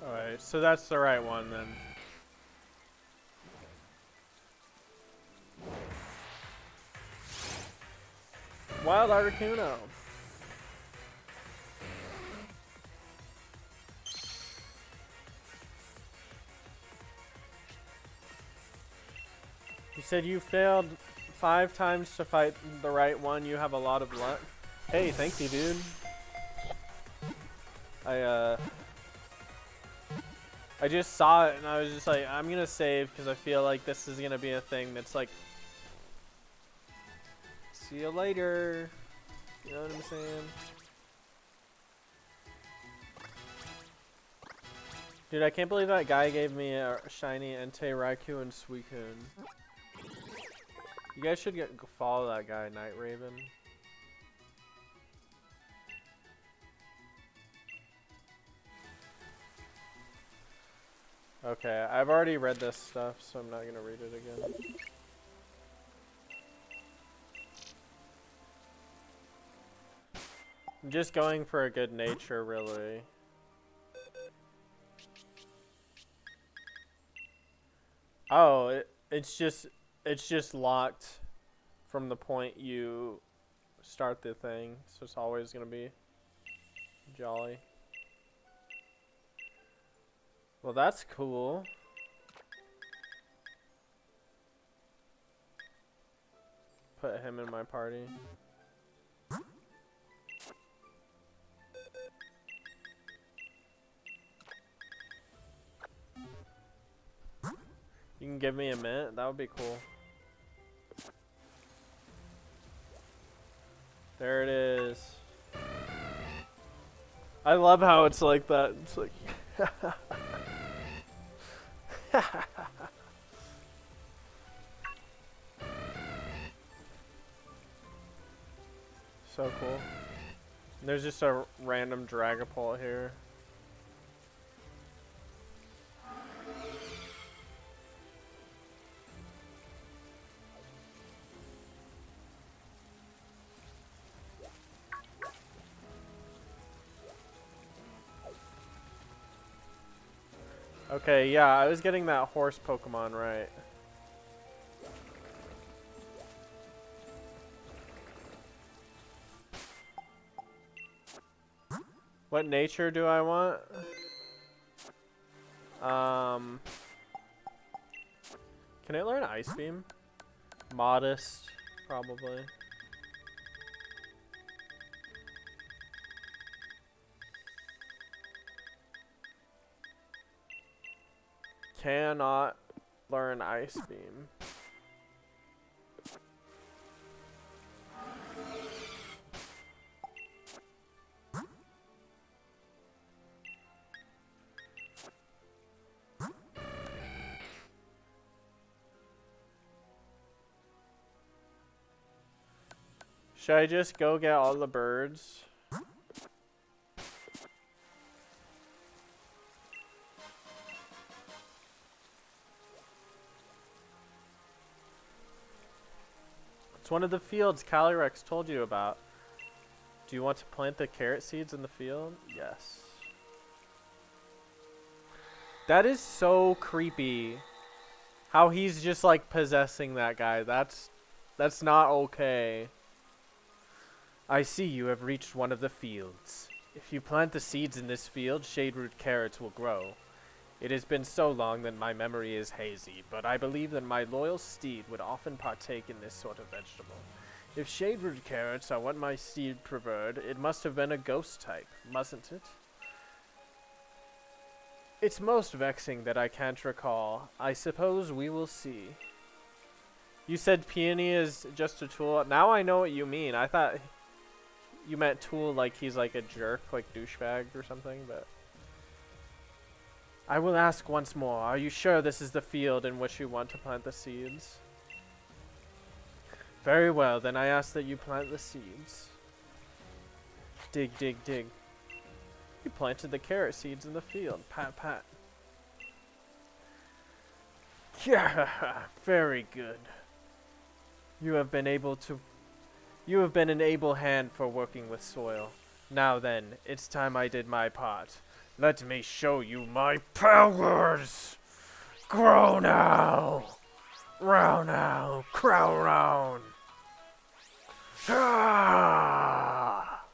Alright, so that's the right one then. Wild Articuno. You said you failed 5 times to fight the right one. You have a lot of luck. Hey, thank you, dude. I just saw it and I was just like, I'm gonna save because I feel like this is gonna be a thing that's like, see you later. You know what I'm saying? Dude, I can't believe that guy gave me a shiny Entei, Raikou, and Suicune. You guys should follow that guy, Night Raven. Okay, I've already read this stuff, so I'm not gonna read it again. I'm just going for a good nature, really. Oh, it's just locked from the point you start the thing, so it's always gonna be jolly. Well, that's cool. Put him in my party. You can give me a minute? That would be cool. There it is. I love how it's like that. It's like... So cool. There's just a random Dragapult here. Okay, yeah, I was getting that horse Pokemon right. What nature do I want? Can I learn Ice Beam? Modest, probably. Cannot learn Ice Beam. Should I just go get all the birds? It's one of the fields Calyrex told you about. Do you want to plant the carrot seeds in the field? Yes. That is so creepy. How he's just like possessing that guy. That's not okay. I see you have reached one of the fields. If you plant the seeds in this field, shaderoot carrots will grow. It has been so long that my memory is hazy, but I believe that my loyal steed would often partake in this sort of vegetable. If shaderoot carrots are what my steed preferred, it must have been a ghost type, mustn't it? It's most vexing that I can't recall. I suppose we will see. You said peony is just a tool. Now I know what you mean. I thought you meant tool like he's like a jerk, like douchebag or something, but... I will ask once more. Are you sure this is the field in which you want to plant the seeds? Very well, then I ask that you plant the seeds. Dig, dig, dig. You planted the carrot seeds in the field. Pat, pat. Yeah, very good. You have been an able hand for working with soil. Now then, it's time I did my part. Let me show you my powers! Grow now! Row now! Crow round! Ah!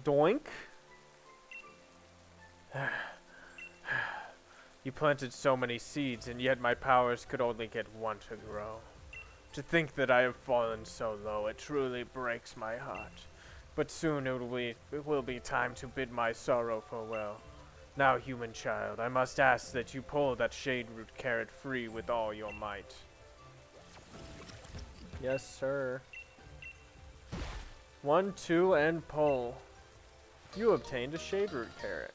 Doink? You planted so many seeds, and yet my powers could only get one to grow. To think that I have fallen so low, it truly breaks my heart. But soon it will be time to bid my sorrow farewell. Now, human child, I must ask that you pull that shaderoot carrot free with all your might. Yes, sir. 1, 2, and pull. You obtained a shaderoot carrot.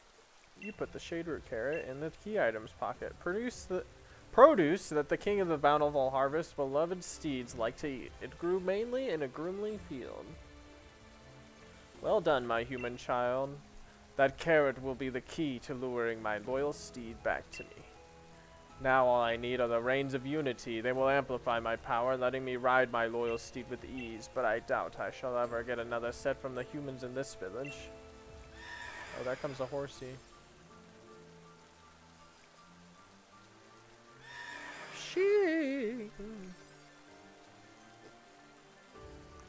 You put the shaderoot carrot in the key items pocket. Produce that the king of the bountiful harvest, beloved steeds like to eat. It grew mainly in a groomly field. Well done, my human child. That carrot will be the key to luring my loyal steed back to me. Now all I need are the reins of unity. They will amplify my power, letting me ride my loyal steed with ease, but I doubt I shall ever get another set from the humans in this village. Oh, there comes a horsey.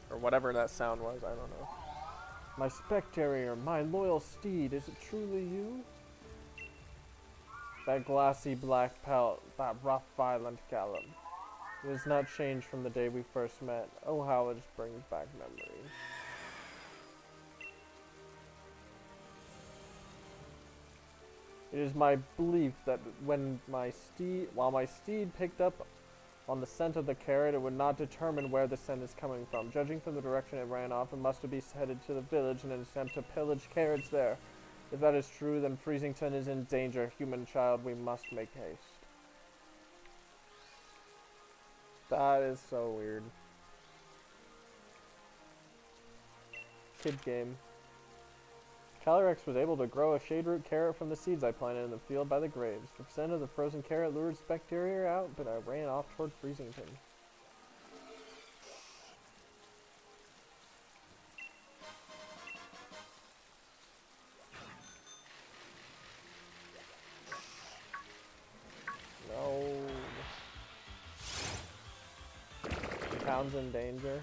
Or whatever that sound was, I don't know. My spectator, my loyal steed, is it truly you? That glassy black pelt, that rough, violent gallop. It has not changed from the day we first met. Oh, how it brings back memories. It is my belief that while my steed picked up on the scent of the carrot, it would not determine where the scent is coming from. Judging from the direction it ran off, it must be headed to the village in an attempt to pillage carrots there. If that is true, then Freezington is in danger. Human child, we must make haste. That is so weird. Kid game. Calyrex was able to grow a shaderoot carrot from the seeds I planted in the field by the graves. The scent of the frozen carrot lured Spectator out, but I ran off toward Freezington. No. Town's in danger.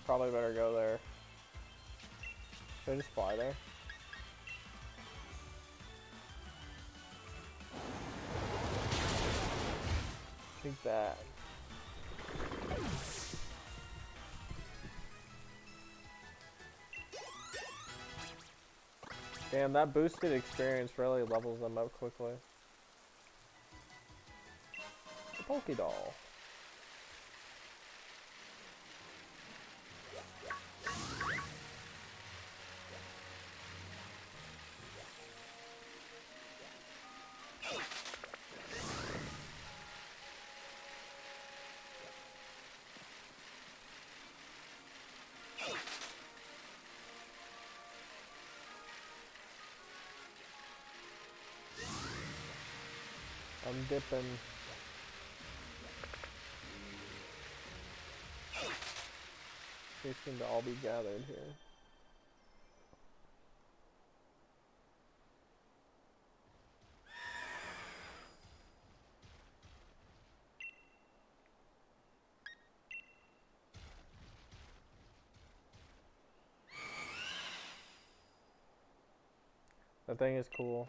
Probably better go there. Should I just fly there? Take that. Damn, that boosted experience really levels them up quickly. The Pokédoll. I'm dipping. They seem to all be gathered here. That thing is cool.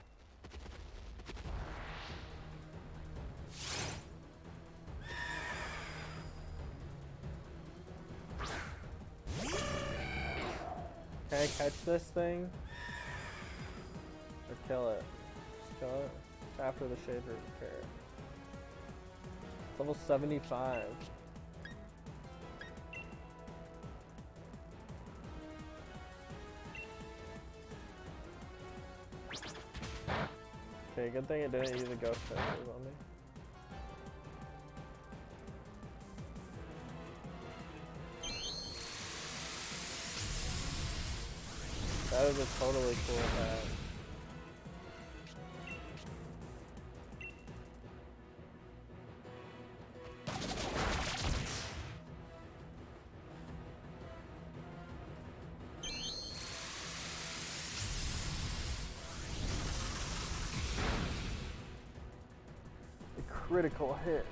Can I catch this thing? Or kill it? Just kill it? It's after the shade root carrot. It's level 75. Okay, good thing it didn't use the ghost pistols on me. That is a totally cool attack. A critical hit.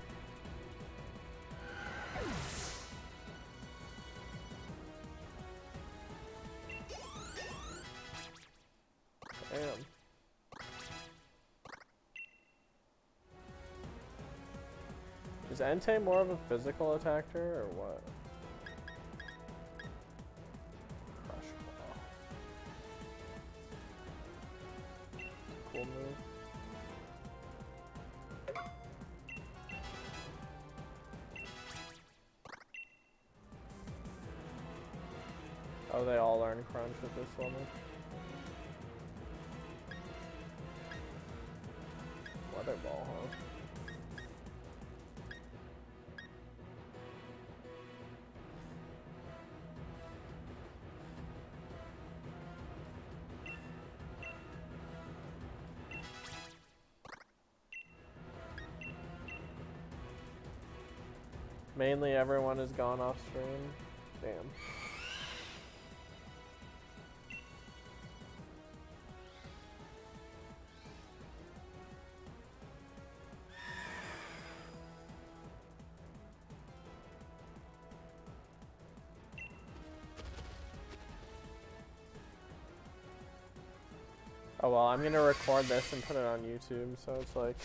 Damn. Is Entei more of a physical attacker or what? Crush Claw. Cool move. Oh, they all learn crunch at this level. Weather ball, huh? Mainly everyone has gone off stream. Damn. Oh well, I'm gonna record this and put it on YouTube, so it's like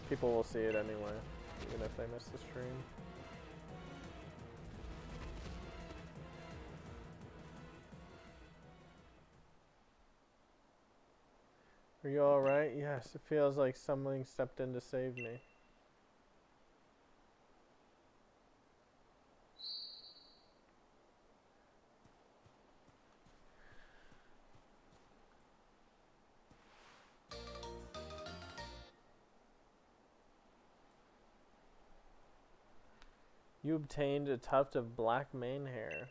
people will see it anyway, even if they miss the stream. Are you alright? Yes, it feels like something stepped in to save me. You obtained a tuft of black mane hair.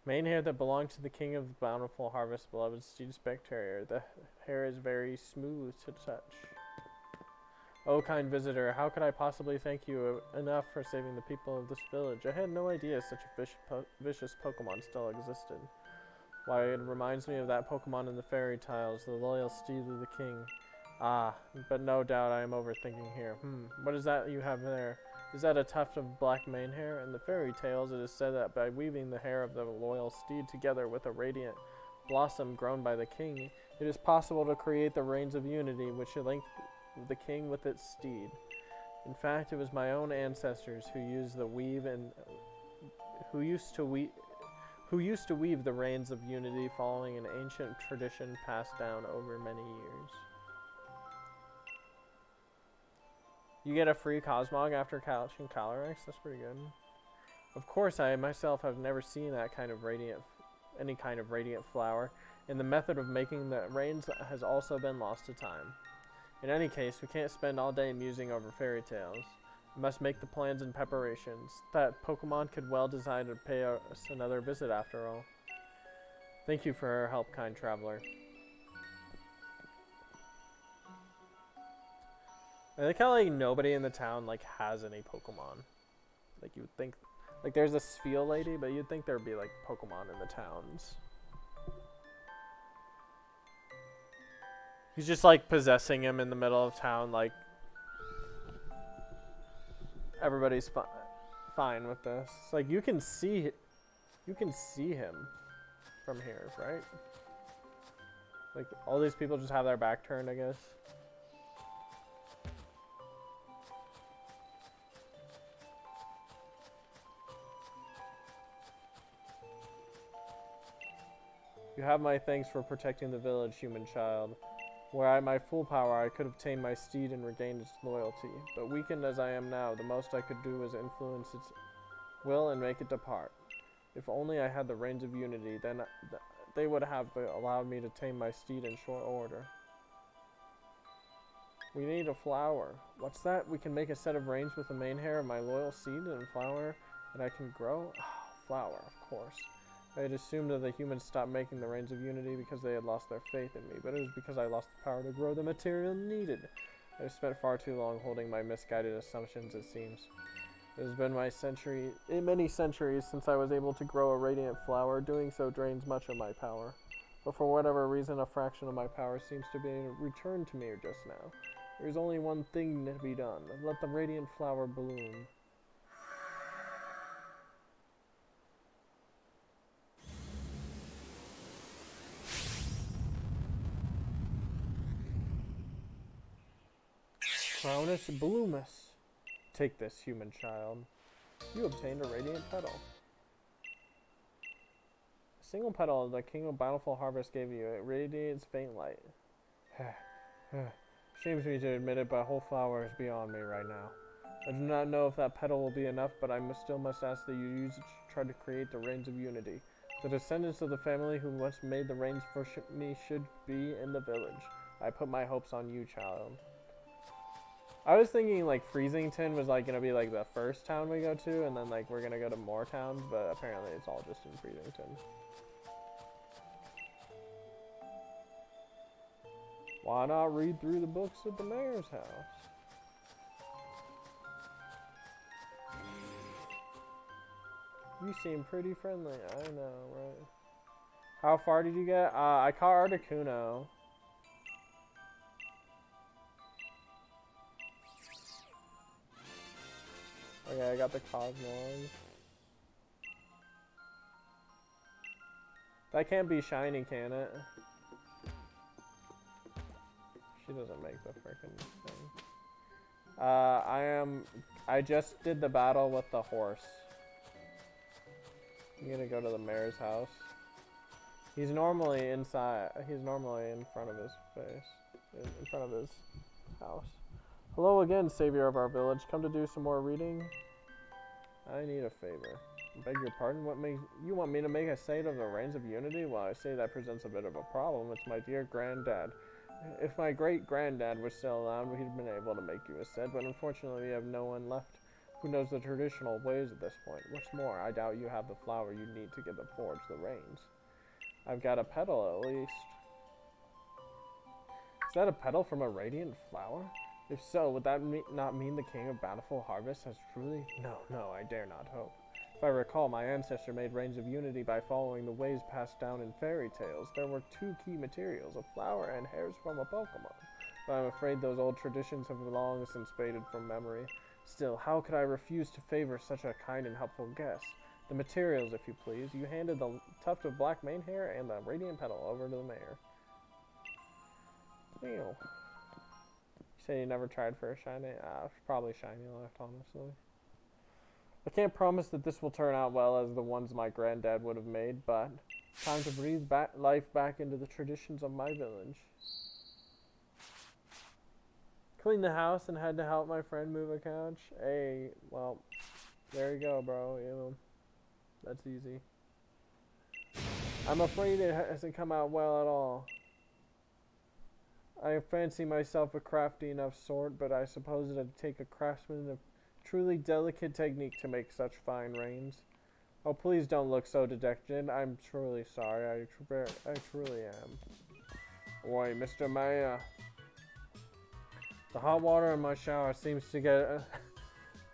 Mane hair that belonged to the king of the bountiful harvest, beloved steed Spectator. The hair is very smooth to touch. Oh, kind visitor, how could I possibly thank you enough for saving the people of this village? I had no idea such a vicious Pokemon still existed. Why, it reminds me of that Pokemon in the fairy tales, the loyal steed of the king. Ah, but no doubt I am overthinking here. What is that you have there? Is that a tuft of black mane hair? In the fairy tales, it is said that by weaving the hair of the loyal steed together with a radiant blossom grown by the king, it is possible to create the reins of unity which link the king with its steed. In fact, it was my own ancestors who used the weave and who used to weave the reins of unity, following an ancient tradition passed down over many years. You get a free Cosmog after catching Calyrex? That's pretty good. Of course, I myself have never seen that kind of any kind of radiant flower, and the method of making the reins has also been lost to time. In any case, we can't spend all day musing over fairy tales. We must make the plans and preparations. That Pokemon could well decide to pay us another visit after all. Thank you for your help, kind traveler. I like how like nobody in the town like has any Pokemon. Like you would think, like there's a Spheal lady, but you'd think there'd be like Pokemon in the towns. He's just like possessing him in the middle of town, like everybody's fine with this. It's like you can see You can see him from here, right? Like, all these people just have their back turned, I guess. You have my thanks for protecting the village, human child. Were I my full power, I could have tamed my steed and regained its loyalty. But weakened as I am now, the most I could do was influence its will and make it depart. If only I had the reins of unity, then they would have allowed me to tame my steed in short order. We need a flower. What's that? We can make a set of reins with the main hair of my loyal seed and a flower that I can grow? Oh, flower, of course. I had assumed that the humans stopped making the reins of unity because they had lost their faith in me, but it was because I lost the power to grow the material needed. I have spent far too long holding my misguided assumptions, it seems. It has been many centuries since I was able to grow a radiant flower. Doing so drains much of my power. But for whatever reason, a fraction of my power seems to be returned to me just now. There is only one thing to be done. Let the radiant flower bloom. Crownus Bloomus. Take this, human child. You obtained a radiant petal. A single petal the King of Bountiful Harvest gave you. It radiates faint light. Shames me to admit it, but a whole flower is beyond me right now. I do not know if that petal will be enough, but I still must ask that you use it to try to create the reins of unity. The descendants of the family who once made the reins for me should be in the village. I put my hopes on you, child. I was thinking like Freezington was like gonna be like the first town we go to, and then like we're gonna go to more towns, but apparently it's all just in Freezington. Why not read through the books at the mayor's house? You seem pretty friendly. I know, right? How far did you get? I caught Articuno. Okay, I got the Cosmog. That can't be shiny, can it? She doesn't make the frickin' thing. I just did the battle with the horse. I'm gonna go to the mayor's house. He's normally inside. He's normally in front of his face. In front of his house. Hello again, savior of our village. Come to do some more reading? I need a favor. Beg your pardon? You want me to make a sight of the reins of unity? Well, I say that presents a bit of a problem. It's my dear granddad. If my great-granddad was still around, he'd been able to make you a set, but unfortunately we have no one left who knows the traditional ways at this point. What's more, I doubt you have the flower you need to get the forge the reins. I've got a petal, at least. Is that a petal from a radiant flower? If so, would that not mean the King of Bountiful Harvest has truly... No, I dare not hope. If I recall, my ancestor made reins of unity by following the ways passed down in fairy tales. There were two key materials, a flower and hairs from a Pokemon. But I'm afraid those old traditions have long since faded from memory. Still, how could I refuse to favor such a kind and helpful guest? The materials, if you please. You handed the tuft of black mane hair and the radiant petal over to the mayor. Ew. You say you never tried for a shiny? Probably shiny left, honestly. I can't promise that this will turn out well as the ones my granddad would have made, but time to breathe life back into the traditions of my village. Clean the house and had to help my friend move a couch. Hey, well, there you go, bro. You know, that's easy. I'm afraid it hasn't come out well at all. I fancy myself a crafty enough sort, but I suppose it'd take a craftsman of truly delicate technique to make such fine reins. Oh, please don't look so dejected. I'm truly sorry. I truly am. Oi, Mr. Mayor. The hot water in my shower seems to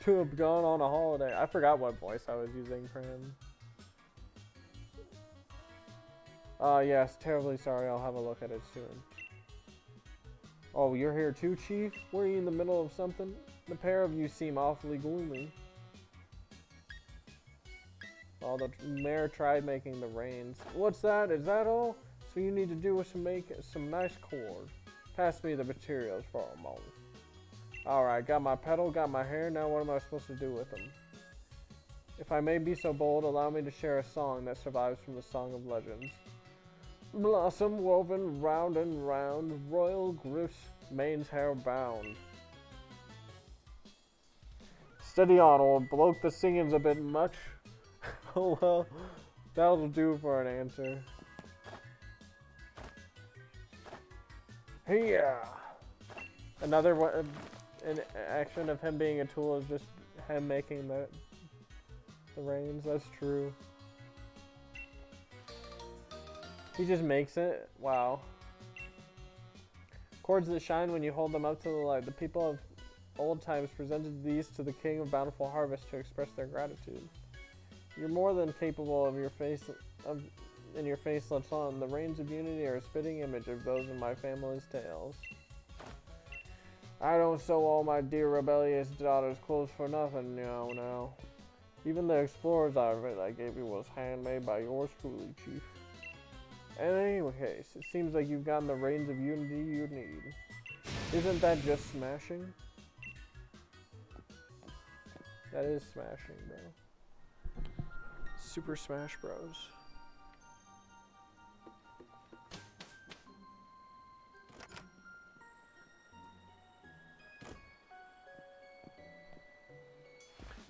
have gone on a holiday. I forgot what voice I was using for him. Yes, terribly sorry. I'll have a look at it soon. Oh, you're here too, Chief? Were you in the middle of something? The pair of you seem awfully gloomy. Well, the mayor tried making the rains. What's that? Is that all? So you need to do is to make some nice cord. Pass me the materials for a moment. Alright, got my pedal, got my hair, now what am I supposed to do with them? If I may be so bold, allow me to share a song that survives from the Song of Legends. Blossom woven round and round, royal griff's mane's hair bound. Steady on, old bloke, the singing's a bit much. Oh well, that'll do for an answer. Yeah. Another one, an action of him being a tool is just him making the rains. That's true. He just makes it. Wow. Cords that shine when you hold them up to the light. The people of old times presented these to the king of bountiful harvest to express their gratitude. You're more than capable of your face in your face lets on. The rains of unity are a spitting image of those in my family's tales. I don't sew all my dear rebellious daughters' clothes for nothing, now. Even the explorer's outfit I gave you was handmade by yours truly, Chief. In any case, it seems like you've gotten the reins of unity you need. Isn't that just smashing? That is smashing, bro. Super Smash Bros.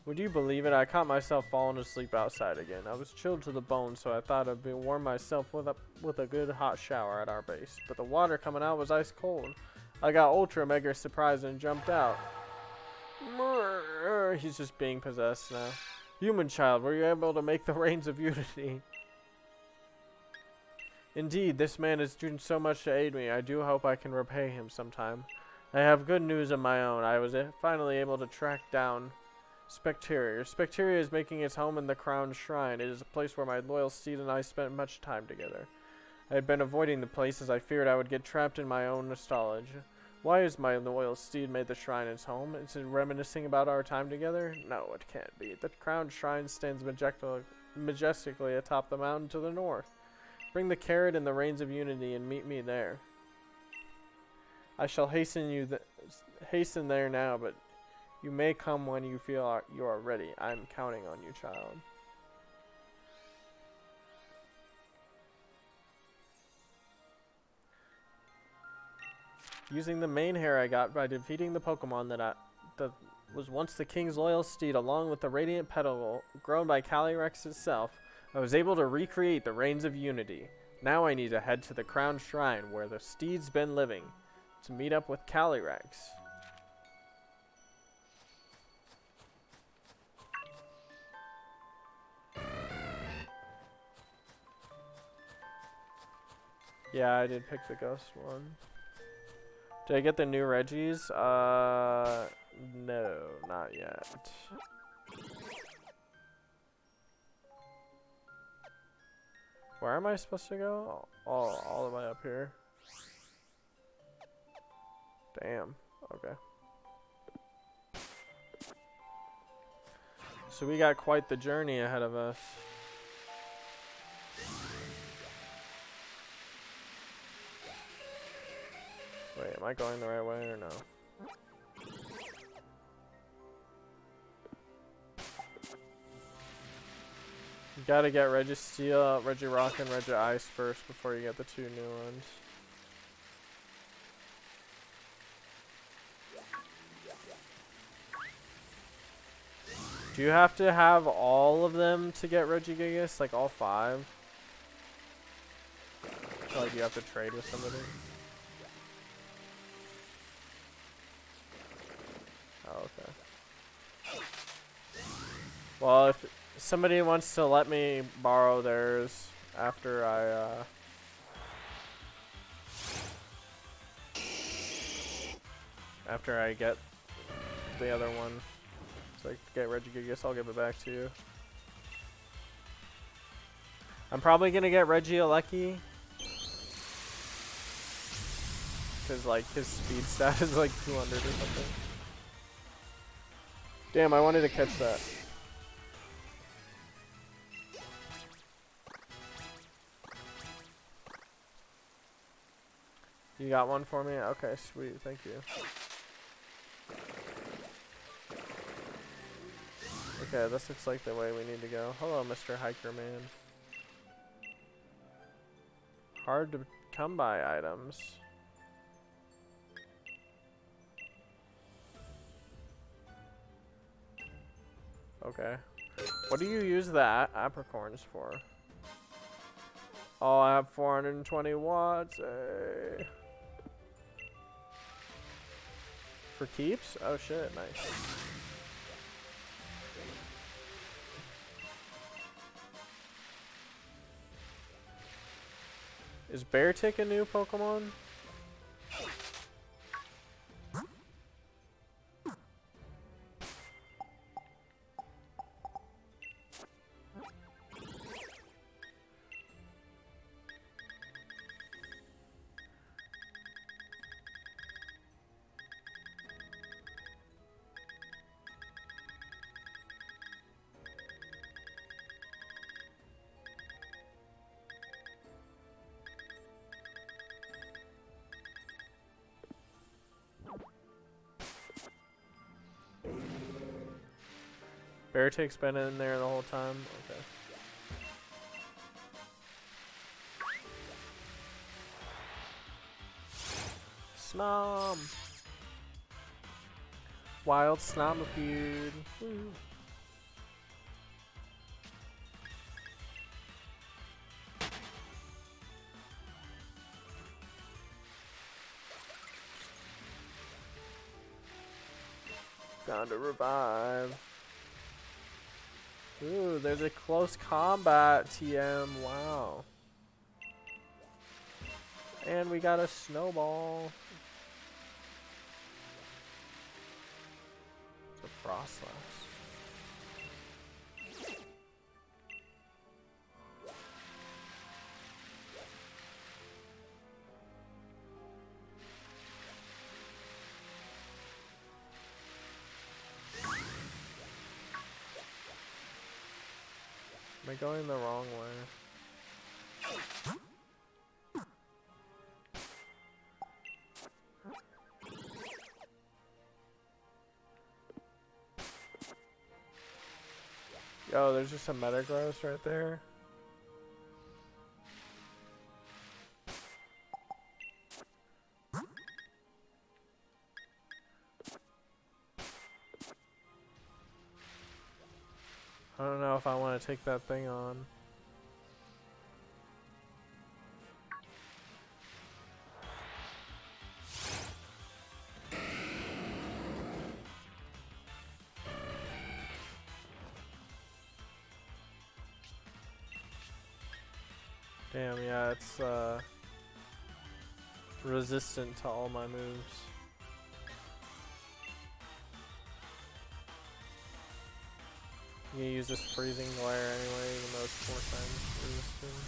Would you believe it? I caught myself falling asleep outside again. I was chilled to the bone, so I thought I'd warm myself with a good hot shower at our base. But the water coming out was ice cold. I got ultra mega surprised and jumped out. He's just being possessed now. Human child, were you able to make the reins of unity? Indeed, this man has done so much to aid me. I do hope I can repay him sometime. I have good news of my own. I was finally able to track down Specteria. Specteria is making its home in the Crown Shrine. It is a place where my loyal steed and I spent much time together. I had been avoiding the place as I feared I would get trapped in my own nostalgia. Why has my loyal steed made the shrine its home? Is it reminiscing about our time together? No, it can't be. The Crown Shrine stands majestically atop the mountain to the north. Bring the carrot and the reins of unity and meet me there. I shall hasten there now, but you may come when you feel you are ready. I'm counting on you, child. Using the main hair I got by defeating the Pokemon that was once the king's loyal steed, along with the radiant petal grown by Calyrex itself, I was able to recreate the reins of unity. Now I need to head to the Crown Shrine where the steed's been living to meet up with Calyrex. Yeah, I did pick the ghost one. Did I get the new Reggies? No, not yet. Where am I supposed to go? Oh, all the way up here. Damn. Okay. So we got quite the journey ahead of us. Wait, am I going the right way or no? You gotta get Registeel, Regirock, and Regice first before you get the two new ones. Do you have to have all of them to get Regigigas? Like all 5? So like you have to trade with somebody? Oh, okay. Well, if somebody wants to let me borrow theirs after I get the other one, so I get Regigigas, I'll give it back to you. I'm probably gonna get Regieleki, cause like his speed stat is like 200 or something. Damn, I wanted to catch that. You got one for me? Okay, sweet. Thank you. Okay, this looks like the way we need to go. Hello, Mr. Hiker Man. Hard to come by items. Okay. What do you use the apricorns for? Oh, I have 420 watts. Hey. For keeps? Oh shit, nice. Is Beartick a new Pokemon? Beartick's been in there the whole time? Okay. Snom! Wild Snom appeared. Woo. Found a revive. Ooh, there's a close combat TM. Wow. And we got a snowball. It's a Frostlass. Am I going the wrong way? Yo, there's just a Metagross right there. I don't know if I want to take that thing on. Damn, yeah, it's resistant to all my moves. I'm gonna use this freezing glare anyway, even though it's 4 times resistant.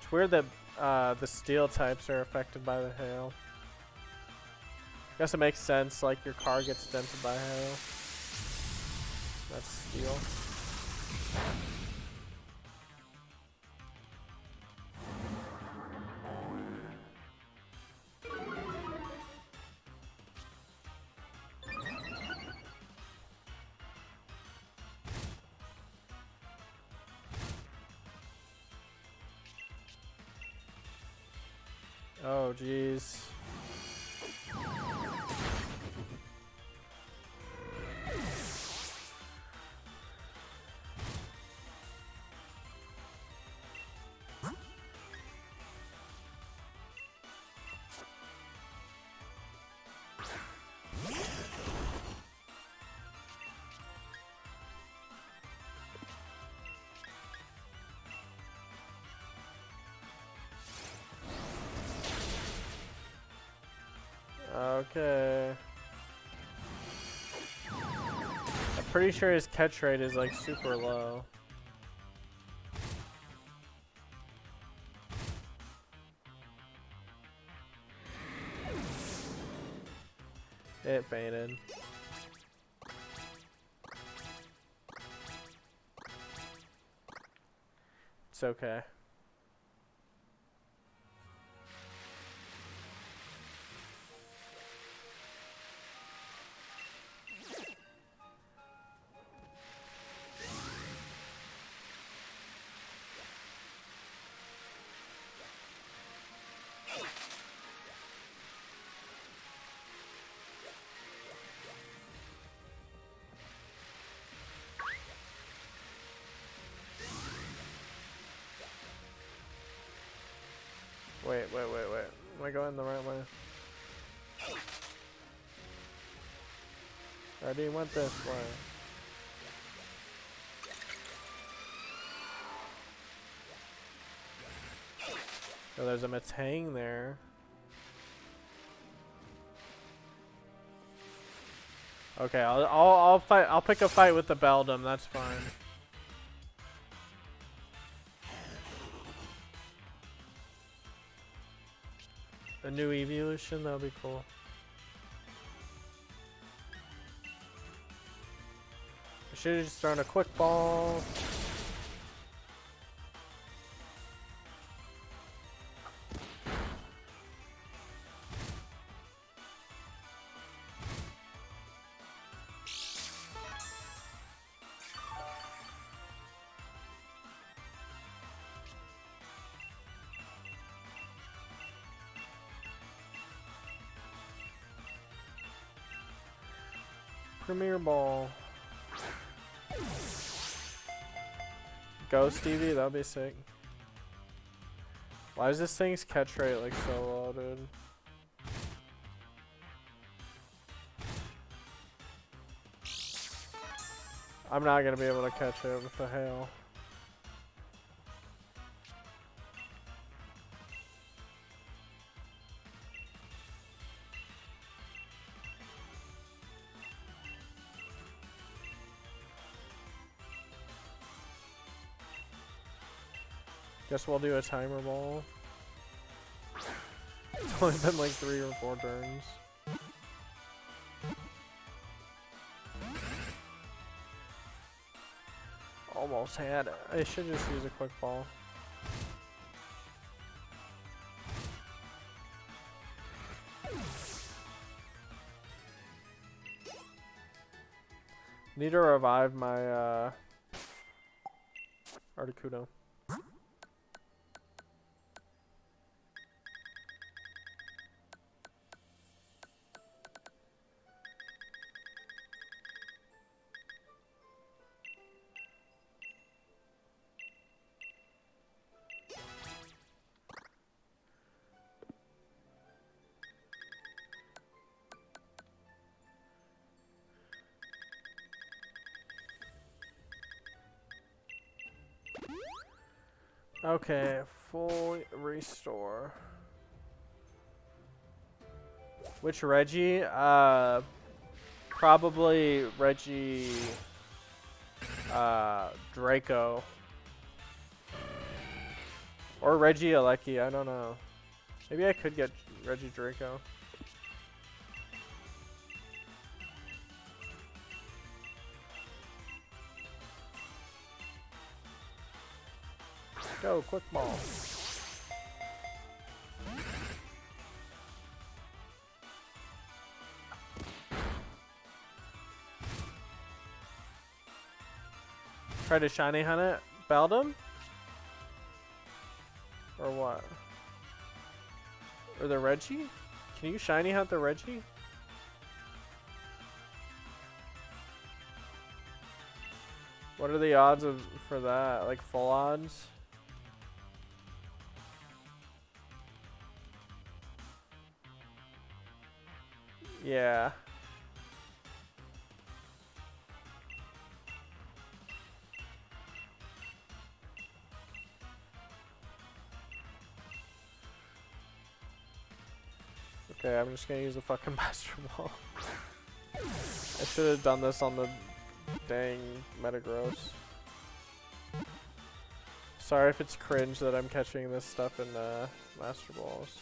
It's weird that the steel types are affected by the hail. I guess it makes sense, like your car gets dented by hail. That's steel. Oh, jeez. Okay. I'm pretty sure his catch rate is like super low. It fainted. It's okay. Wait. Am I going the right way? I already went this way. Oh, there's a Matang there. Okay, I'll fight. I'll pick a fight with the Beldum. That's fine. A new evolution, that'll be cool. I should have just thrown a quick ball. Premier Ball. Go Stevie, that'd be sick. Why is this thing's catch rate like so low, dude? I'm not gonna be able to catch it with the hail. Guess we'll do a timer ball. It's only been like 3 or 4 turns. Almost had it. I should just use a quick ball. Need to revive my Articuno. Okay, full restore. Which Reggie? Probably Reggie Draco. Or Reggie Alecki, I don't know. Maybe I could get Reggie Draco. Go, quick ball. Try to shiny hunt it. Beldum? Or what? Or the Reggie? Can you shiny hunt the Reggie? What are the odds for that? Like full odds? Yeah. Okay, I'm just gonna use the fucking Master Ball. I should have done this on the dang Metagross. Sorry if it's cringe that I'm catching this stuff in Master Balls.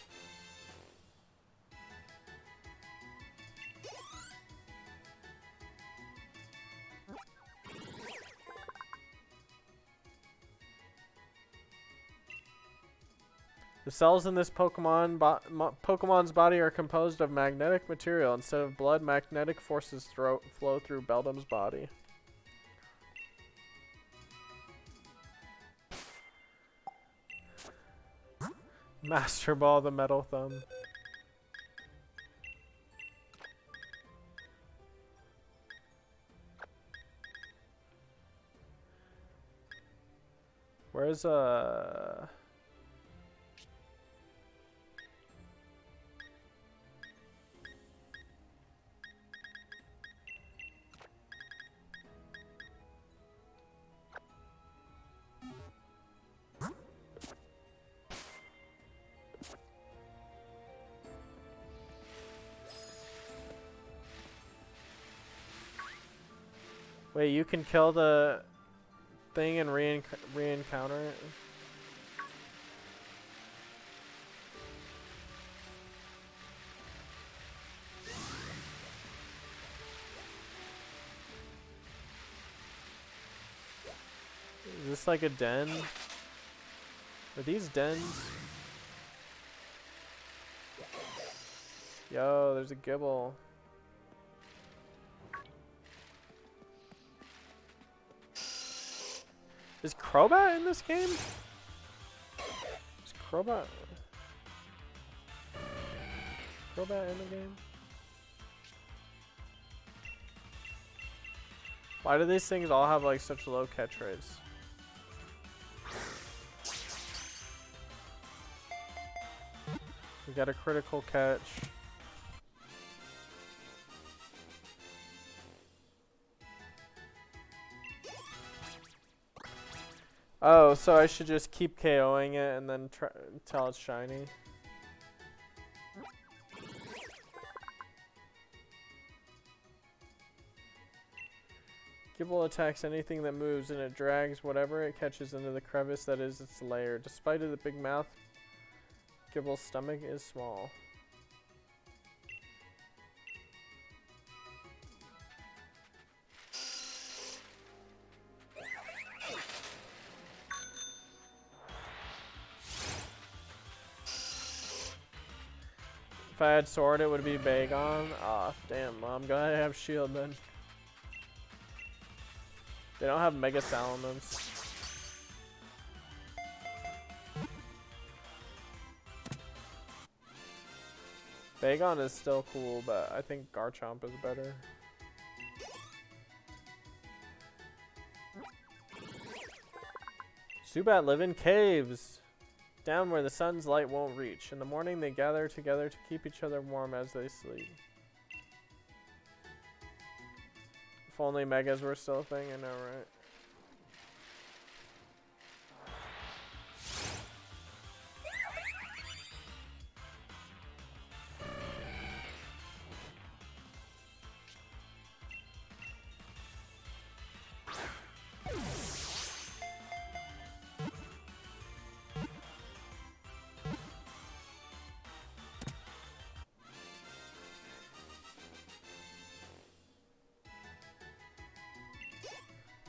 The cells in this Pokemon's body are composed of magnetic material. Instead of blood, magnetic forces flow through Beldum's body. Master Ball, the Metal Thumb. Where's Wait, you can kill the thing and re-encounter it? Is this like a den? Are these dens? Yo, there's a Gibble. Is Crobat in this game? Is Crobat in the game? Why do these things all have like such low catch rates? We got a critical catch. Oh, so I should just keep KOing it and then try until it's shiny. Gibble attacks anything that moves and it drags whatever it catches into the crevice that is its lair. Despite the big mouth, Gibble's stomach is small. If I had sword, it would be Bagon. Ah, damn, I'm gonna have shield then. They don't have Mega Salamence. Bagon is still cool, but I think Garchomp is better. Zubat live in caves, down where the sun's light won't reach. In the morning, they gather together to keep each other warm as they sleep. If only Megas were still a thing, I know, right?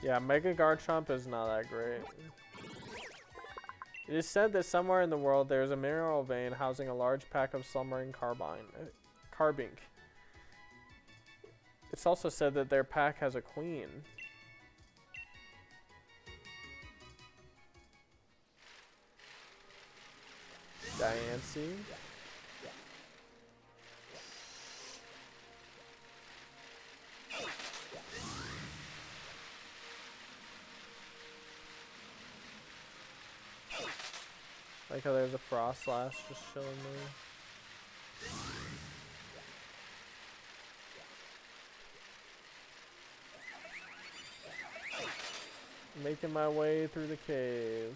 Yeah, Mega Garchomp is not that great. It is said that somewhere in the world there is a mineral vein housing a large pack of slumbering carbink. It's also said that their pack has a queen. Diancie. Like how there's a Frost Slash just chilling there. Making my way through the cave.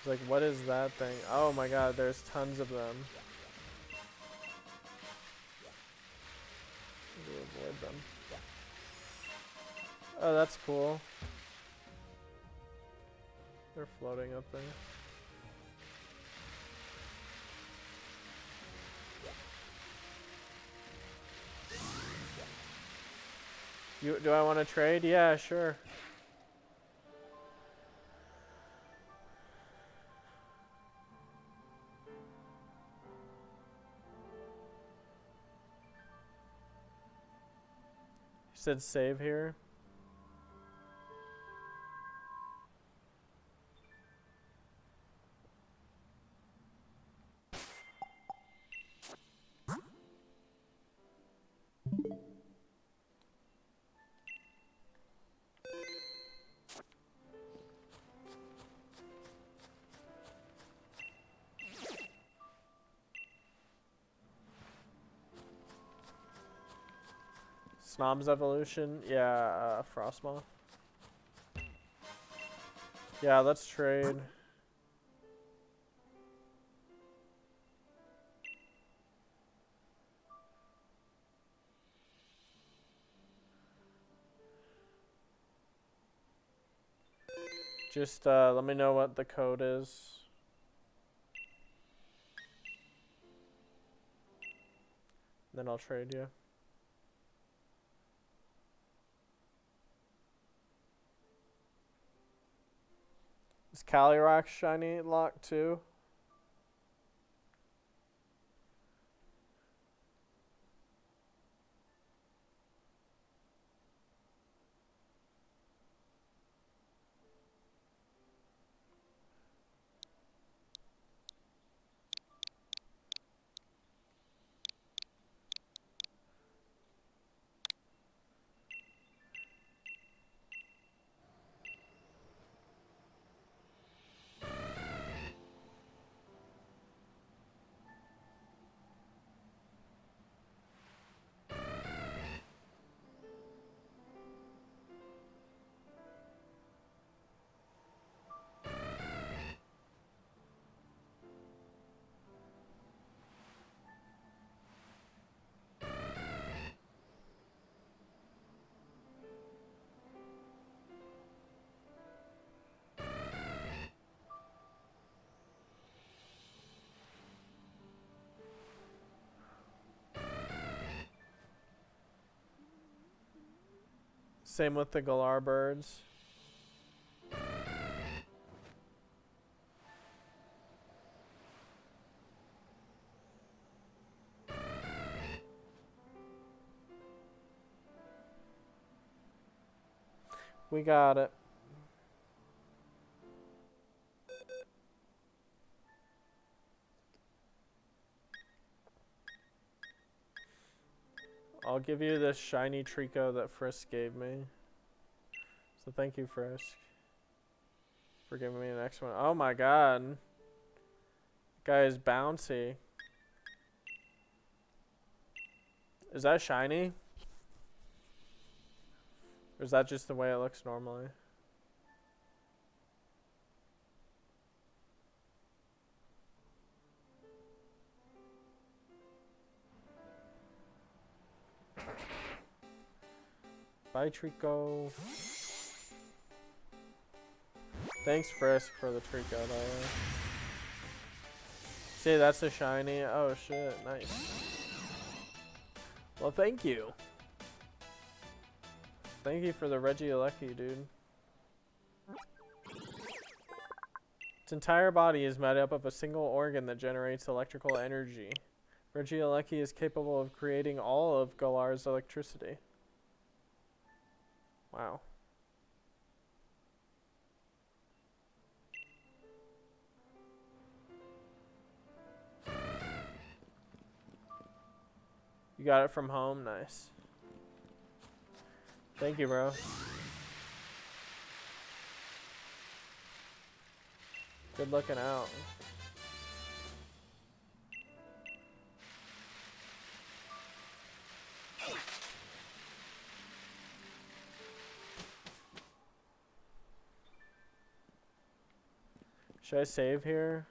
Like, what is that thing? Oh my god, there's tons of them. Oh, that's cool. They're floating up there. Do I want to trade? Yeah, sure. You said save here. Snob's evolution. Yeah, Frostmoth. Yeah, let's trade. Just let me know what the code is. Then I'll trade you. Is Calyrock shiny locked too? Same with the Galar birds. We got it. I'll give you this shiny Trico that Frisk gave me. So thank you, Frisk, for giving me the next one. Oh my god. Guy is bouncy. Is that shiny? Or is that just the way it looks normally? Bye, Trico. Thanks, Frisk, for the Trico, though. See, that's a shiny. Oh, shit. Nice. Well, thank you. Thank you for the Regieleki, dude. Its entire body is made up of a single organ that generates electrical energy. Regieleki is capable of creating all of Galar's electricity. Wow. You got it from home? Nice. Thank you, bro. Good looking out. Should I save here?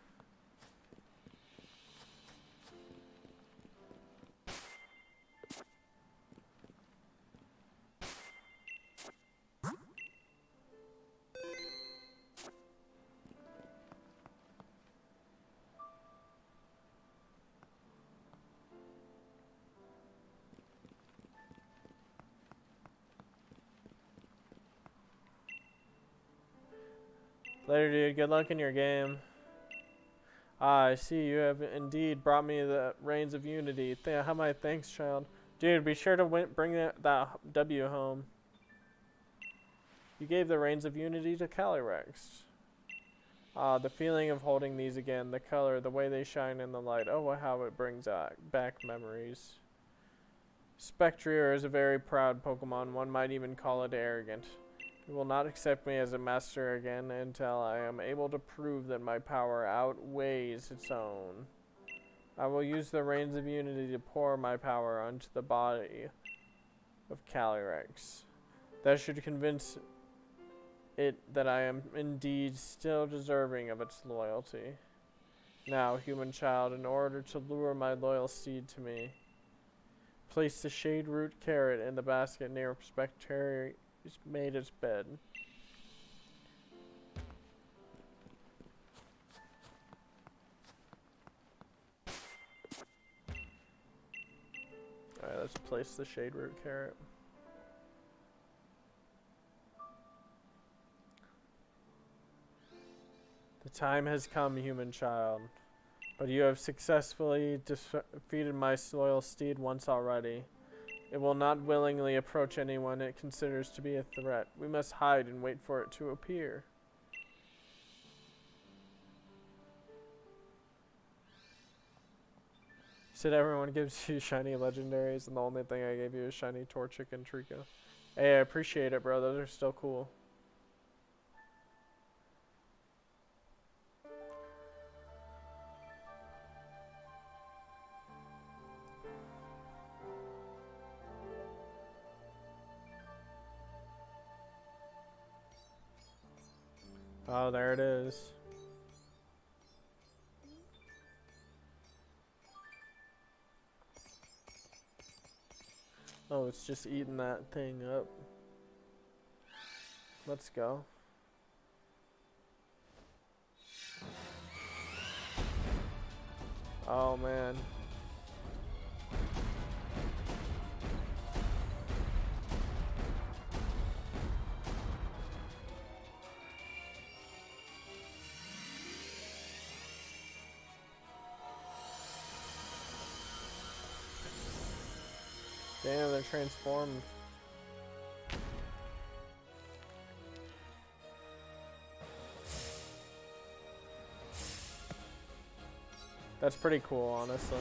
Later, dude. Good luck in your game. Ah, I see you have indeed brought me the reins of unity. How my thanks, child. Dude, be sure to bring that W home. You gave the reins of unity to Calyrex. Ah, the feeling of holding these again, the color, the way they shine in the light. Oh, how it brings back memories. Spectrier is a very proud Pokemon. One might even call it arrogant. It will not accept me as a master again until I am able to prove that my power outweighs its own. I will use the reins of unity to pour my power onto the body of Calyrex. That should convince it that I am indeed still deserving of its loyalty. Now, human child, in order to lure my loyal steed to me, place the shade root carrot in the basket near Spectrier. He's made his bed. Alright, let's place the shade root carrot. The time has come, human child. But you have successfully defeated my loyal steed once already. It will not willingly approach anyone it considers to be a threat. We must hide and wait for it to appear. You said everyone gives you shiny legendaries, and the only thing I gave you is shiny Torchic and Trico. Hey, I appreciate it, bro. Those are still cool. Oh, there it is. Oh, it's just eating that thing up. Let's go. Oh, man. Damn, they're transformed. That's pretty cool, honestly.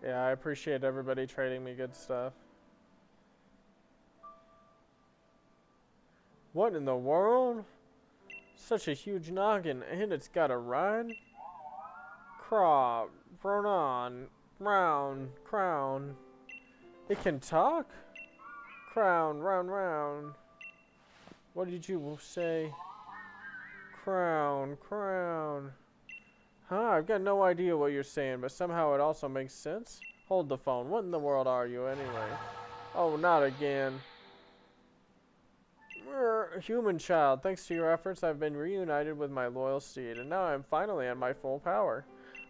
Yeah, I appreciate everybody trading me good stuff. What in the world? Such a huge noggin, and it's got a ride? Crop, Ronan, round, crown. It can talk? Crown, round, round. What did you say? Crown, crown. Huh, I've got no idea what you're saying, but somehow it also makes sense. Hold the phone. What in the world are you, anyway? Oh, not again. Human child, thanks to your efforts, I've been reunited with my loyal steed, and now I'm finally at my full power.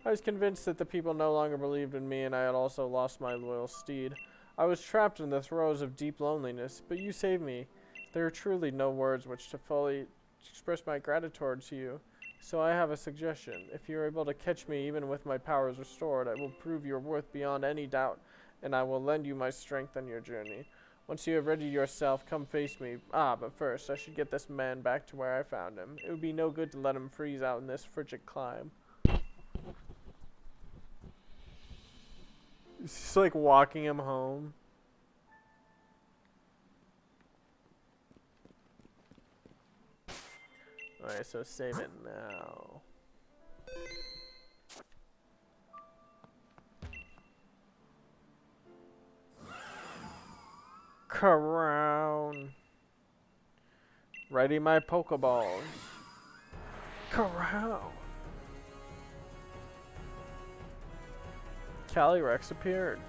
I was convinced that the people no longer believed in me, and I had also lost my loyal steed. I was trapped in the throes of deep loneliness, but you saved me. There are truly no words which to fully express my gratitude to you. So I have a suggestion. If you're able to catch me even with my powers restored, I will prove your worth beyond any doubt, and I will lend you my strength on your journey. Once you have readied yourself, come face me. But first, I should get this man back to where I found him. It would be no good to let him freeze out in this frigid climb. It's like walking him home. Alright, so save it now. Crown. Ready my Pokeballs. Crown. Calyrex appeared.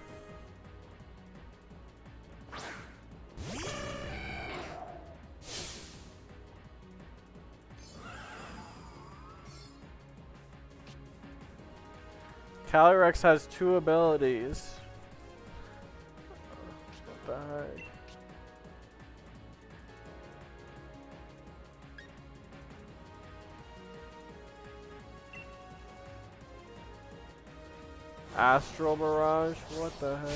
Calyrex has 2 abilities. What the heck? Astral Barrage? What the heck?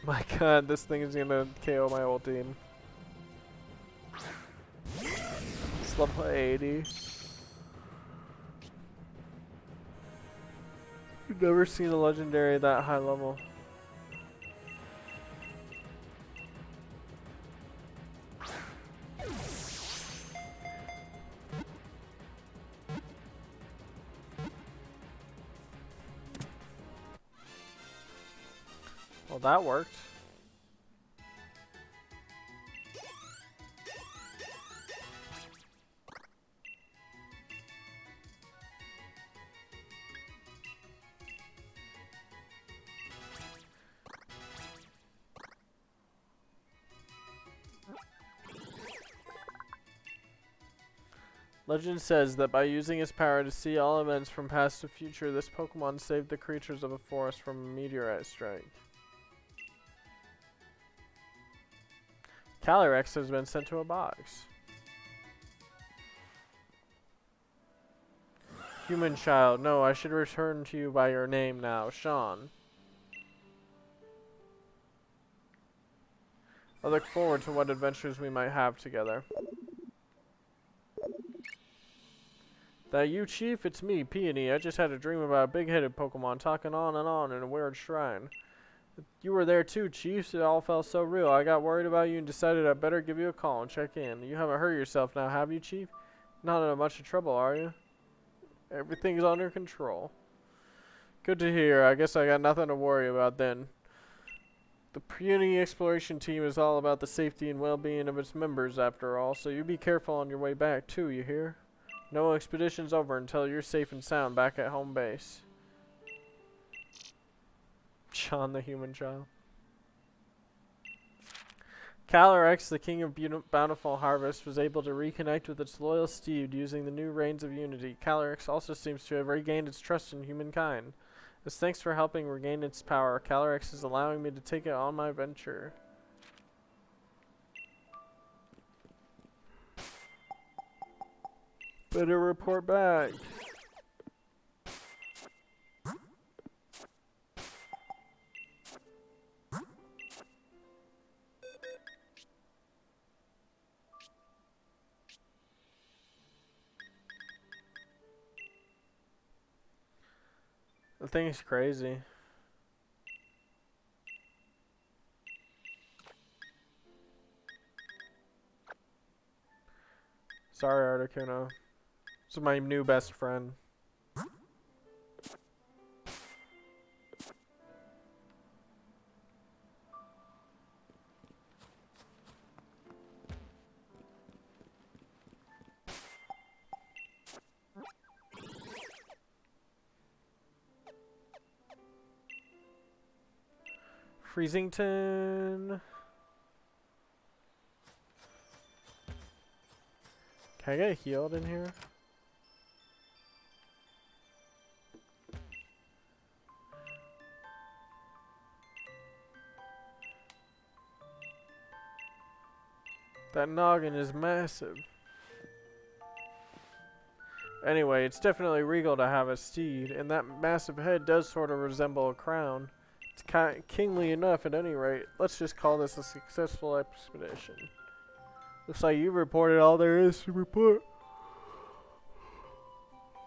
My god, this thing is gonna KO my whole team. It's level 80. I've never seen a legendary that high level. Well, that worked. Legend says that by using its power to see all events from past to future, this Pokemon saved the creatures of a forest from a meteorite strike. Calyrex has been sent to a box. Human child, no, I should return to you by your name now, Sean. I look forward to what adventures we might have together. That you, Chief? It's me, Peony. I just had a dream about a big-headed Pokemon talking on and on in a weird shrine. You were there too, Chief. It all felt so real. I got worried about you and decided I'd better give you a call and check in. You haven't hurt yourself now, have you, Chief? Not in a bunch of trouble, are you? Everything's under control. Good to hear. I guess I got nothing to worry about then. The Peony Exploration Team is all about the safety and well-being of its members, after all, so you be careful on your way back, too, you hear? No expedition's over until you're safe and sound back at home base. Sean the human child. Calyrex, the king of bountiful harvest, was able to reconnect with its loyal steed using the new Reins of Unity. Calyrex also seems to have regained its trust in humankind. As thanks for helping regain its power, Calyrex is allowing me to take it on my venture. Better report back. The thing is crazy. Sorry, Articuno. This is my new best friend. Freezington. Can I get healed in here? That noggin is massive. Anyway, it's definitely regal to have a steed, and that massive head does sort of resemble a crown. It's kingly enough at any rate. Let's just call this a successful expedition. Looks like you reported all there is to report.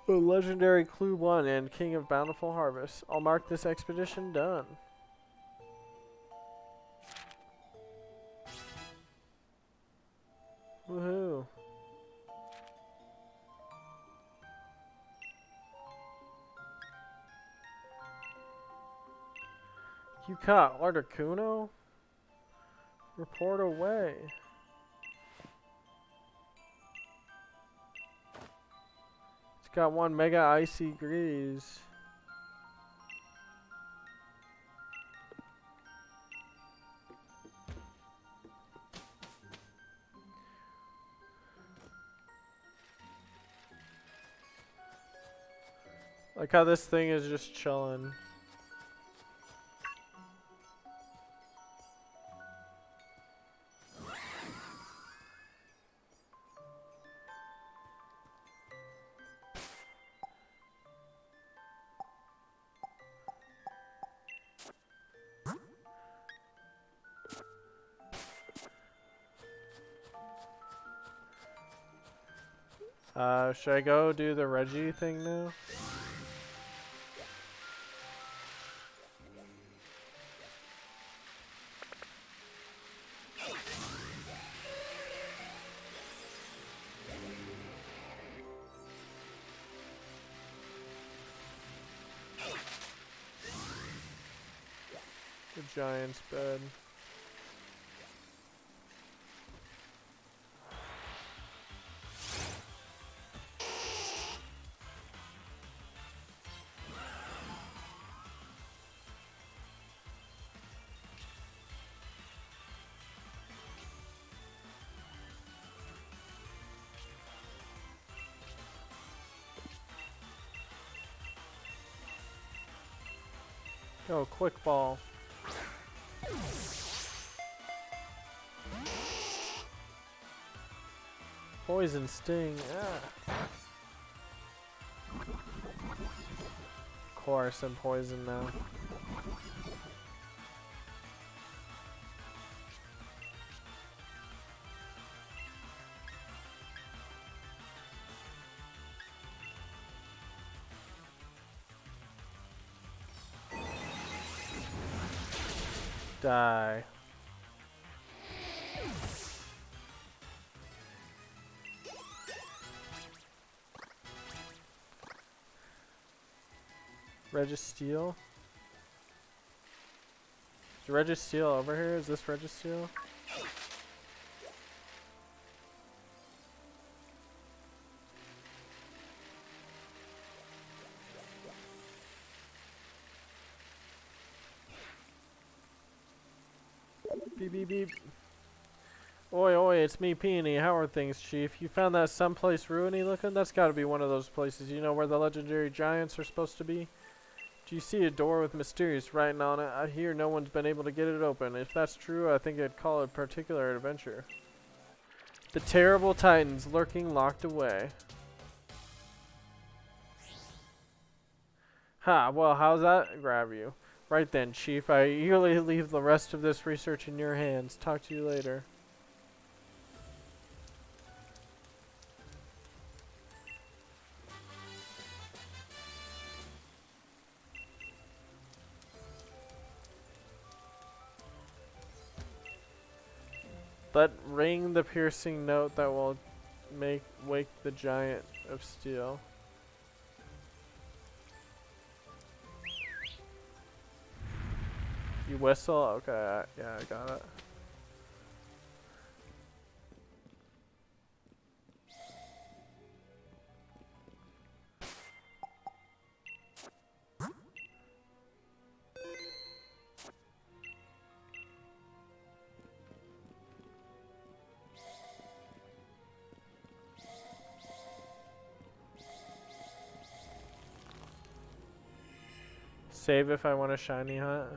The legendary Clue 1 and King of Bountiful Harvest. I'll mark this expedition done. Woohoo. You caught Articuno? Report away. It's Got one mega icy grease. Like how this thing is just chilling. Should I go do the Reggie thing now? The giant's bed. Oh, quick ball. Poison sting. Ah. Of course, I'm poisoned now. Die. Registeel? Is Registeel over here? Is this Registeel? Beep beep beep. Oi oi, it's me Peony. How are things, Chief? You found that someplace ruiny looking? That's gotta be one of those places, you know, where the legendary giants are supposed to be? Do you see a door with mysterious writing on it? I hear no one's been able to get it open. If that's true, I think I'd call it a particular adventure. The terrible titans lurking locked away. Ha, well, how's that grab you? Right then, Chief. I eagerly leave the rest of this research in your hands. Talk to you later. Let ring the piercing note that will wake the giant of steel. You whistle? Okay, yeah, I got it. Save if I want a shiny hunt.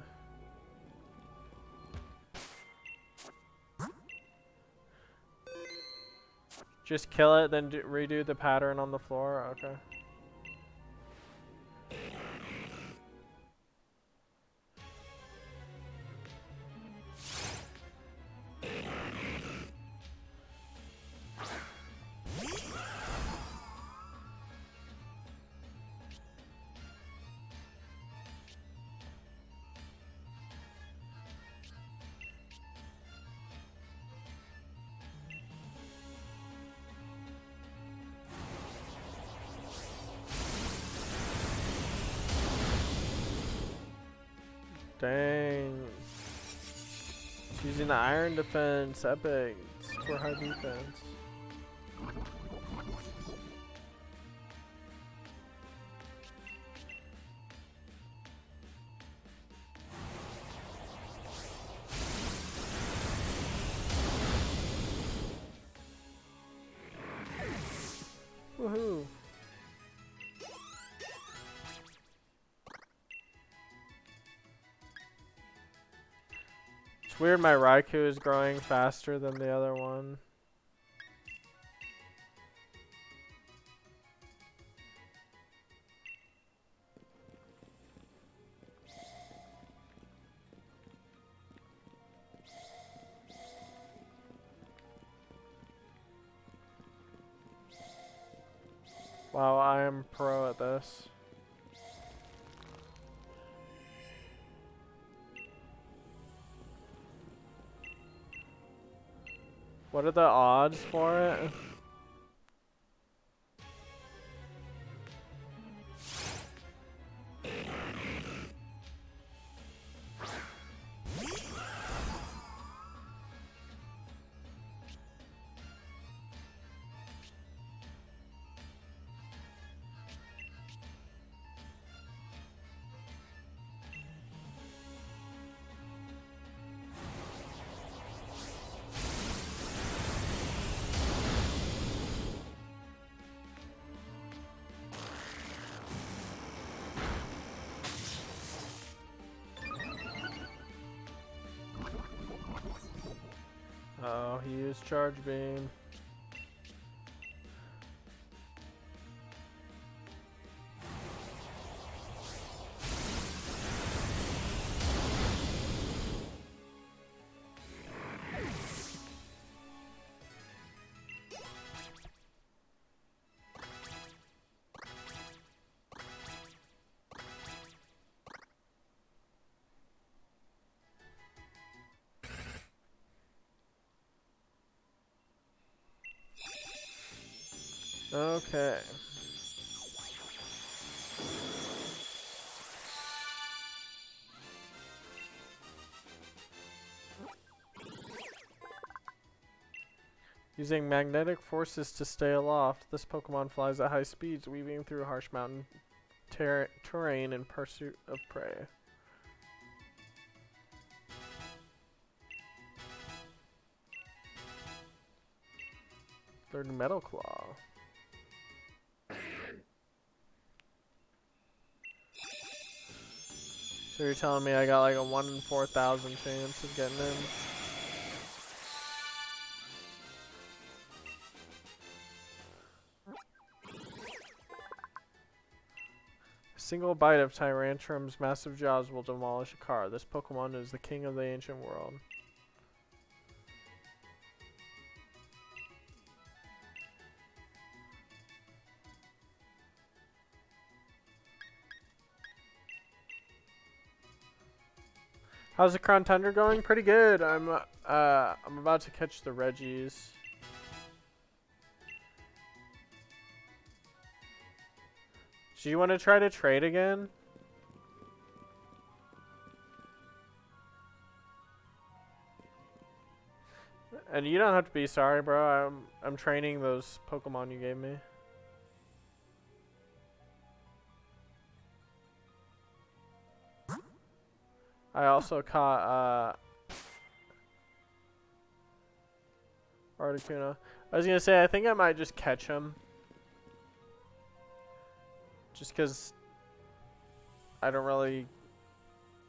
Just kill it, then redo the pattern on the floor? Okay. Dang. It's using the iron defense. Epic. For high defense. Woohoo! It's weird my Raikou is growing faster than the other one. Wow, I am pro at this. What are the odds for it? Oh, he used Charge Beam. Okay. Using magnetic forces to stay aloft, this Pokemon flies at high speeds, weaving through harsh mountain terrain in pursuit of prey. Third Metal Claw. So you're telling me I got like a 1 in 4,000 chance of getting in? A single bite of Tyrantrum's massive jaws will demolish a car. This Pokemon is the king of the ancient world. How's the Crown Tundra going? Pretty good. I'm about to catch the Reggies. Do you want to try to trade again? And you don't have to be sorry, bro. I'm training those Pokemon you gave me. I also caught Articuno. I was gonna say I think I might just catch him. Just because I don't really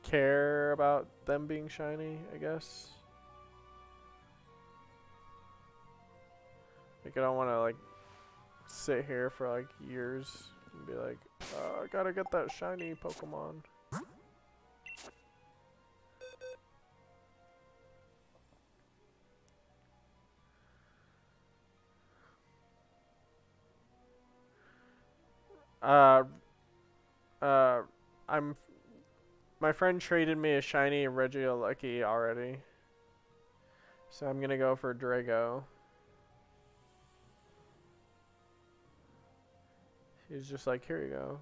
care about them being shiny, I guess. Like, I don't want to, like, sit here for, like, years and be like, I gotta get that shiny Pokemon. My friend traded me a shiny Regieleki already. So I'm gonna go for Drago. He's just like, here you go.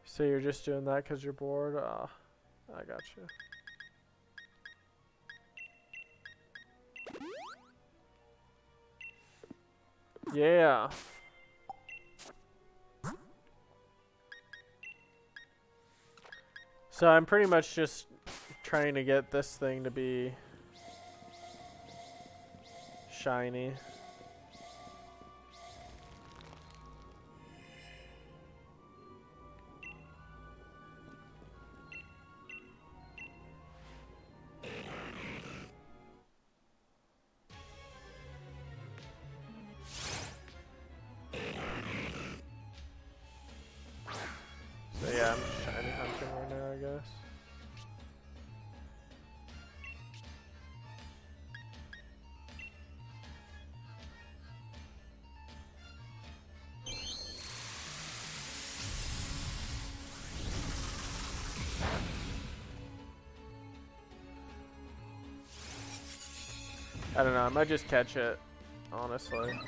So you're just doing that because you're bored? I gotcha. Yeah. So I'm pretty much just trying to get this thing to be shiny. So yeah, I'm shiny hunting right now, I guess. I don't know, I might just catch it, honestly.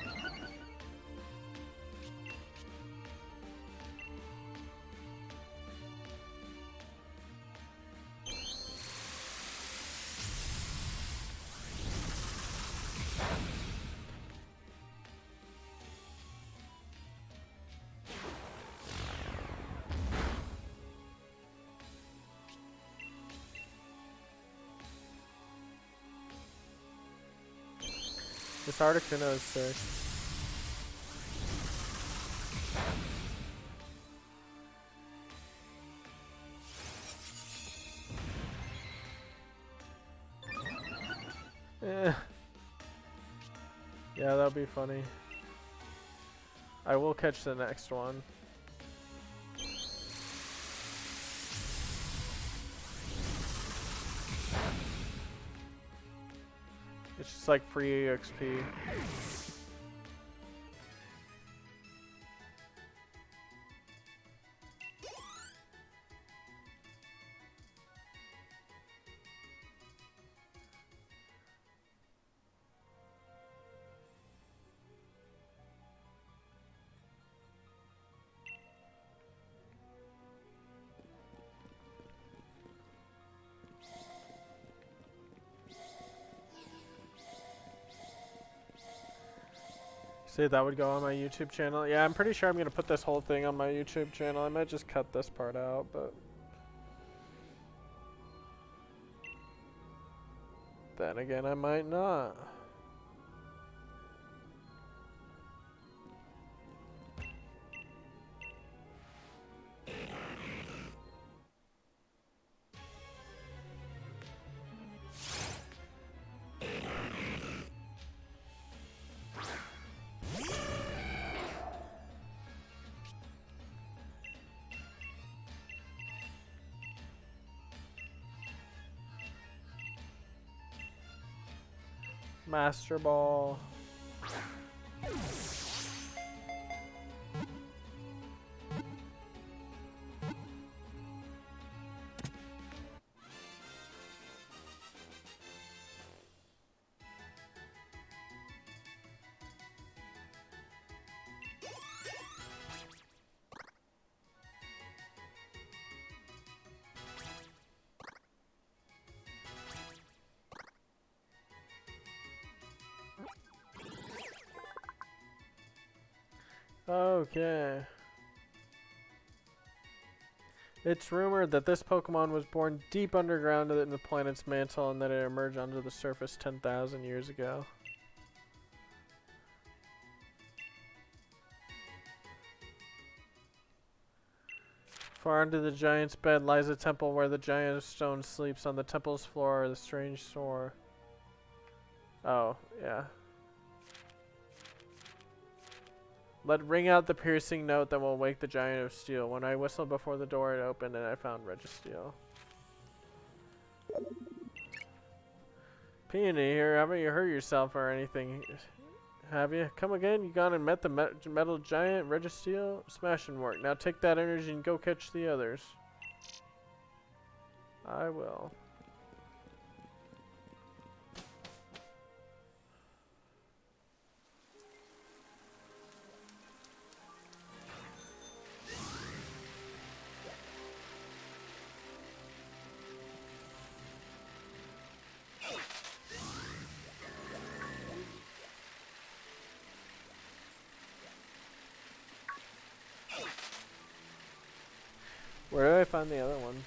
This Articuno is sick. Eh. Yeah, that'll be funny. I will catch the next one. It's just like free EXP. See, that would go on my YouTube channel. Yeah, I'm pretty sure I'm gonna put this whole thing on my YouTube channel. I might just cut this part out, but then again, I might not. Master Ball. Okay. It's rumored that this Pokemon was born deep underground in the planet's mantle and that it emerged onto the surface 10,000 years ago. Far under the giant's bed lies a temple where the giant of stone sleeps. On the temple's floor, the strange soar. Oh, yeah. Let ring out the piercing note that will wake the giant of steel. When I whistled before the door, it opened and I found Registeel. Peony here, haven't you hurt yourself or anything? Have you? Come again? You gone and met the metal giant, Registeel? Smashing work. Now take that energy and go catch the others. I will. Where do I find the other ones?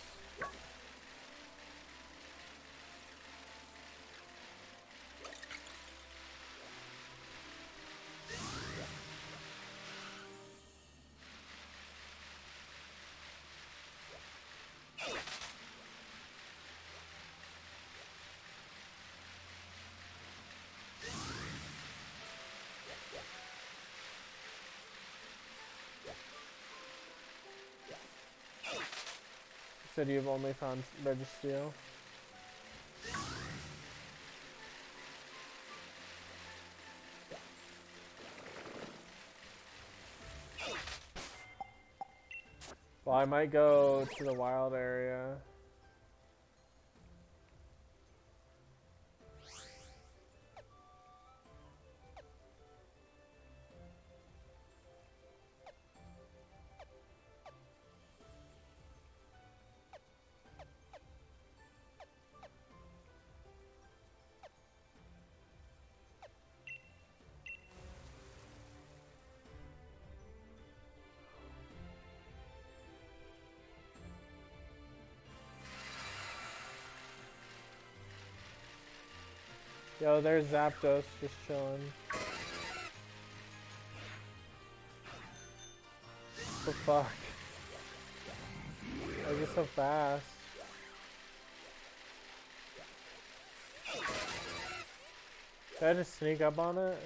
Said you've only found Registeel. Well, I might go to the wild area. Yo, there's Zapdos just chilling. What the fuck? Why is it so fast? Did I just sneak up on it?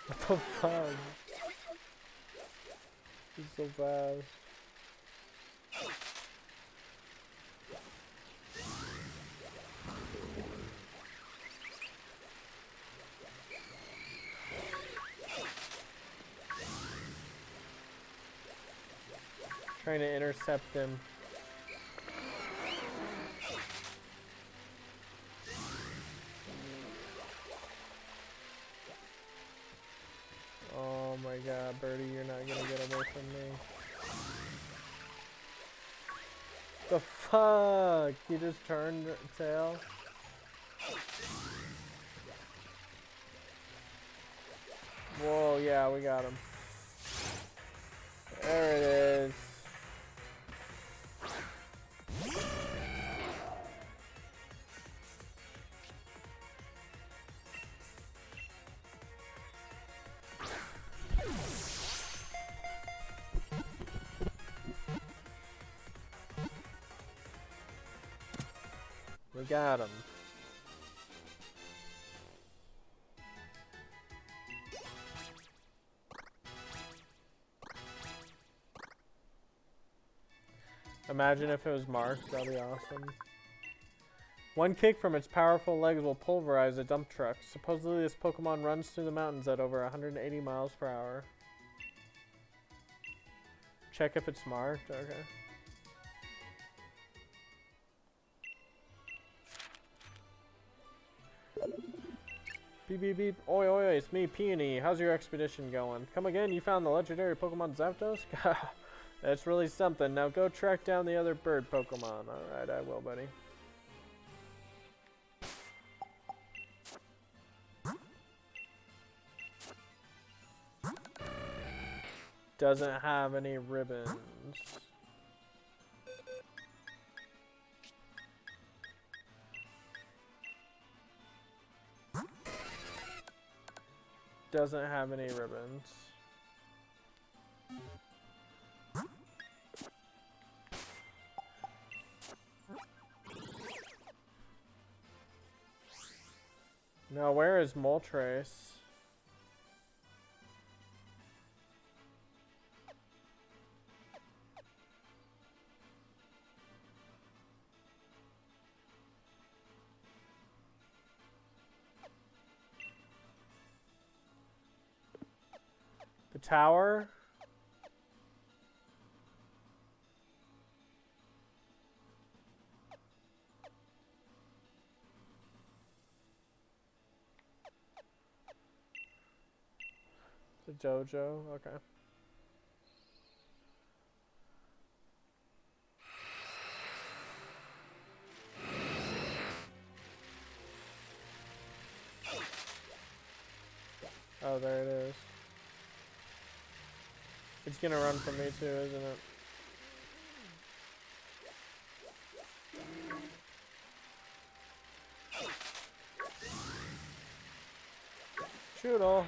What the fuck? He's so fast. Trying to intercept him. Oh my god, Birdie, you're not gonna get away from me. The fuck? He just turned tail? Whoa, yeah, we got him. There it is. We got him. Imagine if it was marked, that'd be awesome. One kick from its powerful legs will pulverize a dump truck. Supposedly this Pokemon runs through the mountains at over 180 miles per hour. Check if it's marked, okay. Beep beep beep. Oi oi oi, it's me, Peony. How's your expedition going? Come again, you found the legendary Pokemon Zapdos? That's really something. Now go track down the other bird Pokemon. Alright, I will, buddy. Doesn't have any ribbons. Doesn't have any ribbons. Now where is Moltres? The tower? The dojo? Okay. Oh, there it is. It's gonna run from me too, isn't it? Shoodle.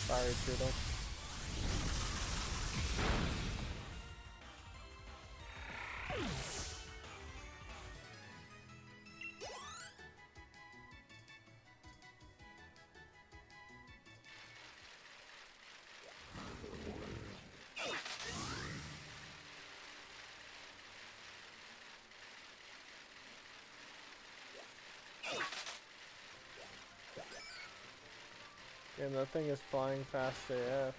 Sorry, Shoodle. Damn, that thing is flying fast AF.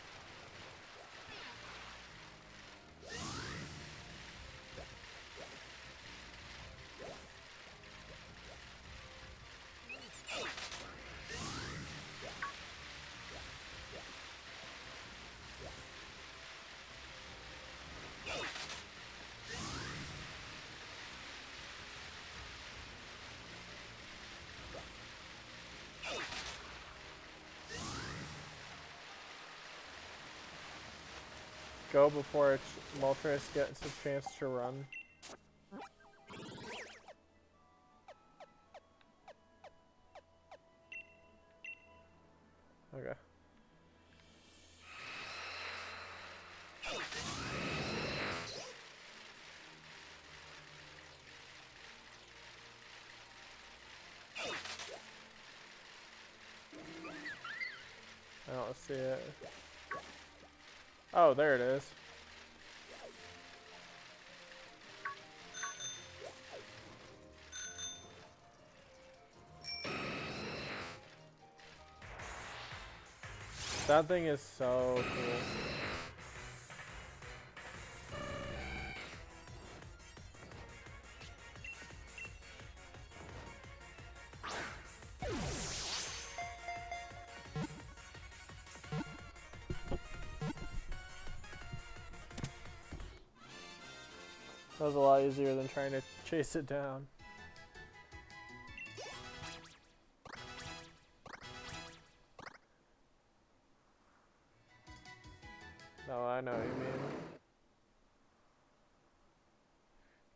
Go before Moltres gets a chance to run. Okay. I don't see it. Oh, there it is. That thing is so cool. That was a lot easier than trying to chase it down. No, I know what you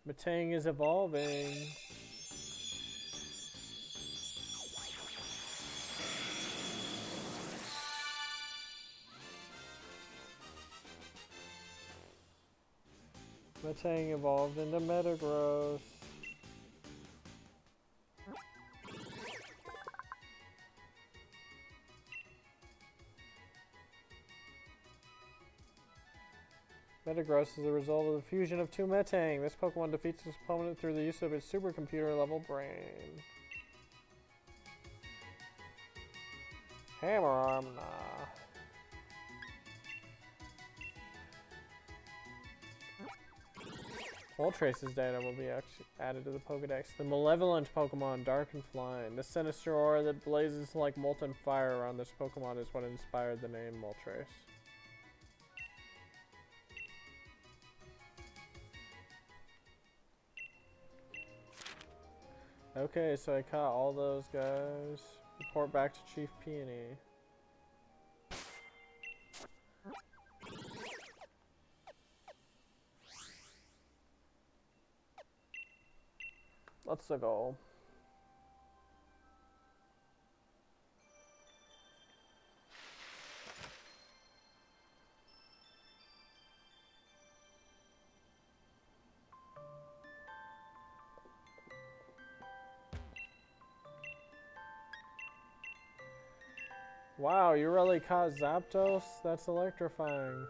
mean. Matang is evolving. Matang evolved into Metagross. Metagross is the result of the fusion of two Metang. This Pokemon defeats its opponent through the use of its supercomputer level brain. Hammer Arm, nah. Moltres' data will be added to the Pokedex. The malevolent Pokemon, Dark and Flying. The sinister aura that blazes like molten fire around this Pokemon is what inspired the name Moltres. Okay, so I caught all those guys. Report back to Chief Peony. Let's go. Wow, you really caught Zapdos? That's electrifying.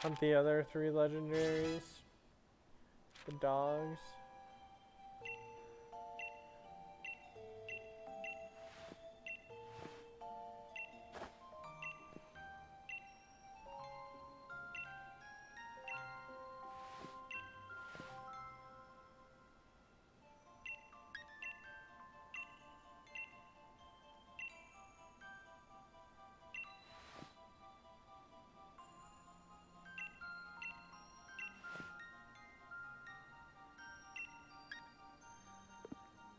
Hunt the other 3 legendaries. The dogs.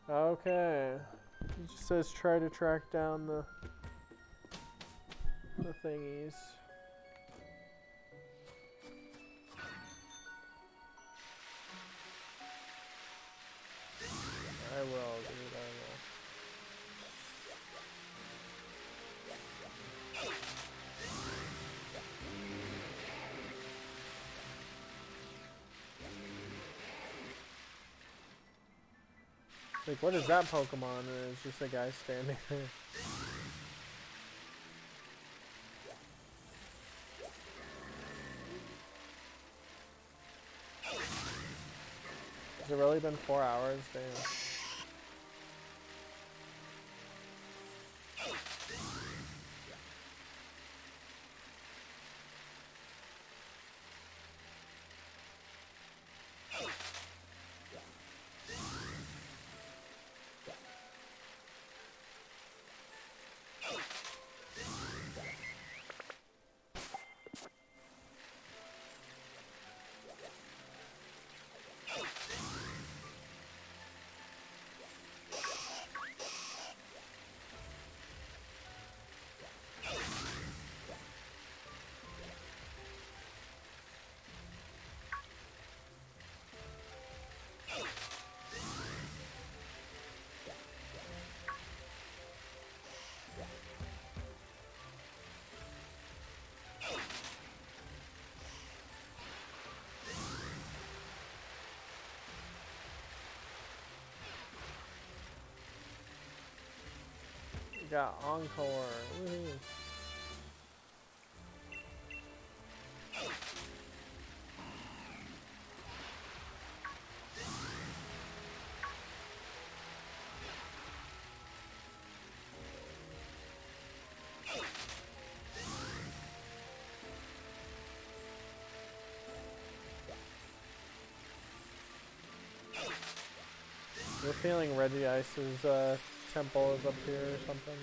Okay. It just says try to track down the thingies. I will, dude, I will. Like, what is that Pokemon? And it's just a guy standing there. Has it really been 4 hours? Damn. We got Encore. Woohoo. You're feeling Regice's temple is up here or something?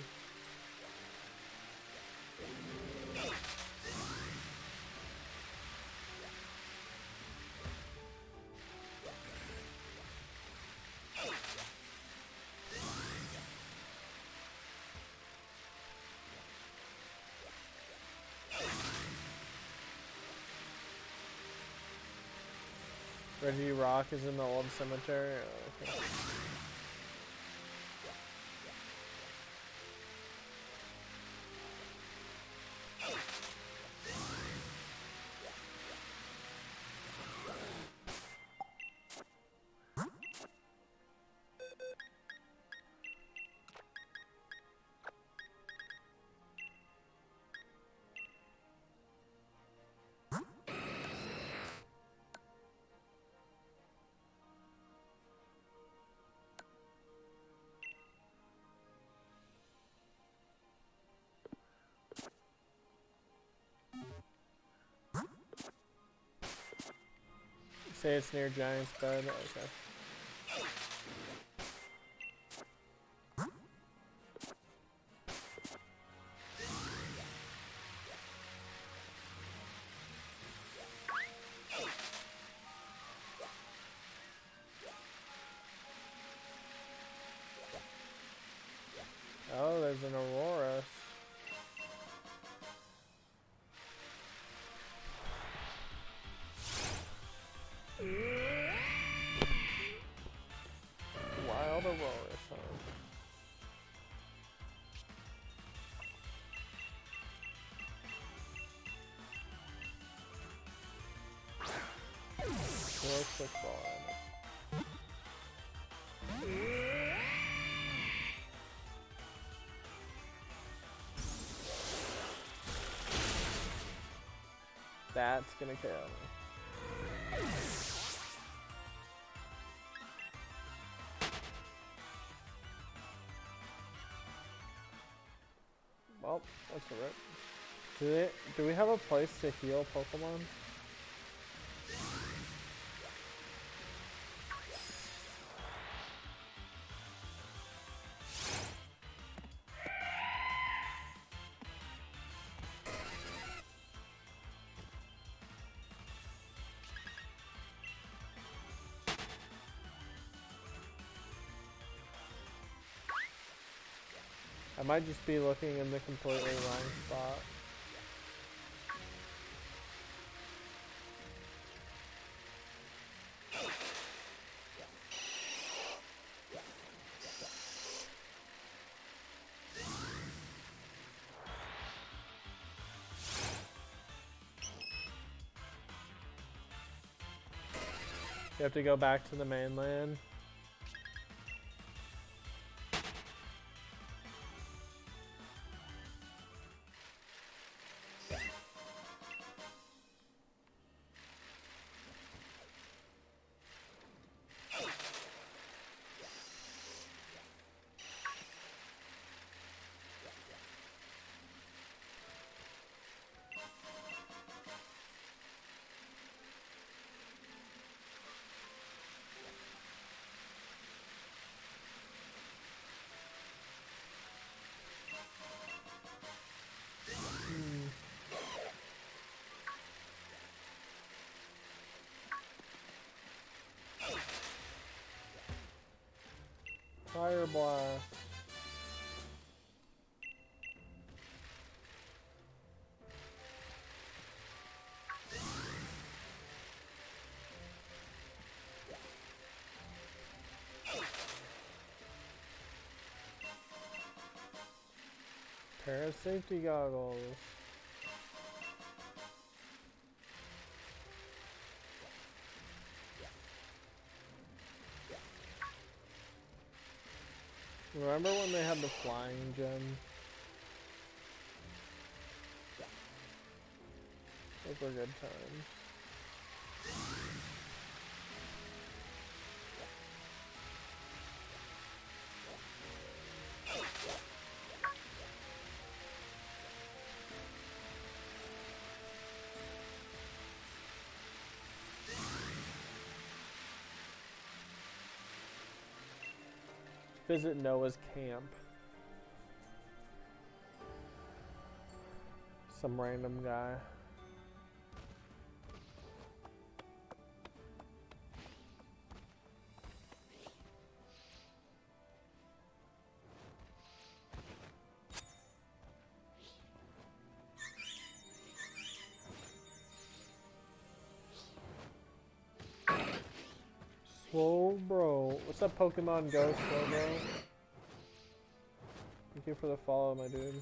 Reggie Rock is in the old cemetery? Oh, okay. Say it's near Giant's bed. Okay. Oh, there's an Aurora. Wild Aurora, huh? Real quick ball on it. That's gonna kill me. Well, that's a rip. Do we have a place to heal Pokemon? might just be looking in the completely wrong spot. You have to go back to the mainland. Fire blast. Pair of safety goggles. Remember when they had the flying gem? Those were good times. Visit Noah's camp. Some random guy. Slow bro. What's up, Pokemon Go, slow bro? Thank you for the follow, my dude.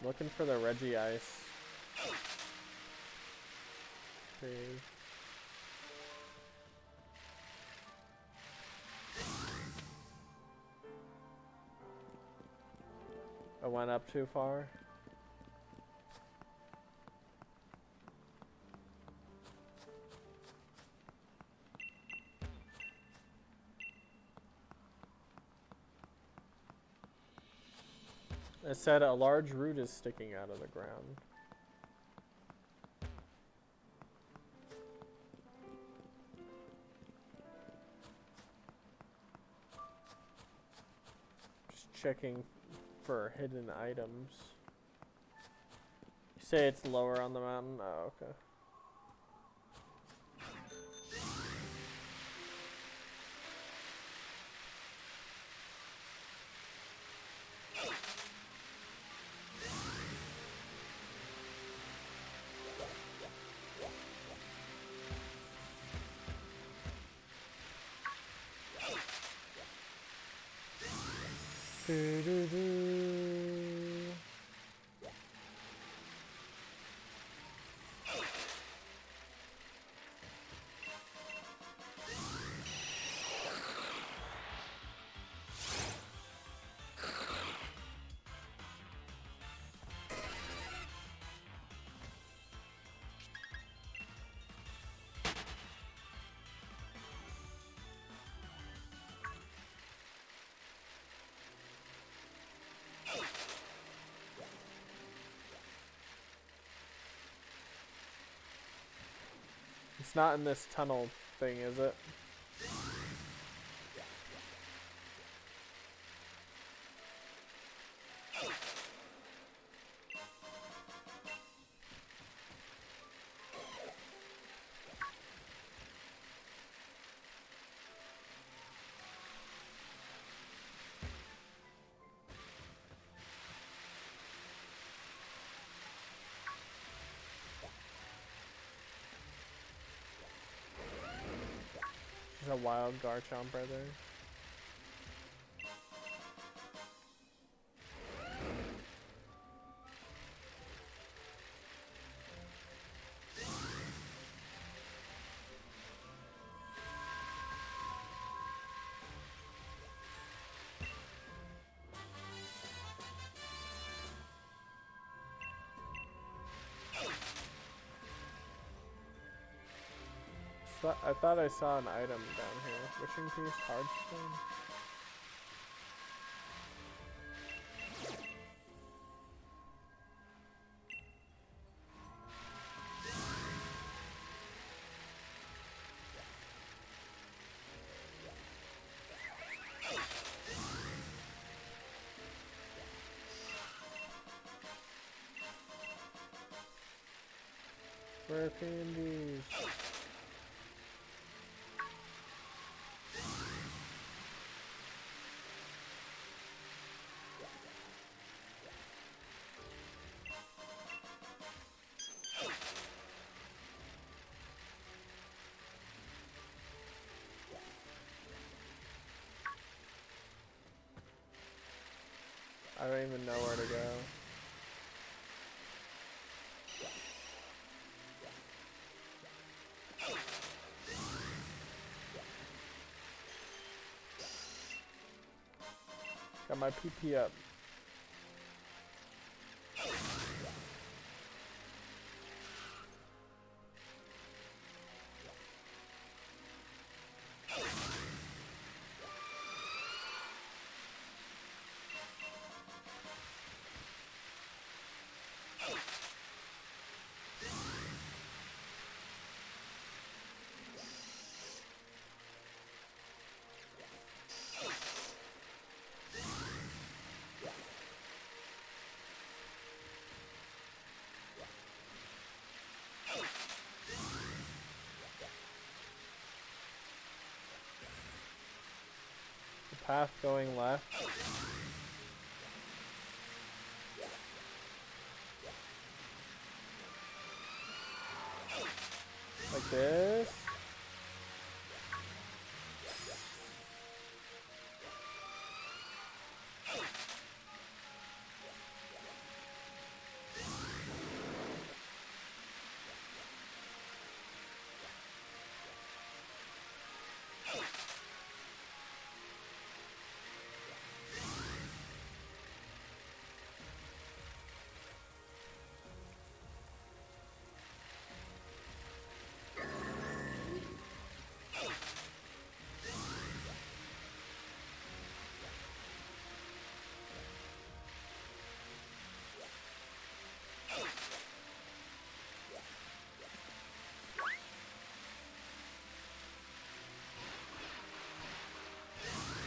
Looking for the Reggie Ice. Cave. I went up too far. It said a large root is sticking out of the ground. Just checking for hidden items. You say it's lower on the mountain? Oh, okay. Do, do, do. It's not in this tunnel thing, is it? a wild Garchomp right there. I thought I saw an item down here. Wishing Piece, Hardstone. Rare candies. I don't even know where to go. Got my PP up. Path going left. Like this.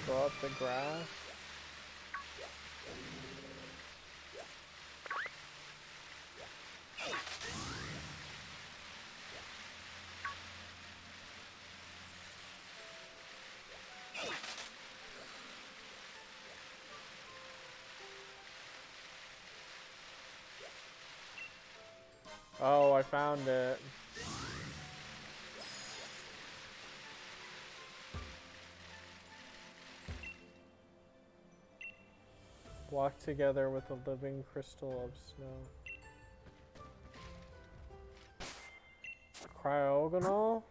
Go up the grass. Oh, I found it. Walk together with a living crystal of snow. Cryogonal?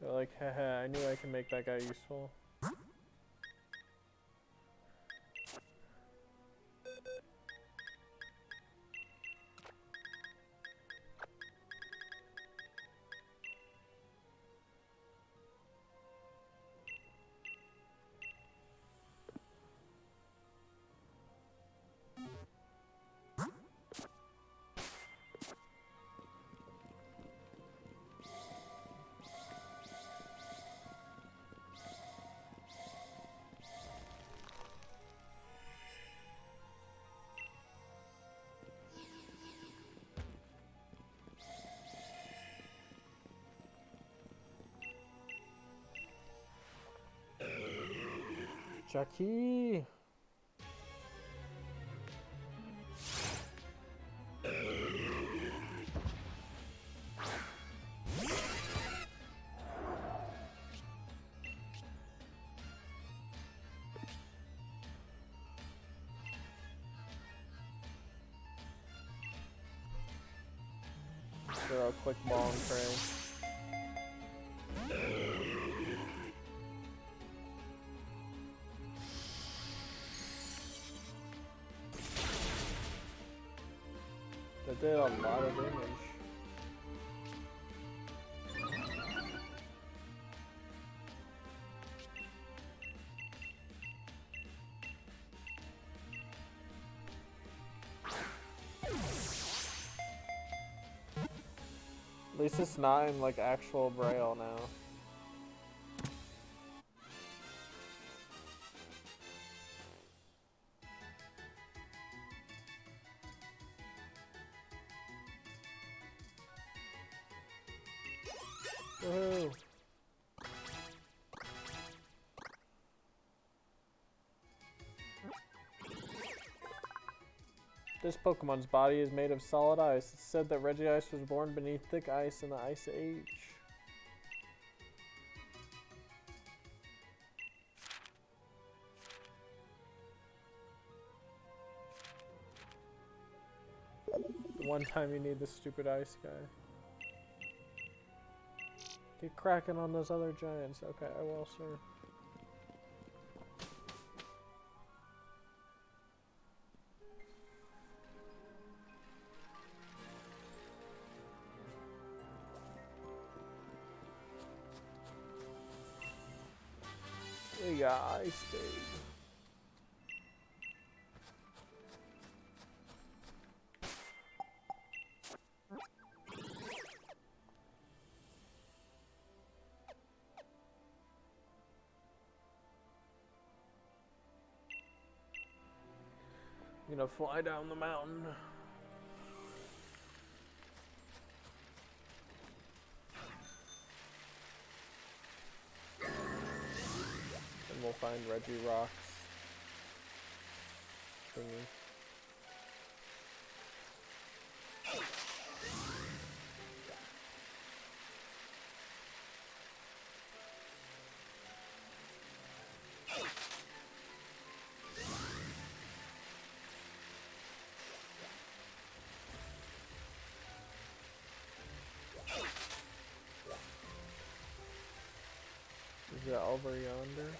They're like, haha, I knew I could make that guy useful. Jackie. Throw a quick ball and pray. That did a lot of damage. At least it's not in like actual braille now. Woohoo! This Pokemon's body is made of solid ice. It's said that Regice was born beneath thick ice in the Ice Age. The one time you need the stupid ice guy. Get cracking on those other giants. Okay, I will, sir. We got Ice Speed. I'm gonna fly down the mountain. And we'll find Reggie Rocks. Thingy. Is it over yonder?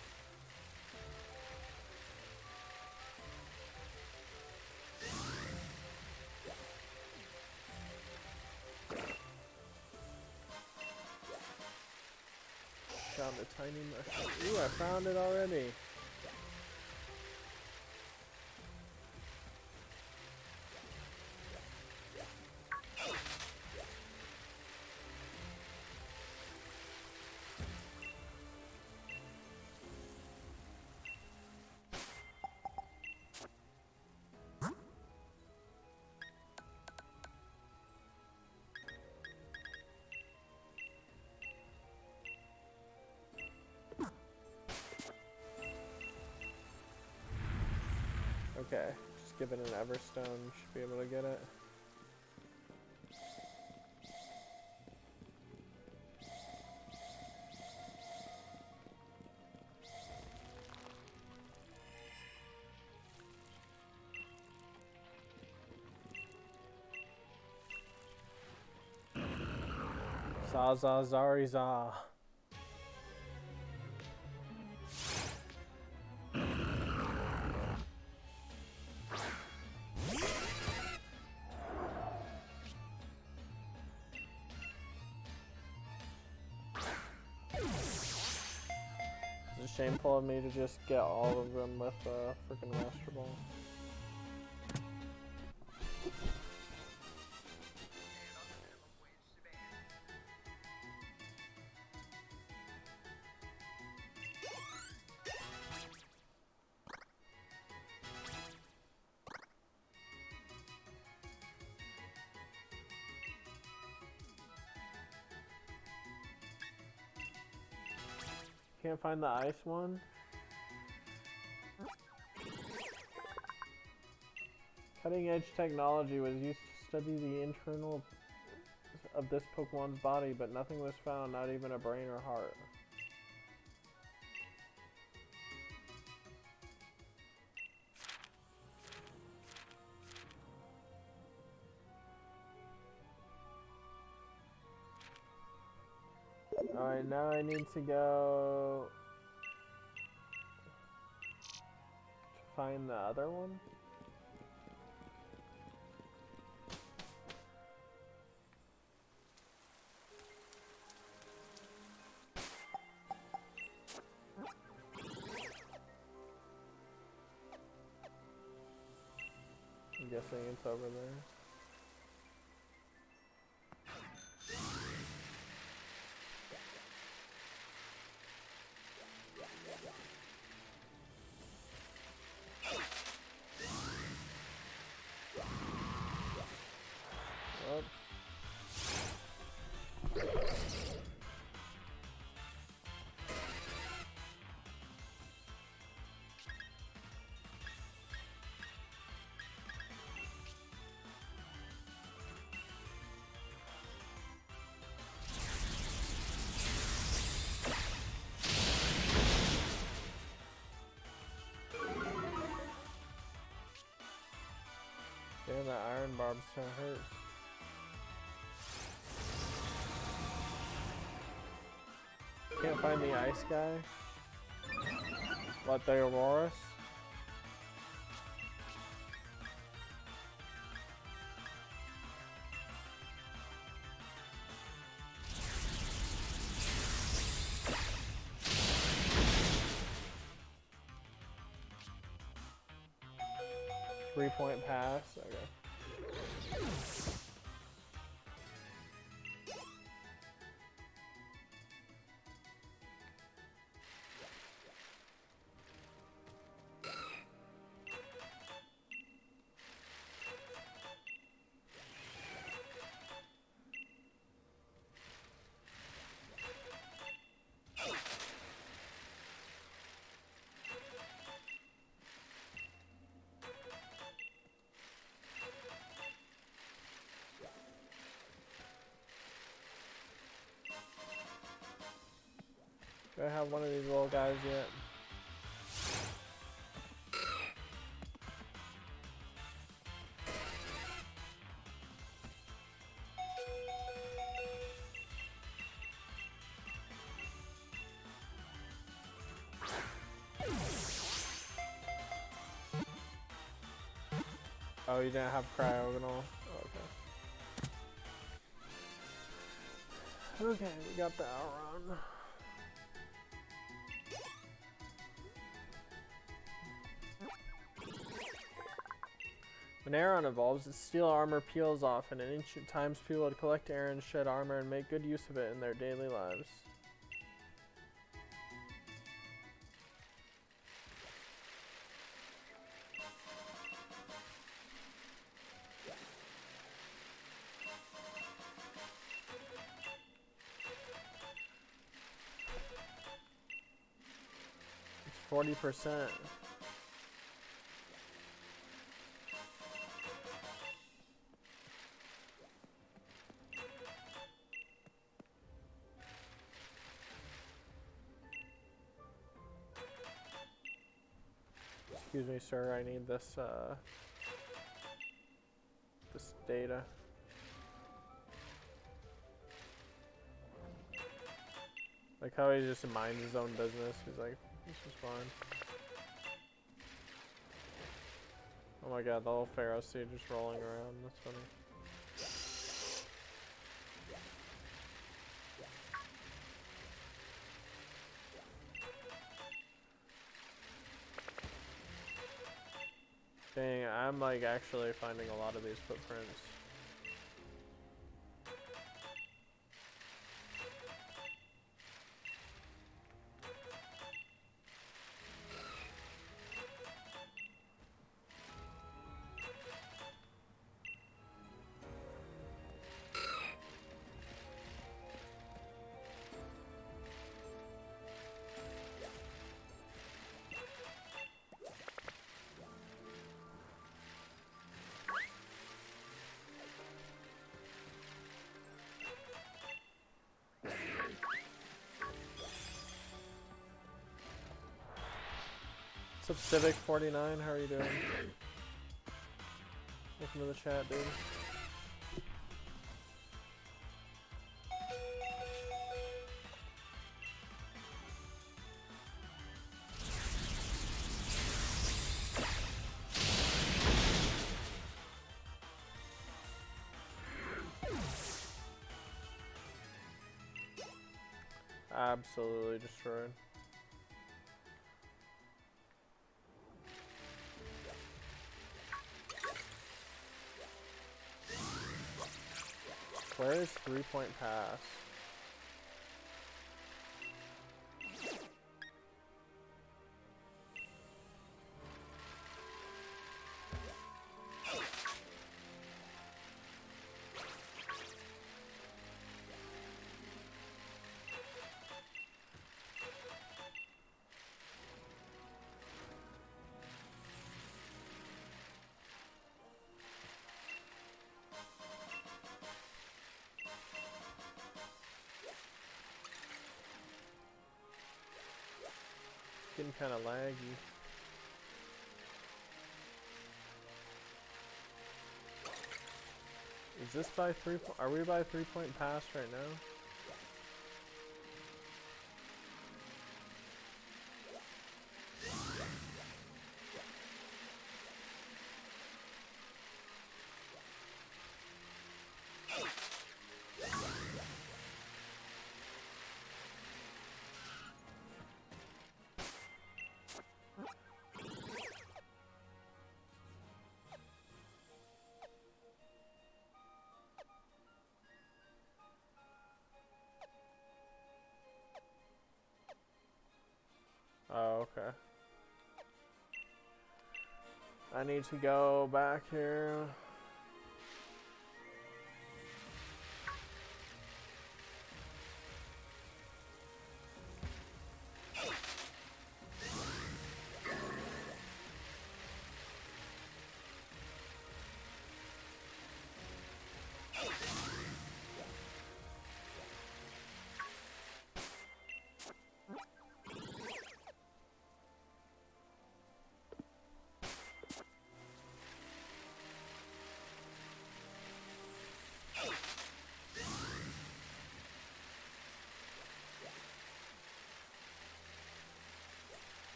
Found a tiny mushroom. Ooh, I found it already. Okay, just give it an Everstone, should be able to get it. Zaza Zariza. It's shameful of me to just get all of them with a freaking Master Ball. Can't find the ice one? Cutting edge technology was used to study the internal of this Pokemon's body, but nothing was found, not even a brain or heart. Alright, now I need to go to find the other one. I'm guessing it's over there. Oops. Damn, that iron barb still hurts. Can't find the ice guy. What, the Auroras? Three-point pass. Okay. Do I have one of these little guys yet? Oh, you didn't have cryogonal? Oh, okay. Okay, we got the Outrun. When Aron evolves, its steel armor peels off, and in ancient times people would collect Aron's shed armor and make good use of it in their daily lives. It's 40%. Excuse me, sir, I need this, this data. Like how he just minds his own business. He's like, this is fine. Oh my god, the whole Pharaoh seed just rolling around. That's funny. Dang, I'm like actually finding a lot of these footprints. What's up, Civic49? How are you doing? Welcome to the chat, dude. Absolutely destroyed. Where is 3-point pass? Getting kind of laggy. Is this by 3 point? Are we by 3-point pass right now? Oh, okay. I need to go back here.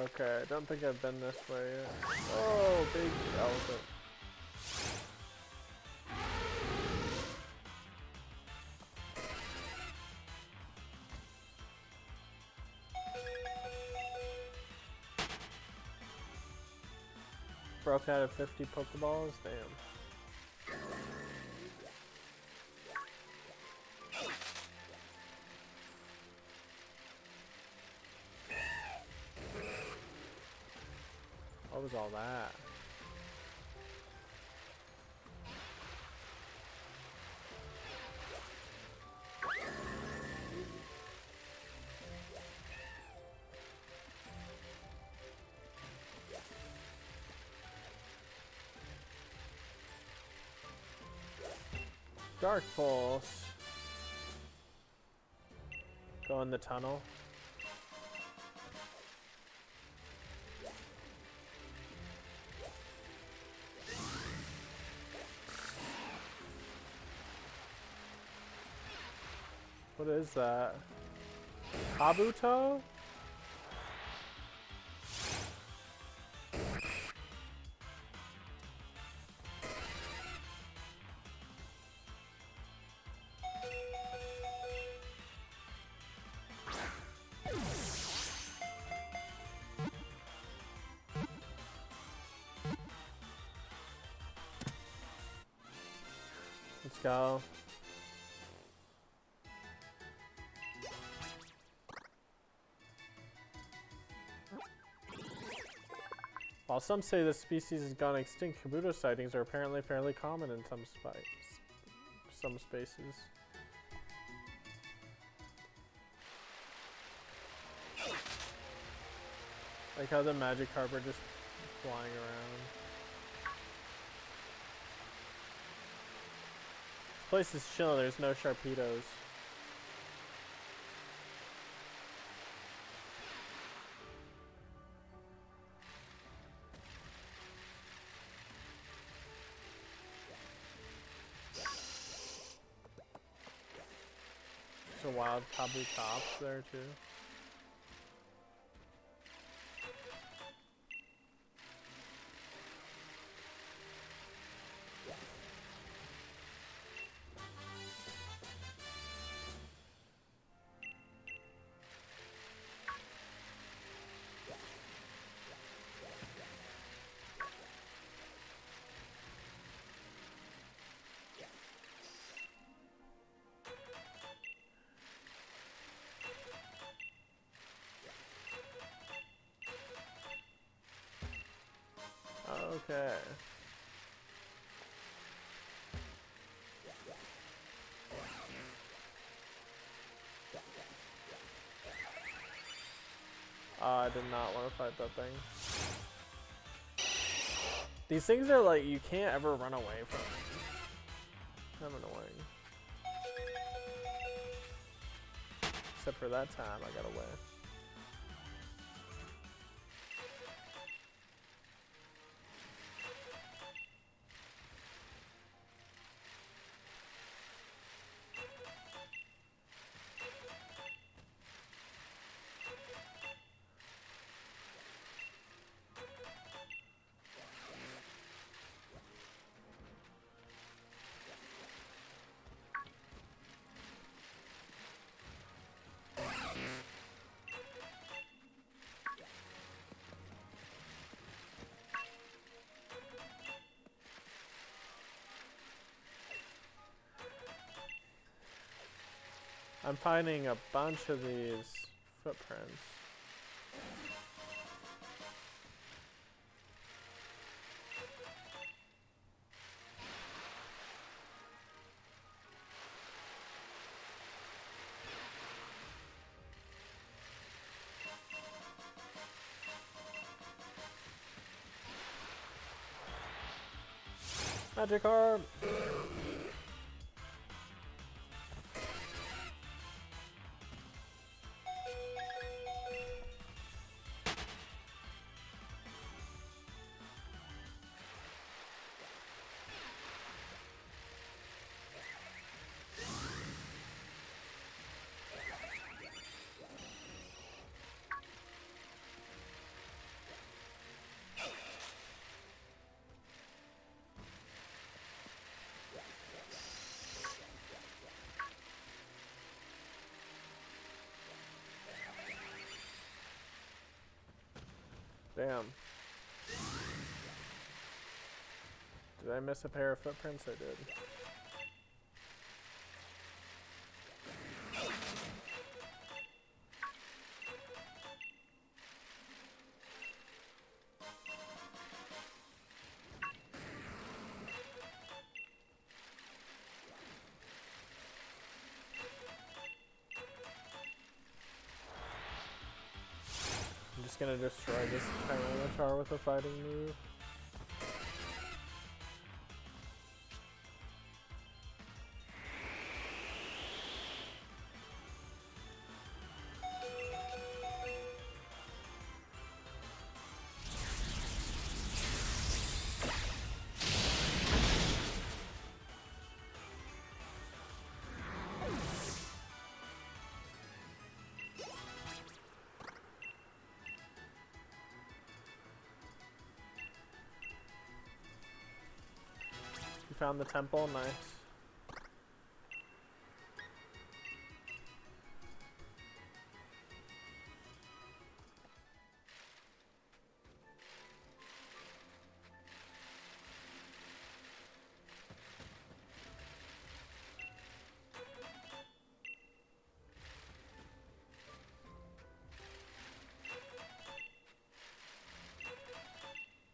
Okay, I don't think I've been this way yet. Oh, big elephant. Broke out of 50 Pokeballs? Damn. What was all that? Dark Pulse. Go in the tunnel. What is that? Kabuto? Let's go. While some say the species has gone extinct, Kabuto sightings are apparently fairly common in some spaces. Like how the Magikarp are just flying around. place is chill. There's no Sharpedos. There's a wild Kabutops there too. Okay. I did not want to fight that thing. These things are like, you can't ever run away from them. I'm annoying. Except for that time, I got away. I'm finding a bunch of these footprints. Magic Orb! Damn. Did I miss a pair of footprints? I did. I'm just gonna destroy this Tyranitar with a fighting move. You found the temple? Nice.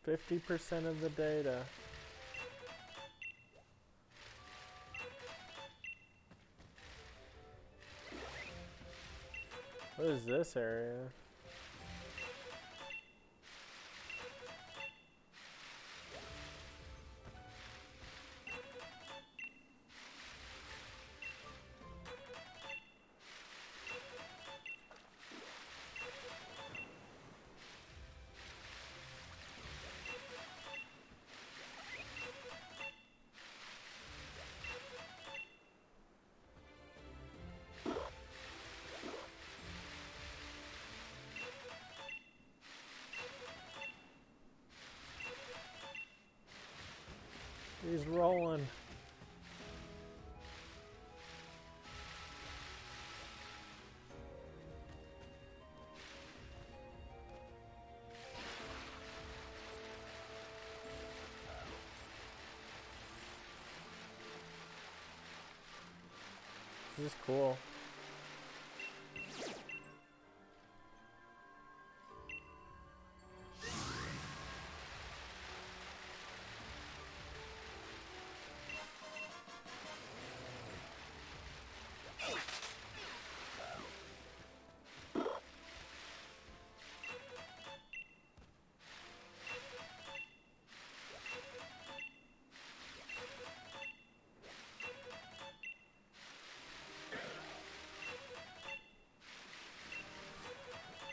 %50 of the data. What is this area? She's rolling. This is cool.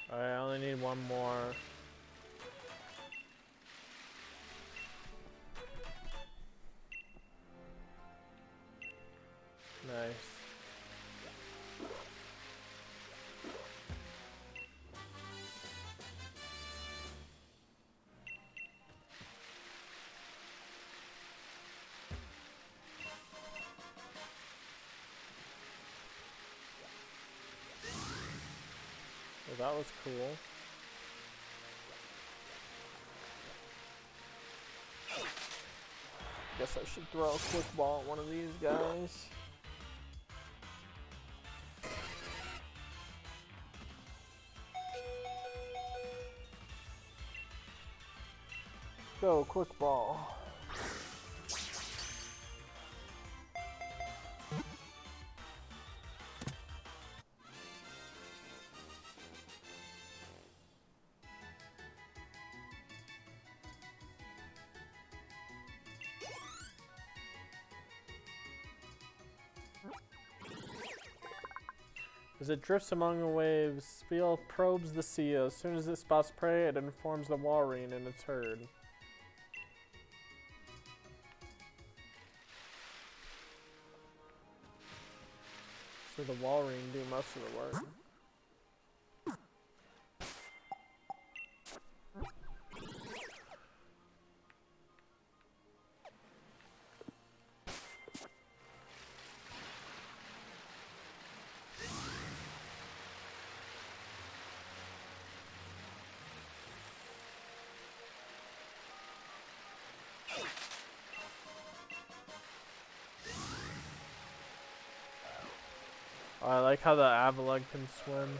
Alright, I only need one more. Nice. Well, that was cool. Guess I should throw a quick ball at one of these guys. Go, quick ball. As it drifts among the waves, Spiel probes the sea. As soon as it spots prey, it informs the walrus and its herd. So the walrus do most of the work. Oh, I like how the Avalug can swim.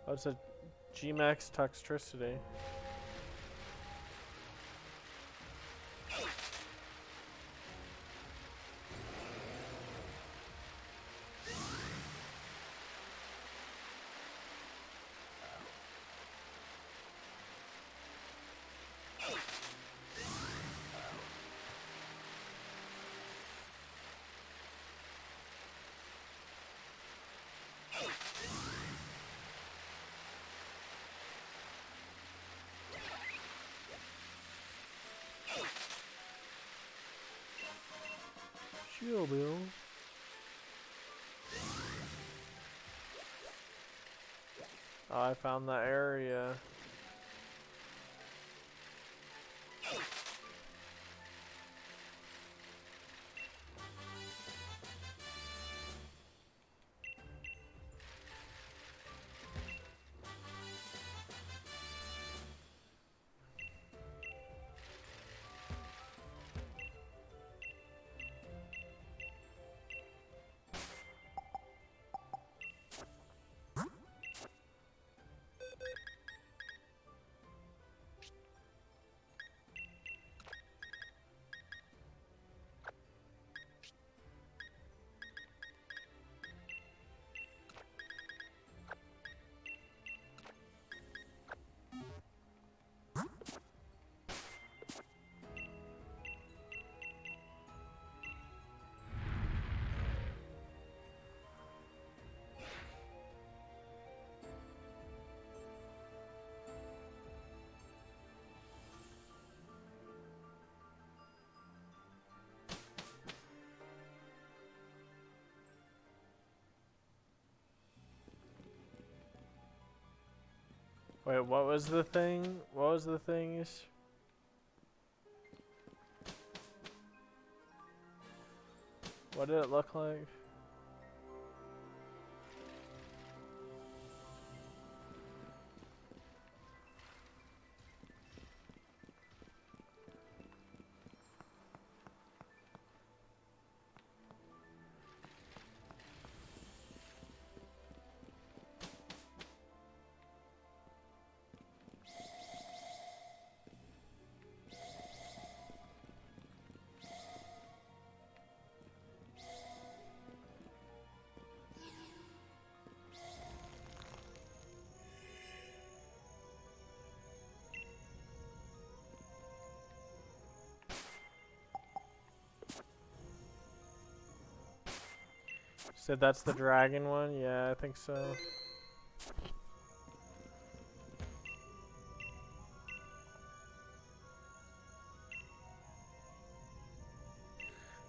Oh, it's a G-Max Toxtricity. Shield Bill. Oh, I found the area. Wait, what was the thing? What was the things? What did it look like? Said that's the dragon one? Yeah, I think so.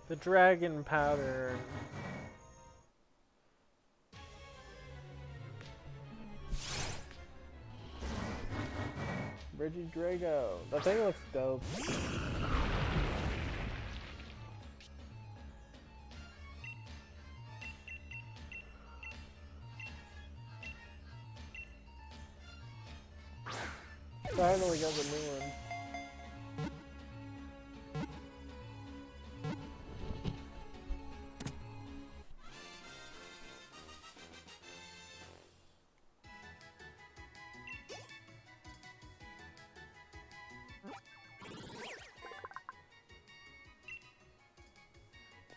The dragon powder. Bridgie Drago. That thing looks dope. Finally got the new one.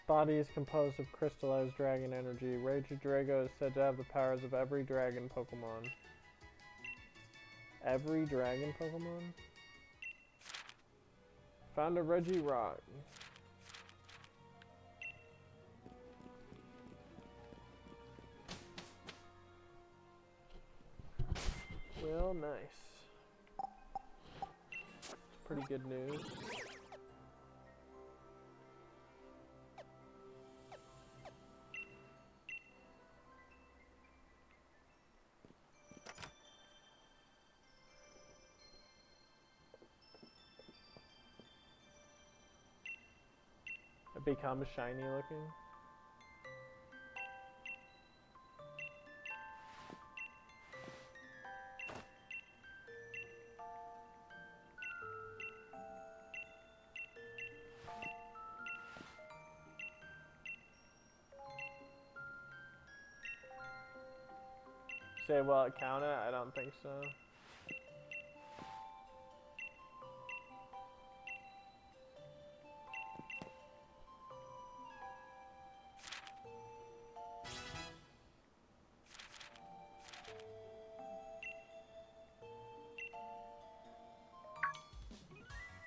Body is composed of crystallized dragon energy. Drago is said to have the powers of every dragon Pokemon. Every dragon Pokemon? Found a Regirock. Well, nice. It's pretty good news. It becomes shiny looking. Say, will it count it? I don't think so.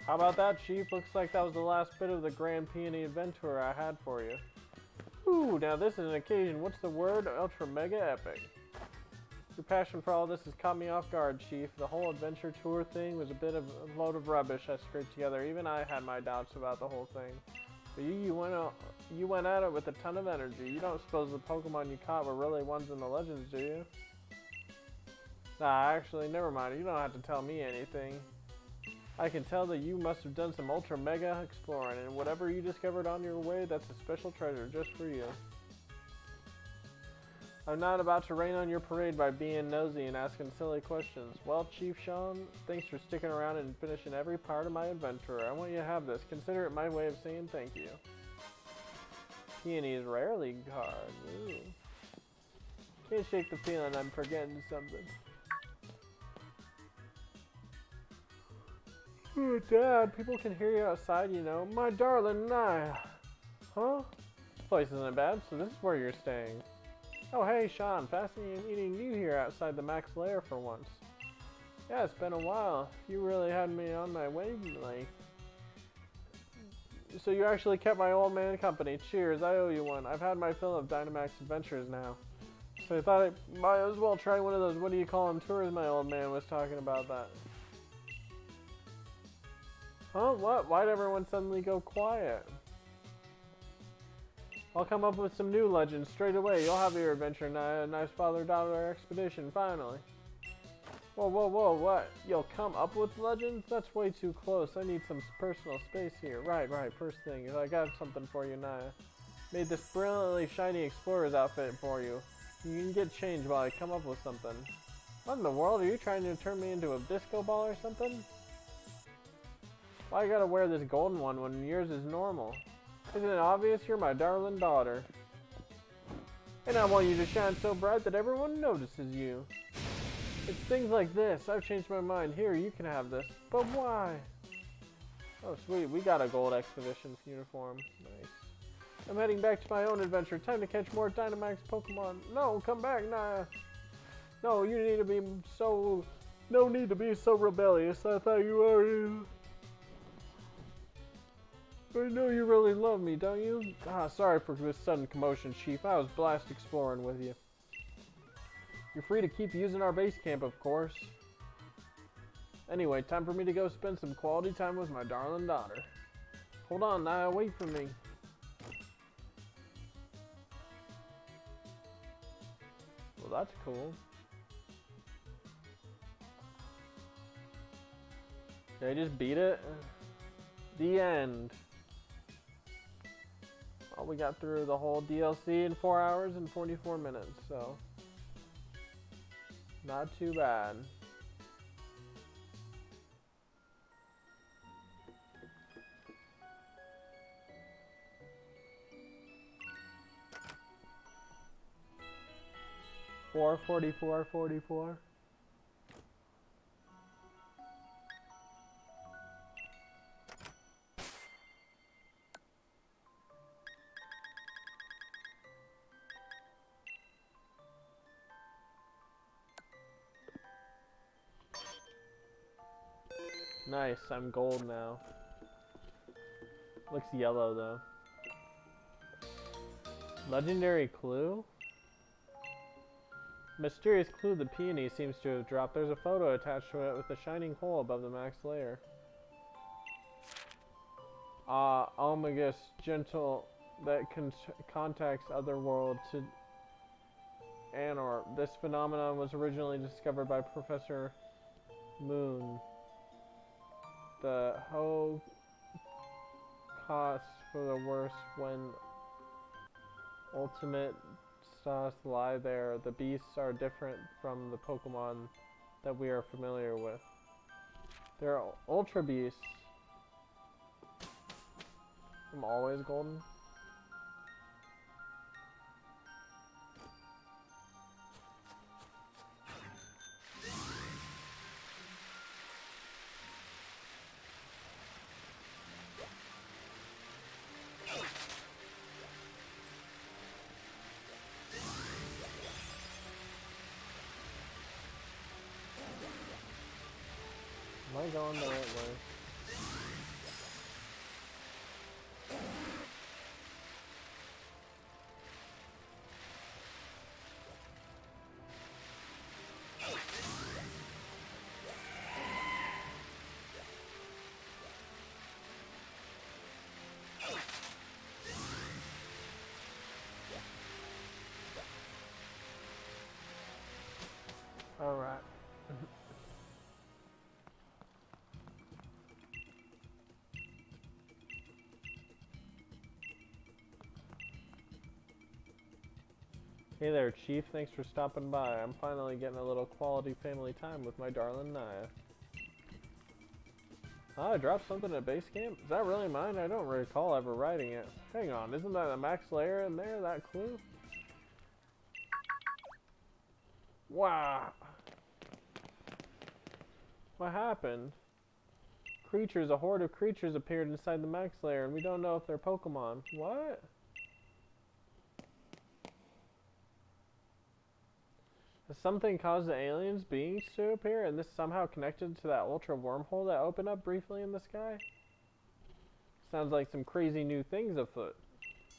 How about that, Chief? Looks like that was the last bit of the Grand Peony Adventure I had for you. Ooh, now this is an occasion. What's the word? Ultra Mega Epic. Your passion for all this has caught me off guard, Chief. The whole adventure tour thing was a bit of a load of rubbish I scraped together. Even I had my doubts about the whole thing. But you went at it with a ton of energy. You don't suppose the Pokemon you caught were really ones in the legends, do you? Nah, actually, never mind. You don't have to tell me anything. I can tell that you must have done some ultra mega exploring, and whatever you discovered on your way, that's a special treasure just for you. I'm not about to rain on your parade by being nosy and asking silly questions. Well, Chief Sean, thanks for sticking around and finishing every part of my adventure. I want you to have this. Consider it my way of saying thank you. Peony's Rare League card. Ooh. Can't shake the feeling I'm forgetting something. Oh, Dad, people can hear you outside, you know. My darling Naya. Huh? This place isn't bad, so this is where you're staying. Oh, hey, Sean. Fascinating meeting you here outside the Max Lair for once. Yeah, it's been a while. You really had me on my wavelength. So you actually kept my old man company. Cheers, I owe you one. I've had my fill of Dynamax adventures now. So I thought I might as well try one of those, what do you call them, tours my old man was talking about that. Huh? What? Why'd everyone suddenly go quiet? I'll come up with some new legends straight away. You'll have your adventure, Naya. A nice father-daughter expedition, finally. Whoa, whoa, whoa, what? You'll come up with legends? That's way too close. I need some personal space here. Right, first thing is I got something for you, Naya. Made this brilliantly shiny explorer's outfit for you. You can get changed while I come up with something. What in the world? Are you trying to turn me into a disco ball or something? Why I gotta wear this golden one when yours is normal? Isn't it obvious you're my darling daughter? And I want you to shine so bright that everyone notices you. It's things like this. I've changed my mind. Here, you can have this. But why? Oh, sweet. We got a gold expedition uniform. Nice. I'm heading back to my own adventure. Time to catch more Dynamax Pokemon. No, come back, Naya. No, you need to be so... No need to be so rebellious. I thought you already... I know you really love me, don't you? Ah, sorry for this sudden commotion, Chief. I was blast exploring with you. You're free to keep using our base camp, of course. Anyway, time for me to go spend some quality time with my darling daughter. Hold on, Naya, wait for me. Well, that's cool. Did I just beat it? The end. Well, we got through the whole DLC in 4 hours and 44 minutes, so... Not too bad. $444.44. Nice, I'm gold now. Looks yellow though. Legendary clue? Mysterious clue the peony seems to have dropped. There's a photo attached to it with a shining hole above the max layer. Omegas gentle that contacts other world to Anor. This phenomenon was originally discovered by Professor Moon. The hoe costs for the worst when ultimate stars lie there. The beasts are different from the Pokemon that we are familiar with. They're ultra beasts. I'm always golden. Am I going the right way? All right. Hey there, Chief. Thanks for stopping by. I'm finally getting a little quality family time with my darling Naya. Oh, I dropped something at base camp? Is that really mine? I don't recall ever writing it. Hang on, isn't that a max layer in there, that clue? Wow. What happened? Creatures, a horde of creatures appeared inside the max layer, and we don't know if they're Pokemon. What? Has something caused the aliens beings to appear, and this somehow connected to that ultra wormhole that opened up briefly in the sky? Sounds like some crazy new things afoot.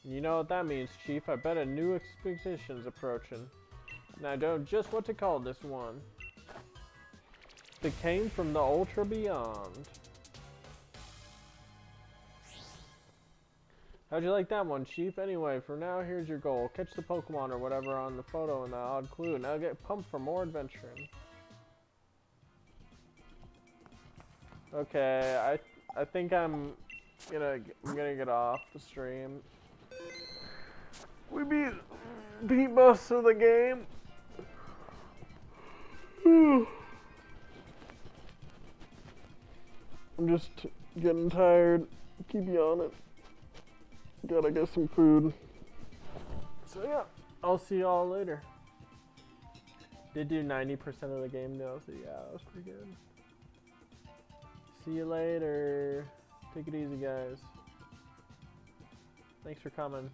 And you know what that means, Chief. I bet a new expedition's approaching. And I don't know just what to call this one. It came from the ultra beyond. How'd you like that one, Chief? Anyway, for now, here's your goal. Catch the Pokemon or whatever on the photo in that odd clue. Now get pumped for more adventuring. Okay, I think I'm gonna get off the stream. We beat most of the game. I'm just getting tired. Keep yawning. Gotta get some food. So yeah, I'll see y'all later. Did do 90% of the game though, so yeah, that was pretty good. See you later. Take it easy, guys. Thanks for coming.